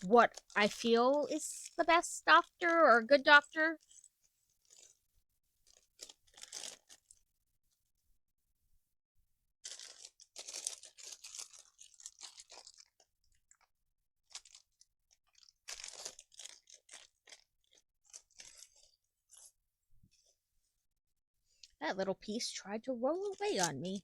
what I feel is the best doctor or a good doctor. That little piece tried to roll away on me.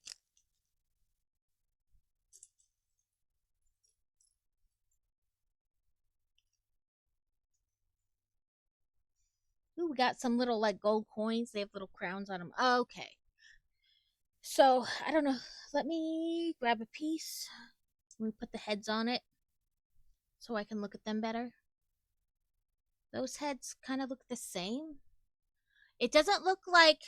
Ooh, we got some little like gold coins. They have little crowns on them. Okay. So, I don't know. Let me grab a piece. Let me put the heads on it so I can look at them better. Those heads kind of look the same. It doesn't look like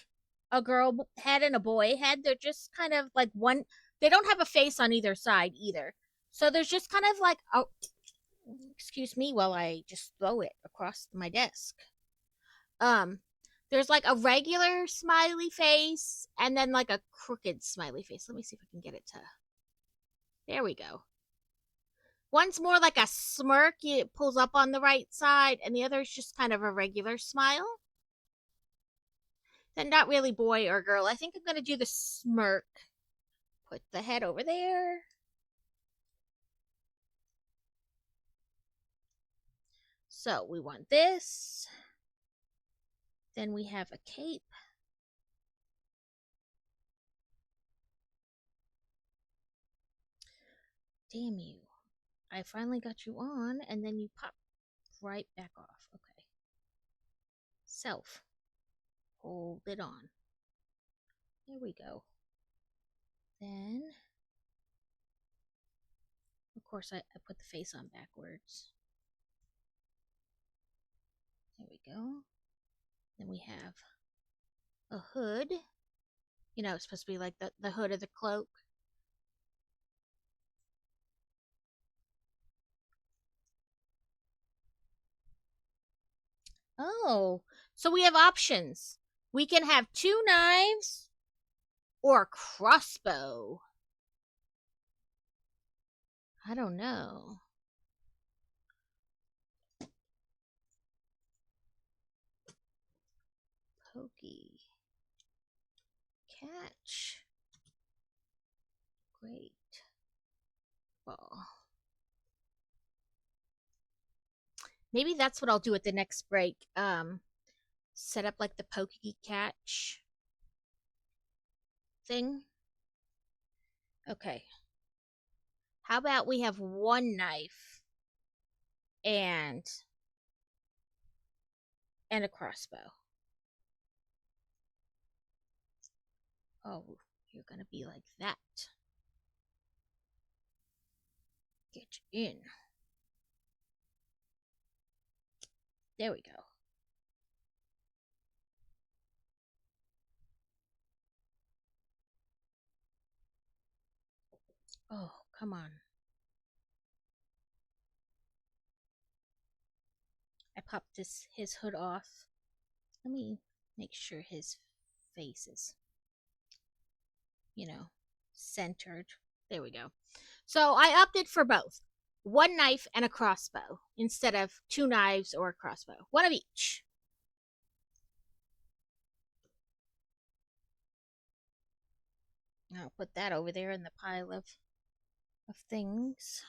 a girl head and a boy head. They're just kind of like one. They don't have a face on either side either. So there's just kind of like a. Excuse me while I just throw it across my desk. Um, there's like a regular smiley face and then like a crooked smiley face. Let me see if I can get it to. There we go. One's more like a smirk, it pulls up on the right side, and the other is just kind of a regular smile. Then not really boy or girl. I think I'm gonna do the smirk. Put the head over there. So we want this. Then we have a cape. Damn you. I finally got you on, and then you pop right back off. Okay. Self. Hold it on. There we go. Then, of course, I put the face on backwards. There we go. Then we have a hood. It's supposed to be like the hood of the cloak. Oh, so we have options. We can have 2 knives or a crossbow. I don't know. Pokey. Catch. Great. Ball. Maybe that's what I'll do at the next break. Set up like the Pokey Catch thing. Okay. How about we have one knife and a crossbow? Oh, you're gonna be like that. Get in. There we go. Oh, come on. I popped his hood off. Let me make sure his face is, centered. There we go. So I opted for both. One knife and a crossbow instead of two knives or a crossbow. One of each. I'll put that over there in the pile of things.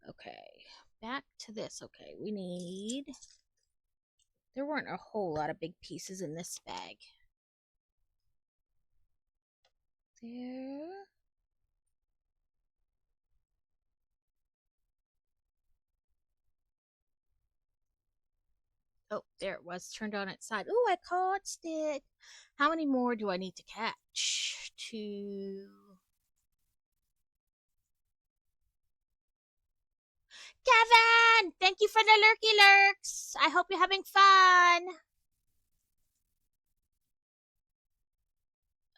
Okay, back to this. Okay, we need... There weren't a whole lot of big pieces in this bag. There. Oh, there it was, turned on its side. Oh, I caught it. How many more do I need to catch? Two. Kevin! Thank you for the lurky lurks. I hope you're having fun.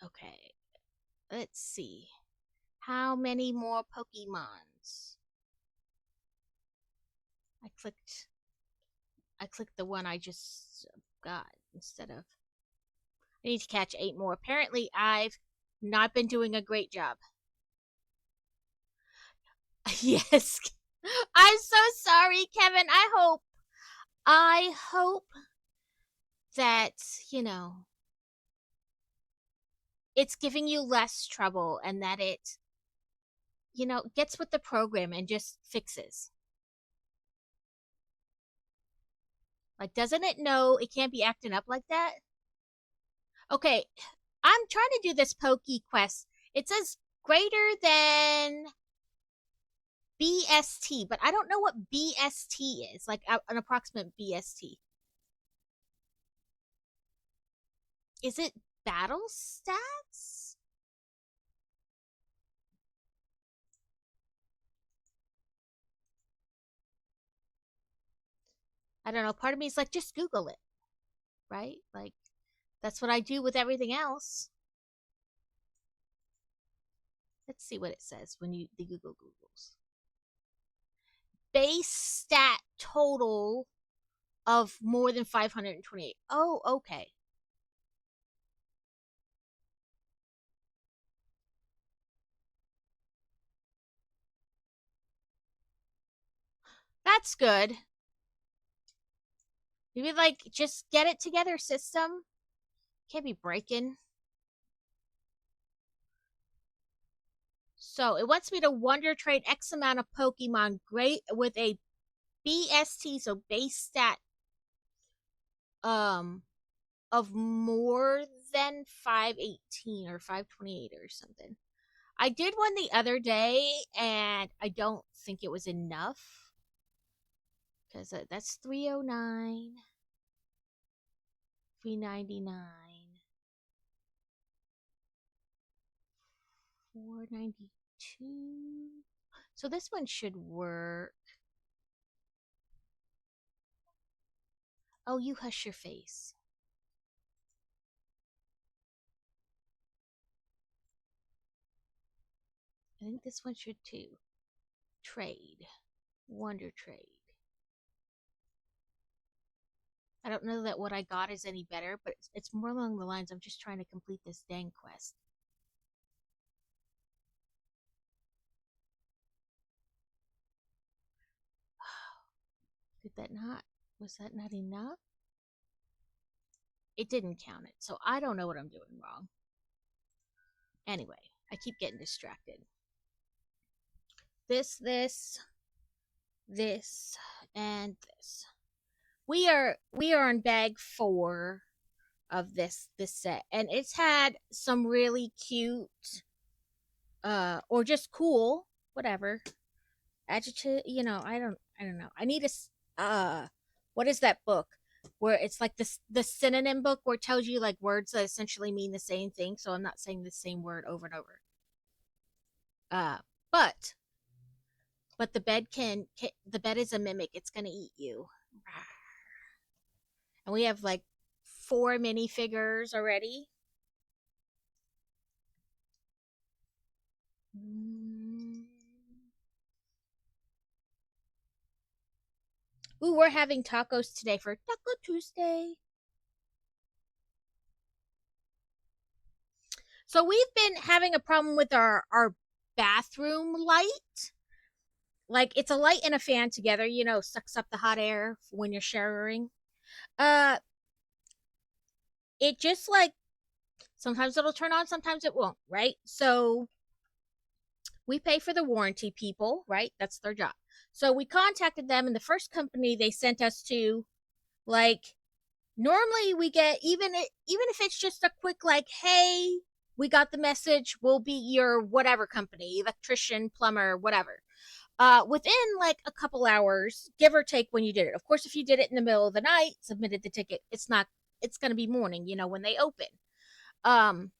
Okay, let's see. How many more Pokemons? I clicked the one I just got instead of... I need to catch 8 more. Apparently, I've not been doing a great job. Yes. I'm so sorry, Kevin. I hope that, it's giving you less trouble and that it, gets with the program and just fixes. Like, doesn't it know it can't be acting up like that? Okay, I'm trying to do this Pokey quest. It says greater than BST, but I don't know what BST is, like an approximate BST. Is it battle stats? I don't know. Part of me is like, just Google it, right? Like, that's what I do with everything else. Let's see what it says when the Google Googles. Base stat total of more than 528. Oh, okay. That's good. Maybe, like, just get it together, system. Can't be breaking. So it wants me to wonder trade X amount of Pokemon great with a BST, so base stat of more than 518 or 528 or something. I did one the other day and I don't think it was enough because that's 309, 399, 492. So this one should work. Oh, you hush your face. I think this one should too. Trade. Wonder trade. I don't know that what I got is any better, but it's more along the lines of just trying to complete this dang quest. Did that not? Was that not enough? It didn't count it, so I don't know what I'm doing wrong. Anyway, I keep getting distracted. This, and this. We are on bag 4 of this set, and it's had some really cute, or just cool, whatever adjective. I don't know. I need what is that book where it's like the synonym book where it tells you like words that essentially mean the same thing, so I'm not saying the same word over and over. Uh, but the bed can the bed is a mimic. It's gonna eat you. And we have like 4 minifigures already. Ooh, we're having tacos today for Taco Tuesday. So we've been having a problem with our bathroom light. Like it's a light and a fan together, sucks up the hot air when you're showering. Uh it just like sometimes it'll turn on, sometimes it won't, right? So we pay for the warranty people, right? That's their job. So we contacted them, and the first company they sent us to, like, normally we get even if it's just a quick like, hey, we got the message, we'll be your whatever company, electrician, plumber, whatever. Within like a couple hours, give or take, when you did it. Of course, if you did it in the middle of the night, submitted the ticket, it's going to be morning, when they open. Um,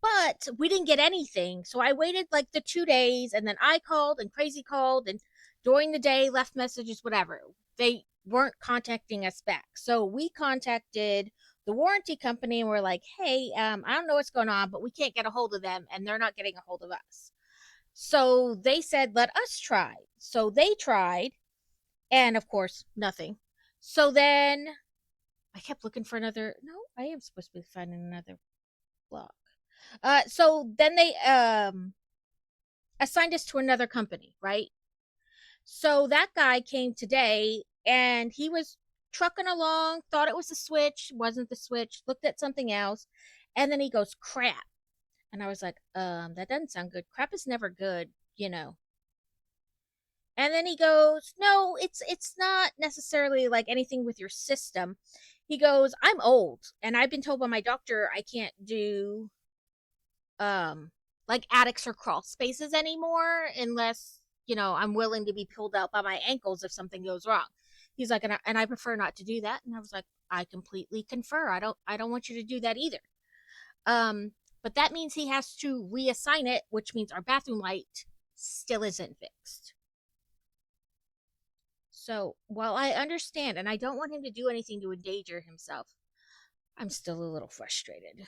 but we didn't get anything. So I waited like the 2 days, and then I called and Crazy called, and during the day left messages, whatever. They weren't contacting us back. So we contacted the warranty company and we're like, hey, I don't know what's going on, but we can't get a hold of them and they're not getting a hold of us. So they said, let us try. So they tried, and of course, nothing. So then I kept looking for another. No, I am supposed to be finding another block. So then they assigned us to another company, right? So that guy came today and he was trucking along, thought it was the switch, wasn't the switch, looked at something else, and then he goes, crap. And I was like, that doesn't sound good. Crap is never good. And then he goes, no, it's not necessarily like anything with your system. He goes, I'm old and I've been told by my doctor I can't do um like attics or crawl spaces anymore unless I'm willing to be pulled out by my ankles if something goes wrong. He's like, and I prefer not to do that. And I was like, I completely confer. I don't want you to do that either. um but that means he has to reassign it, which means our bathroom light still isn't fixed. So while I understand and I don't want him to do anything to endanger himself, I'm still a little frustrated.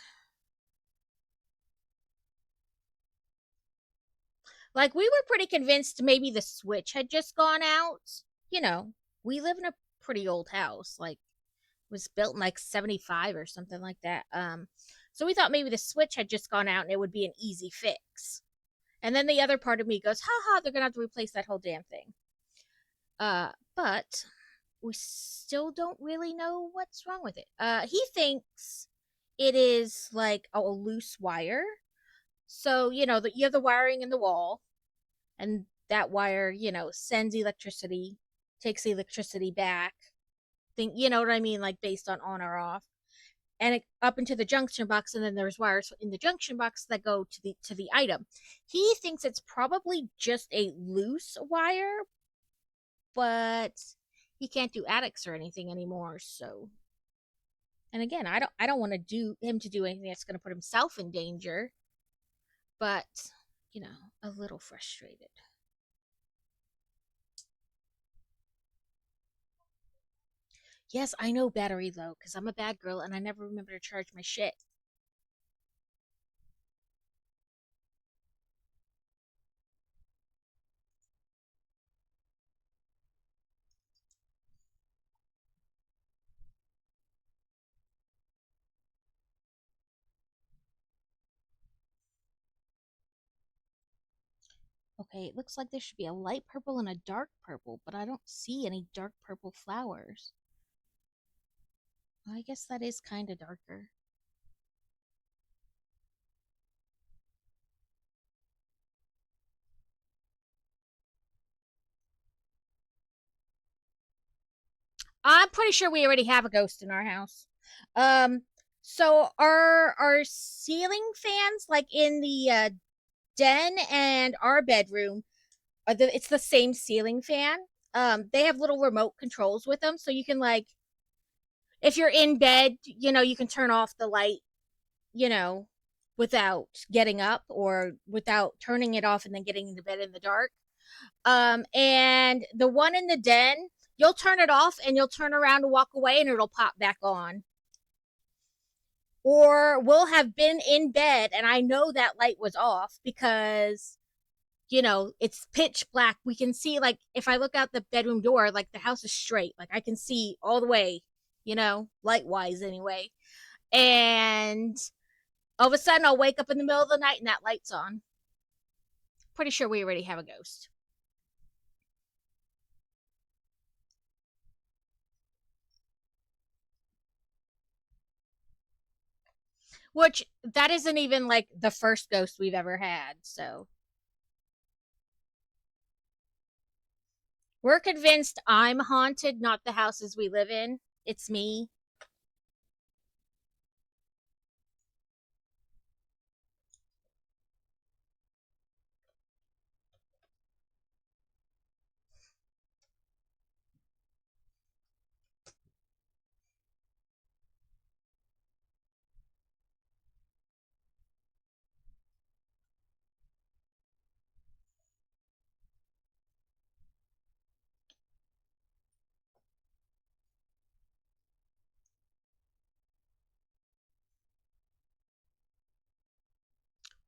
Like, we were pretty convinced maybe the switch had just gone out. You know, we live in a pretty old house. Like, it was built in like 75 or something like that. So we thought maybe the switch had just gone out and it would be an easy fix. And then the other part of me goes, haha, they're gonna have to replace that whole damn thing. But we still don't really know what's wrong with it. He thinks it is like a loose wire. So, you have the wiring in the wall, and that wire, sends electricity, takes electricity back. Think, you know what I mean? Like based on or off. And it, up into the junction box, and then there's wires in the junction box that go to the item. He thinks it's probably just a loose wire, but he can't do attics or anything anymore. So, and again, I don't want to do him to do anything that's going to put himself in danger, but a little frustrated. Yes, I know battery low because I'm a bad girl and I never remember to charge my shit. Okay, it looks like there should be a light purple and a dark purple, but I don't see any dark purple flowers. I guess that is kind of darker. I'm pretty sure we already have a ghost in our house. Um, so our ceiling fans, like in the den and our bedroom, it's the same ceiling fan. They have little remote controls with them, so you can like, if you're in bed, you can turn off the light, you know, without getting up or without turning it off and then getting into bed in the dark. And the one in the den, you'll turn it off and you'll turn around to walk away and it'll pop back on. Or we'll have been in bed and I know that light was off because it's pitch black. We can see, like, if I look out the bedroom door, like the house is straight. Like I can see all the way, light wise anyway. And all of a sudden I'll wake up in the middle of the night and that light's on. Pretty sure we already have a ghost. Which that isn't even like the first ghost we've ever had, so we're convinced I'm haunted, not the houses we live in. It's me.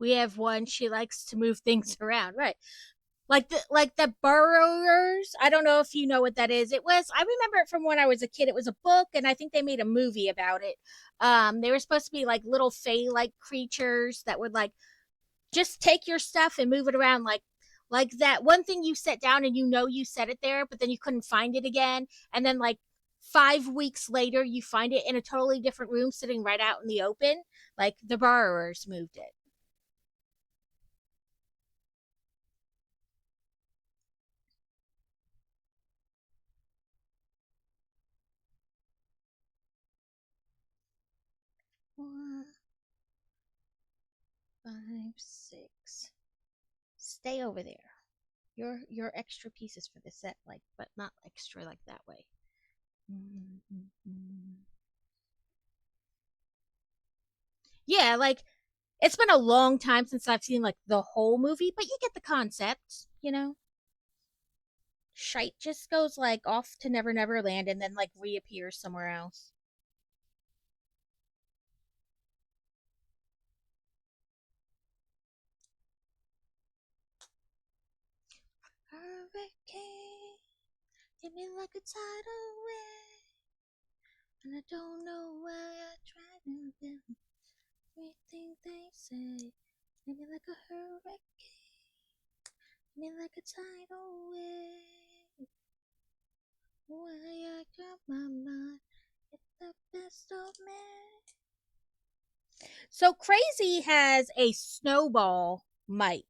We have one, she likes to move things around, right? Like the burrowers. I don't know if you know what that is. I remember it from when I was a kid. It was a book and I think they made a movie about it. They were supposed to be like little fey like creatures that would like just take your stuff and move it around, like that one thing you set down and you set it there, but then you couldn't find it again, and then like 5 weeks later you find it in a totally different room sitting right out in the open. Like the borrowers moved it. 4, 5, 6. Stay over there. Your extra pieces for the set, like, but not extra like that way. Yeah, like it's been a long time since I've seen like the whole movie, but you get the concept. Shite just goes like off to Never Never Land and then like reappears somewhere else. Hurricane, hit me like a tidal wave, and I don't know why I try to do everything they say. Hit me like a hurricane, hit me like a tidal wave. Why I got my mind, get the best of me. So Crazy has a snowball mic,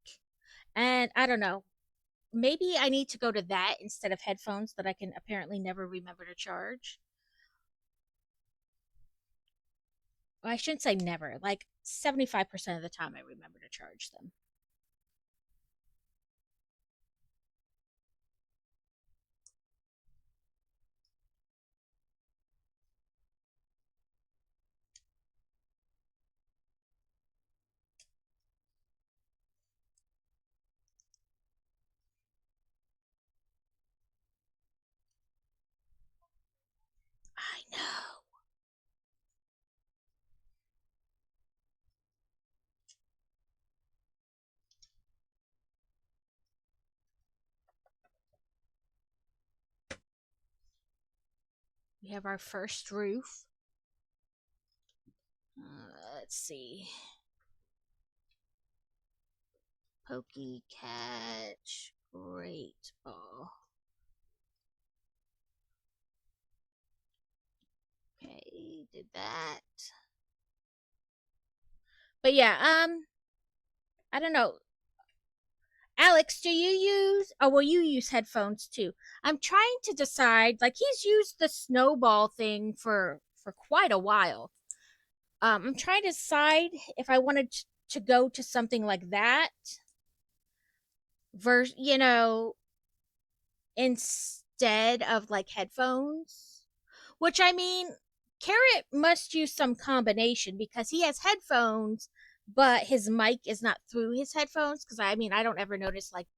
and I don't know. Maybe I need to go to that instead of headphones that I can apparently never remember to charge. Well, I shouldn't say never. Like 75% of the time I remember to charge them. I know. We have our first roof. Let's see. Pokey catch. Great ball. Okay, did that. But yeah, I don't know. Alex, do you use? Oh, well, you use headphones too. I'm trying to decide. Like he's used the snowball thing for quite a while. I'm trying to decide if I wanted to go to something like that, instead of like headphones. Which I mean, Carrot must use some combination because he has headphones, but his mic is not through his headphones. Because I mean, I don't ever notice like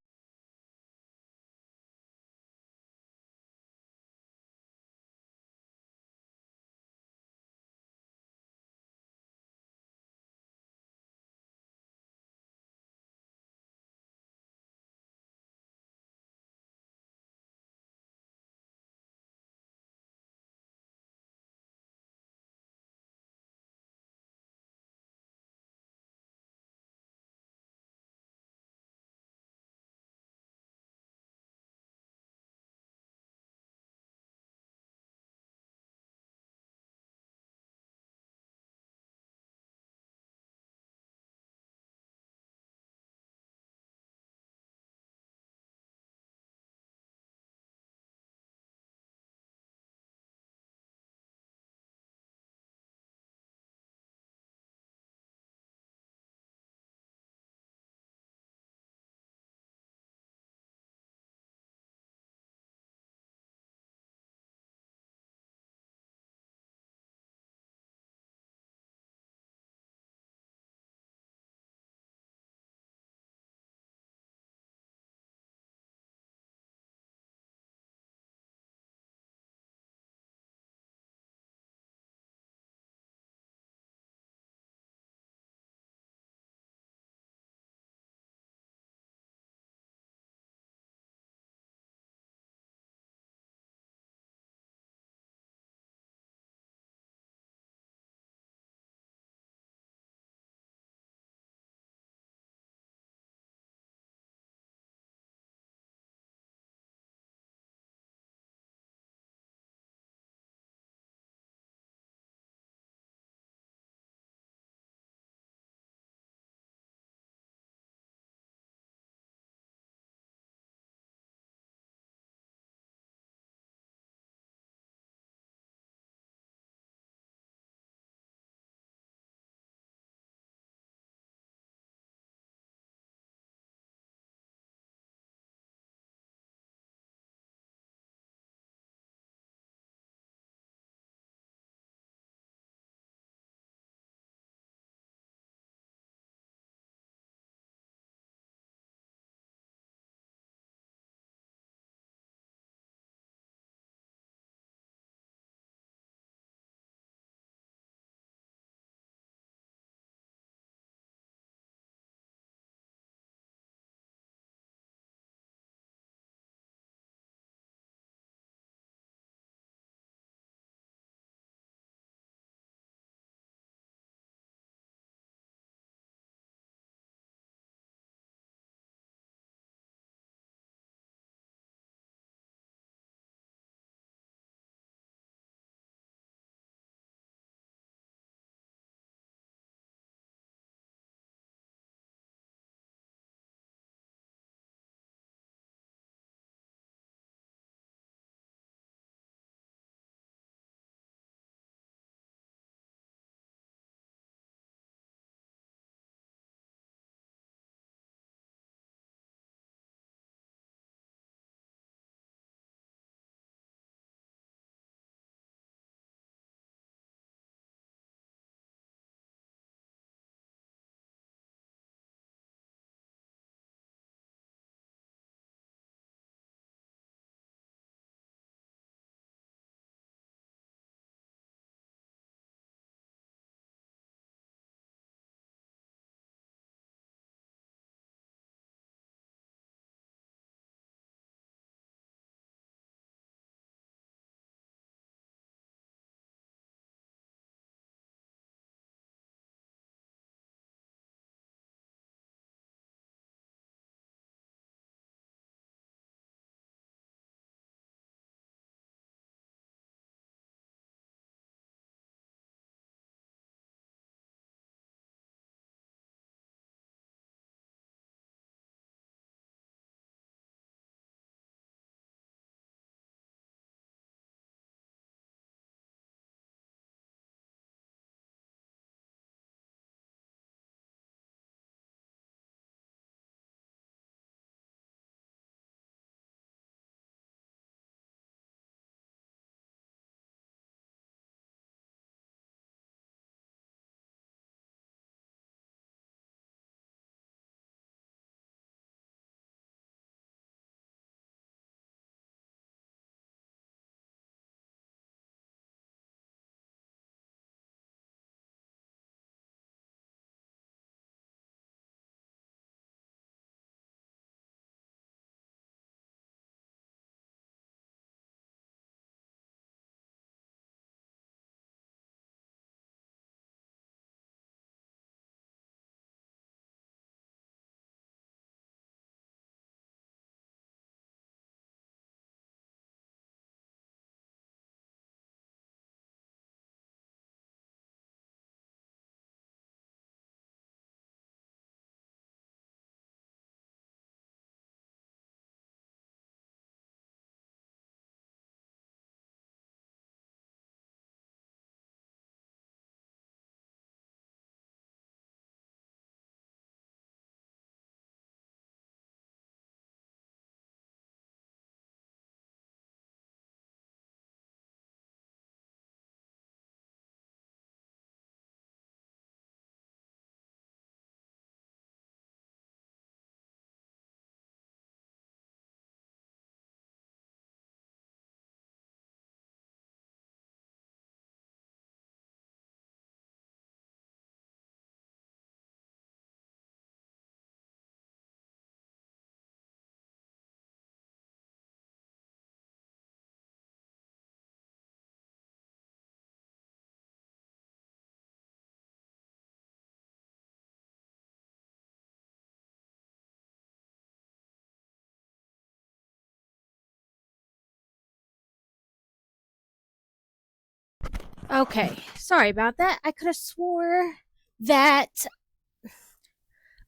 Okay, sorry about that. I could have swore that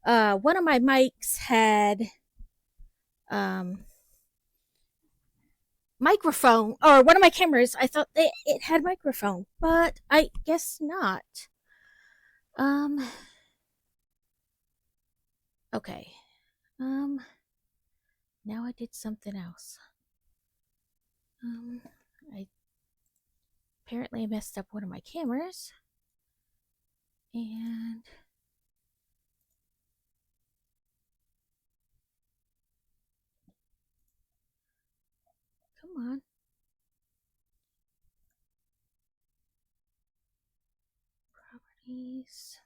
one of my mics had um microphone, or one of my cameras. I thought it had microphone, but I guess not. Um okay. Um Now I did something else. I apparently messed up one of my cameras. And come on. Properties.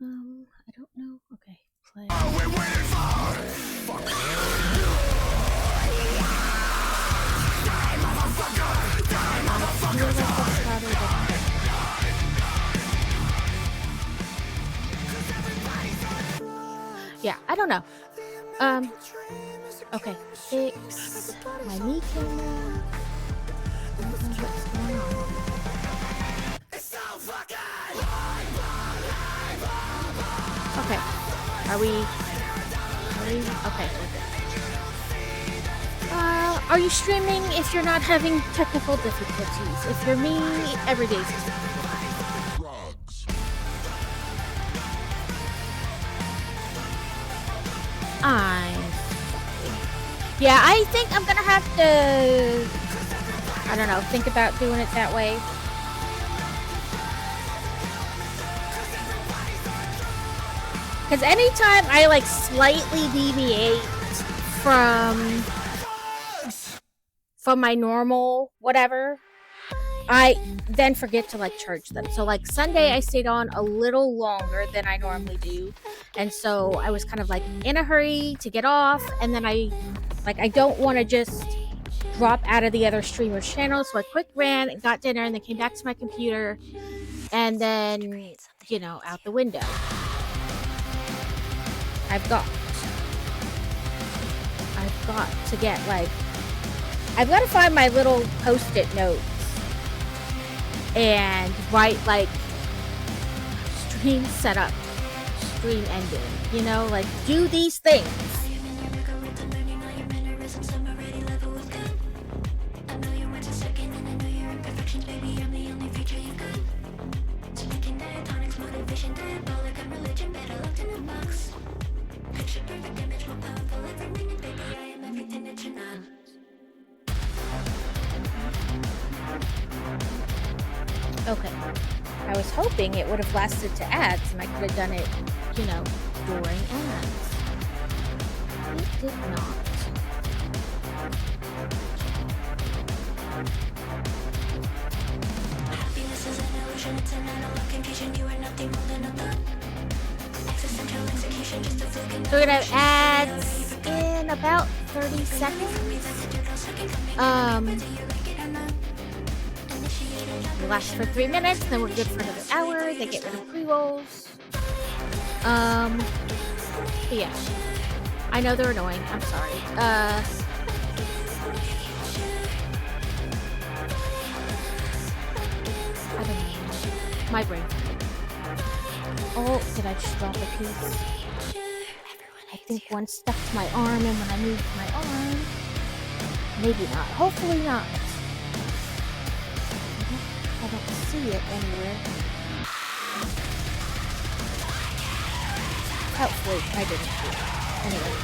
I don't know. Okay, play. What are we waiting for? Fuck. Die, motherfucker! Die, motherfucker! Yeah, I don't know. Okay, fix my knee camera. I don't know what's going on. Okay, are we okay, are you streaming if you're not having technical difficulties? If you're me, every day's yeah, I think I'm gonna have to, I don't know, think about doing it that way. Because anytime I like slightly deviate from my normal whatever, I then forget to like charge them. So like Sunday I stayed on a little longer than I normally do. And so I was kind of like in a hurry to get off, and then I don't want to just drop out of the other streamer's channel. So I quick ran and got dinner and then came back to my computer, and then, you know, out the window. I've got to get like, I've got to find my little post-it notes and write like stream setup, stream ending, you know, like do these things. Okay, I was hoping it would have lasted to ads and I could have done it, you know, during ads. It did not. Happiness is an illusion, it's an analog confusion, you are nothing more than a thought. Existential execution, just a fluke. So we're gonna have ads in about 30 seconds. Last for 3 minutes, then we're good for another hour. They get rid of pre-rolls. Yeah. I know they're annoying. I'm sorry. I don't know. My brain. Oh, did I just drop a piece? I think one stuck to my arm, and when I moved my arm, maybe not. Hopefully not. I don't see it anywhere. Hopefully, I didn't see it. Anyway.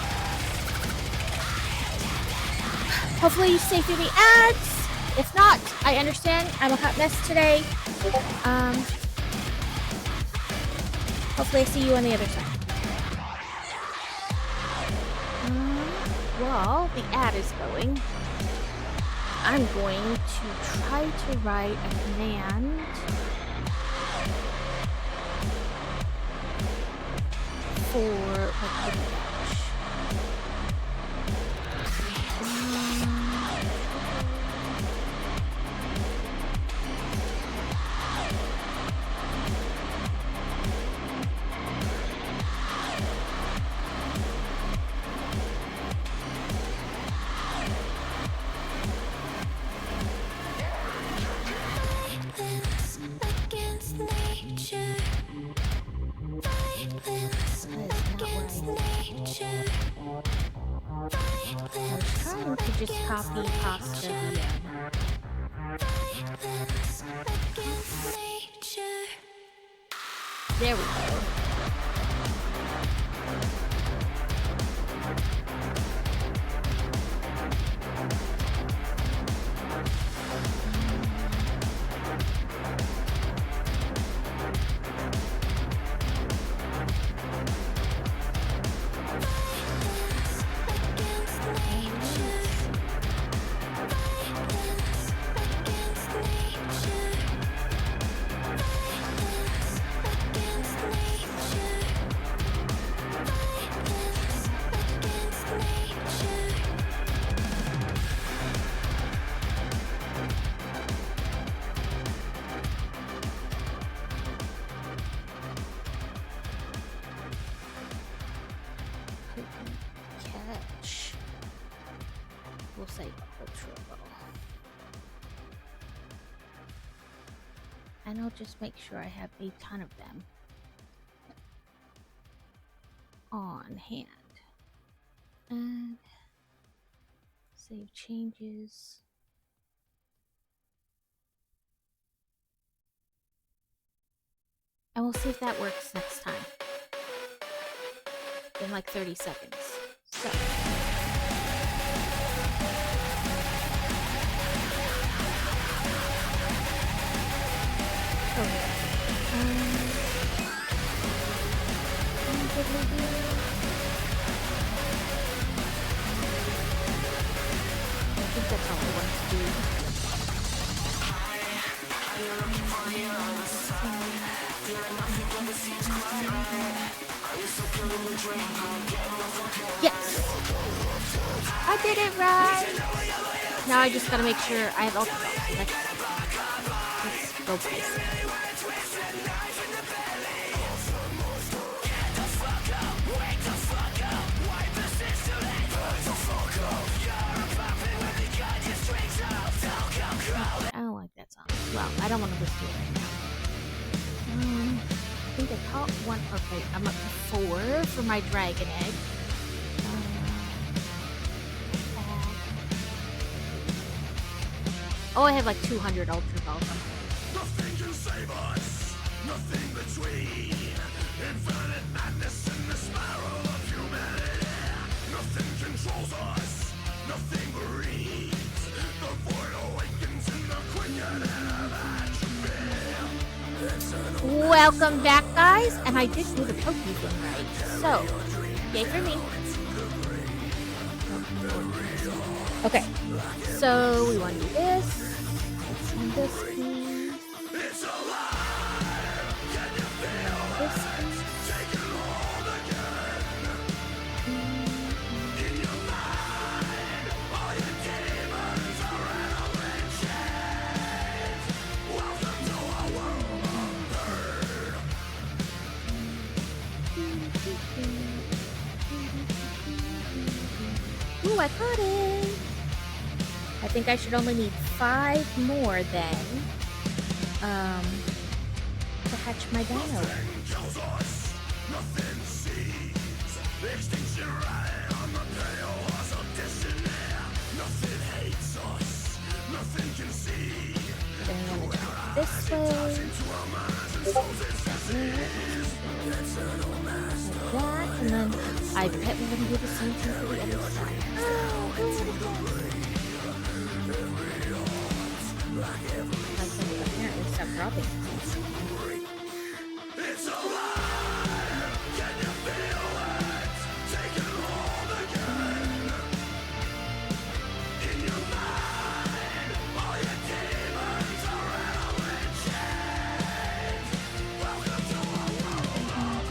Hopefully you stay through the ads. If not, I understand. I'm a hot mess today. Hopefully I see you on the other side. While the ad is going, I'm going to try to write a command for like the dash. just copy pasta VM. There we go. Catch. We'll say ultra low. And I'll just make sure I have a ton of them on hand. And save changes. And we'll see if that works next time. In like 30 seconds. So. Okay. I think that's all I want to do. Yes! I did it right! Now I just gotta make sure I have ultra ball. Let's go place it. I don't like that song. Well, I don't want to listen to it right now. I think I caught one. Okay, I'm up to 4 for my dragon egg. Oh, I have like 200 ultra balls. Nothing can save us. Nothing between infinite madness and the spiral of humanity. Nothing controls us. Nothing breathes. The void awakens in the quickening of atrophy. Welcome back, guys. And I did do the Poke thing right. So, yay for me. Okay. So, we want to do this. Let's do this piece. It's alive. Can you feel This piece. taking hold again? In your mind, all your demons are rattling chains. Welcome to a world of hurt. Ooh, I caught it! I think I should only need 5 more then, to hatch my dino. Nothing kills us, nothing sees. Extinction right on the pale horse of destiny. Nothing hates us, nothing can see. Then I'm gonna jump this way. Into our minds and souls it sees. Eternal master. Like that, and then I bet we're gonna do the same thing for the other side. Like them apparently stop dropping. It's alive. Can you feel it? Taking hold again. In your mind, all your demons are rattling chains. Welcome to a world of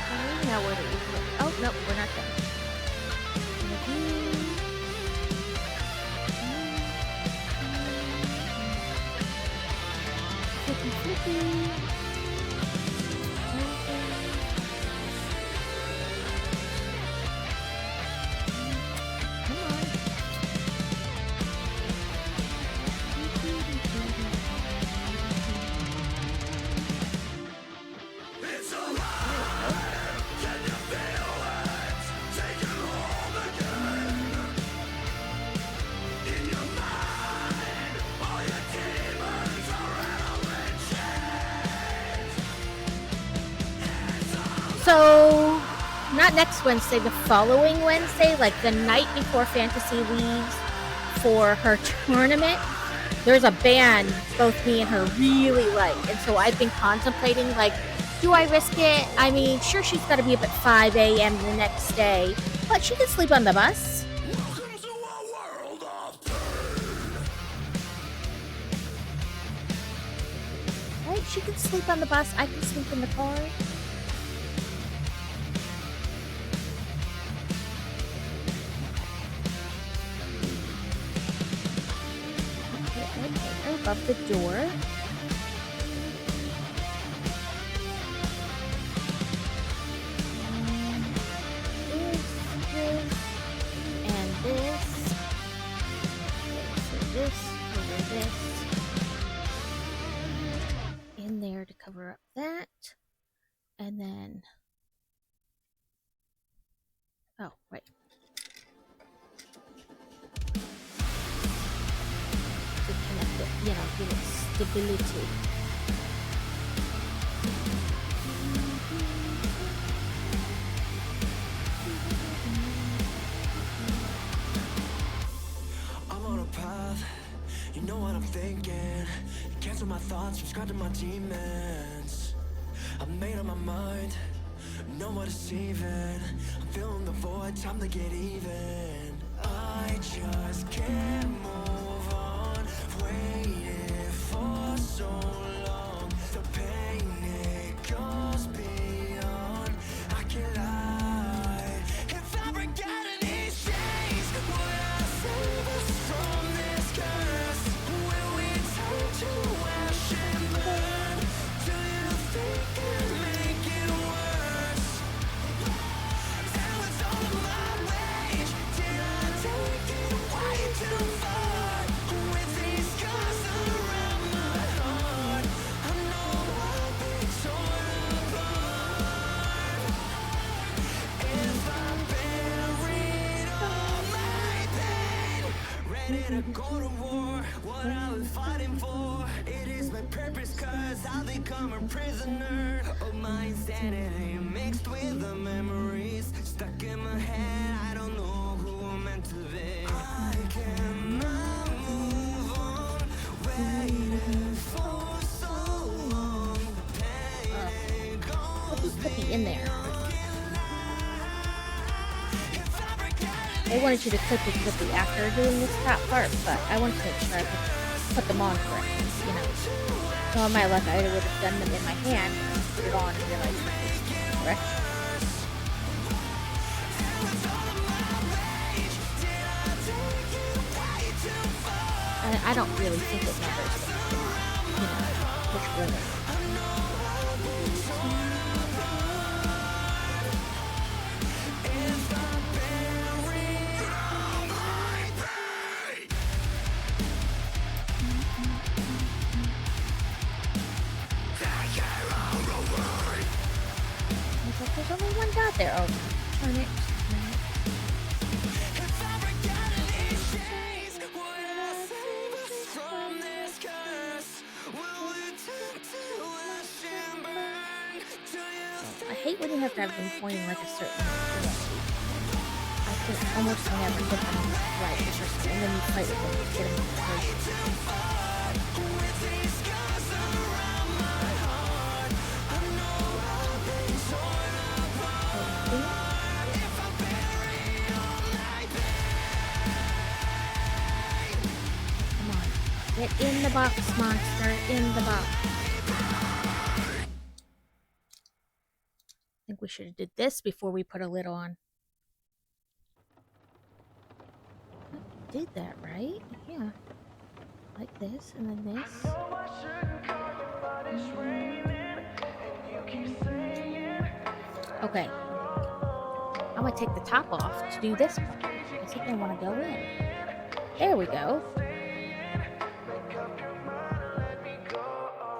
Okay, now where do we go? Oh, no, we're not done. Flippy. Come on. It's alive. Can you feel it? Taking hold again. So, not next Wednesday, the following Wednesday, like the night before Fantasy leaves for her tournament, there's a band both me and her really like. And so I've been contemplating, like, do I risk it? I mean, sure, she's got to be up at 5 a.m. the next day, but she can sleep on the bus. Welcome to a world of pain. Right? She can sleep on the bus. I can sleep in the car. Right above the door. In there to cover up that, and then right, to connect it, give it stability. I'm on a path, you know what I'm thinking. Cancel my thoughts, subscribe to my demons. I'm made up my mind, no more deceiving. I'm feeling the void, time to get even. I just can't move on, waited for so long. The pain, it goes beyond, I can't lie. If I break out of these chains, would I save us from this curse? Will we turn to ash and burn? Do you think it'll make it worse? Now it's all of my rage. Did I take it way too far? With these scars around my heart, I know I'll be torn apart. If I buried all my pain, ready to go to war, what I've been fighting for, it is my purpose, cause I'll become a prisoner of my insanity, mixed with the memories stuck in my head. I don't know who I'm meant to be. I cannot move on, waited for so long. The pain, it goes Put the in there. I wanted you to clip it quickly after doing this top part, but I wanted to make sure I could put them on correctly, So on my luck, I would have done them in my hand, put it on, and realized it was correct. And I don't really think it matters, which rhythm. There's only one dot there. Oh, turn it. I hate when you have to have them pointing like a certain direction. I can almost never get them right the first time, and then you fight with them to get them right. Come on, get in the box, monster, in the box. I think we should have did this before we put a lid on. I did that, right? Yeah. Like this, and then this. Okay. I'm gonna take the top off to do this part. I think I want to go in. There we go.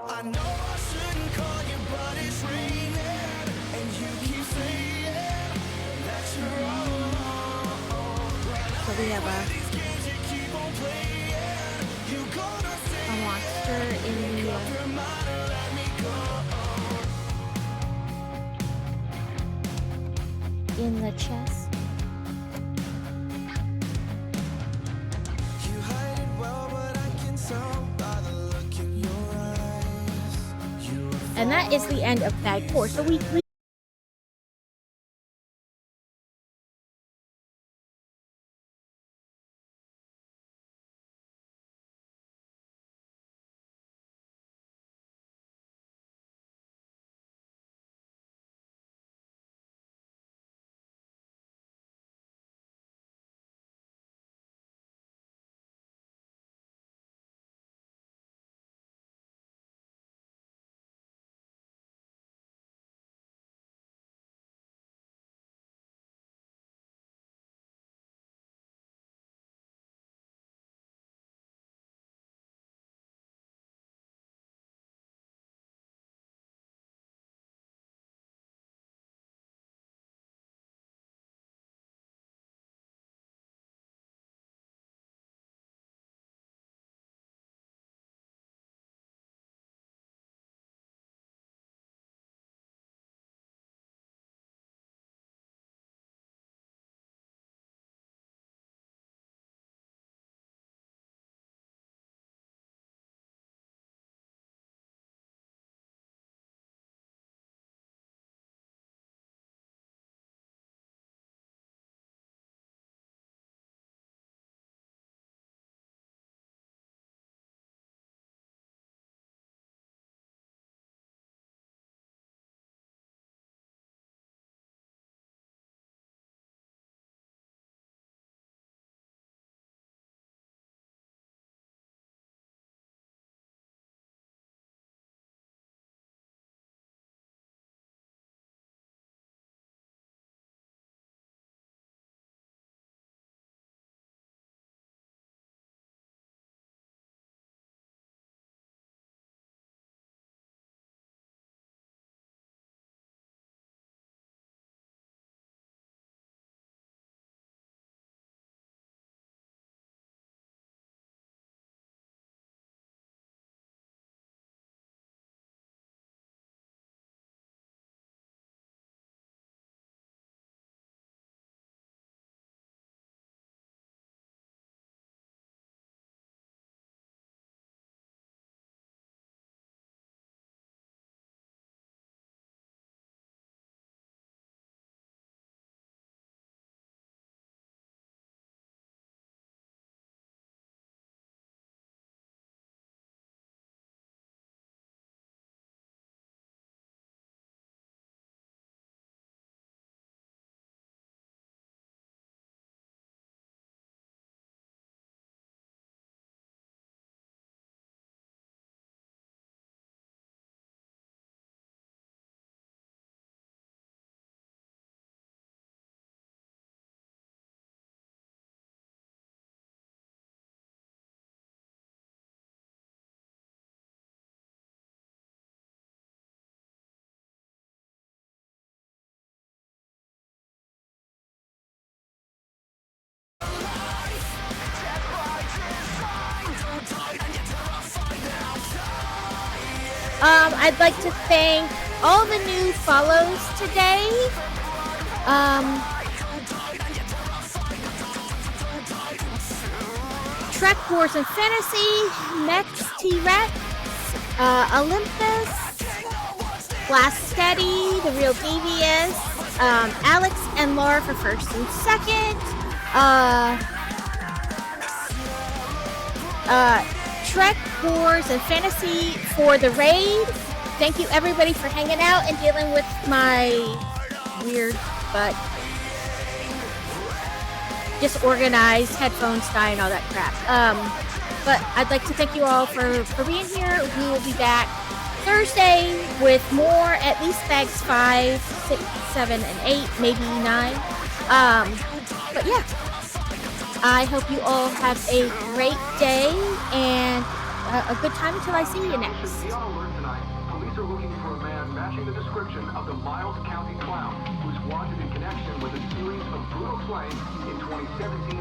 I know I shouldn't call you, but it's raining, and you keep saying that you're wrong. So we have a monster in the in the chest. You hide it well, but I can tell by the look in your eyes. You are And that is the end of bag 4. So we I'd like to thank all the new follows today. Trek Wars and Fantasy, Next T-Rex, Olympus, Blast Steady, The Real Devious, Alex and Laura for first and second, Trek Wars and Fantasy for the raid. Thank you everybody for hanging out and dealing with my weird but disorganized headphones dying, all that crap. But I'd like to thank you all for being here. We will be back Thursday with more, at least bags 5, 6, 7, and 8, maybe 9. But yeah, I hope you all have a great day and a good time until I see you next. Beyond alert tonight, police are looking for a man matching the description of the Miles County clown who's wanted in connection with a series of brutal claims in 2017.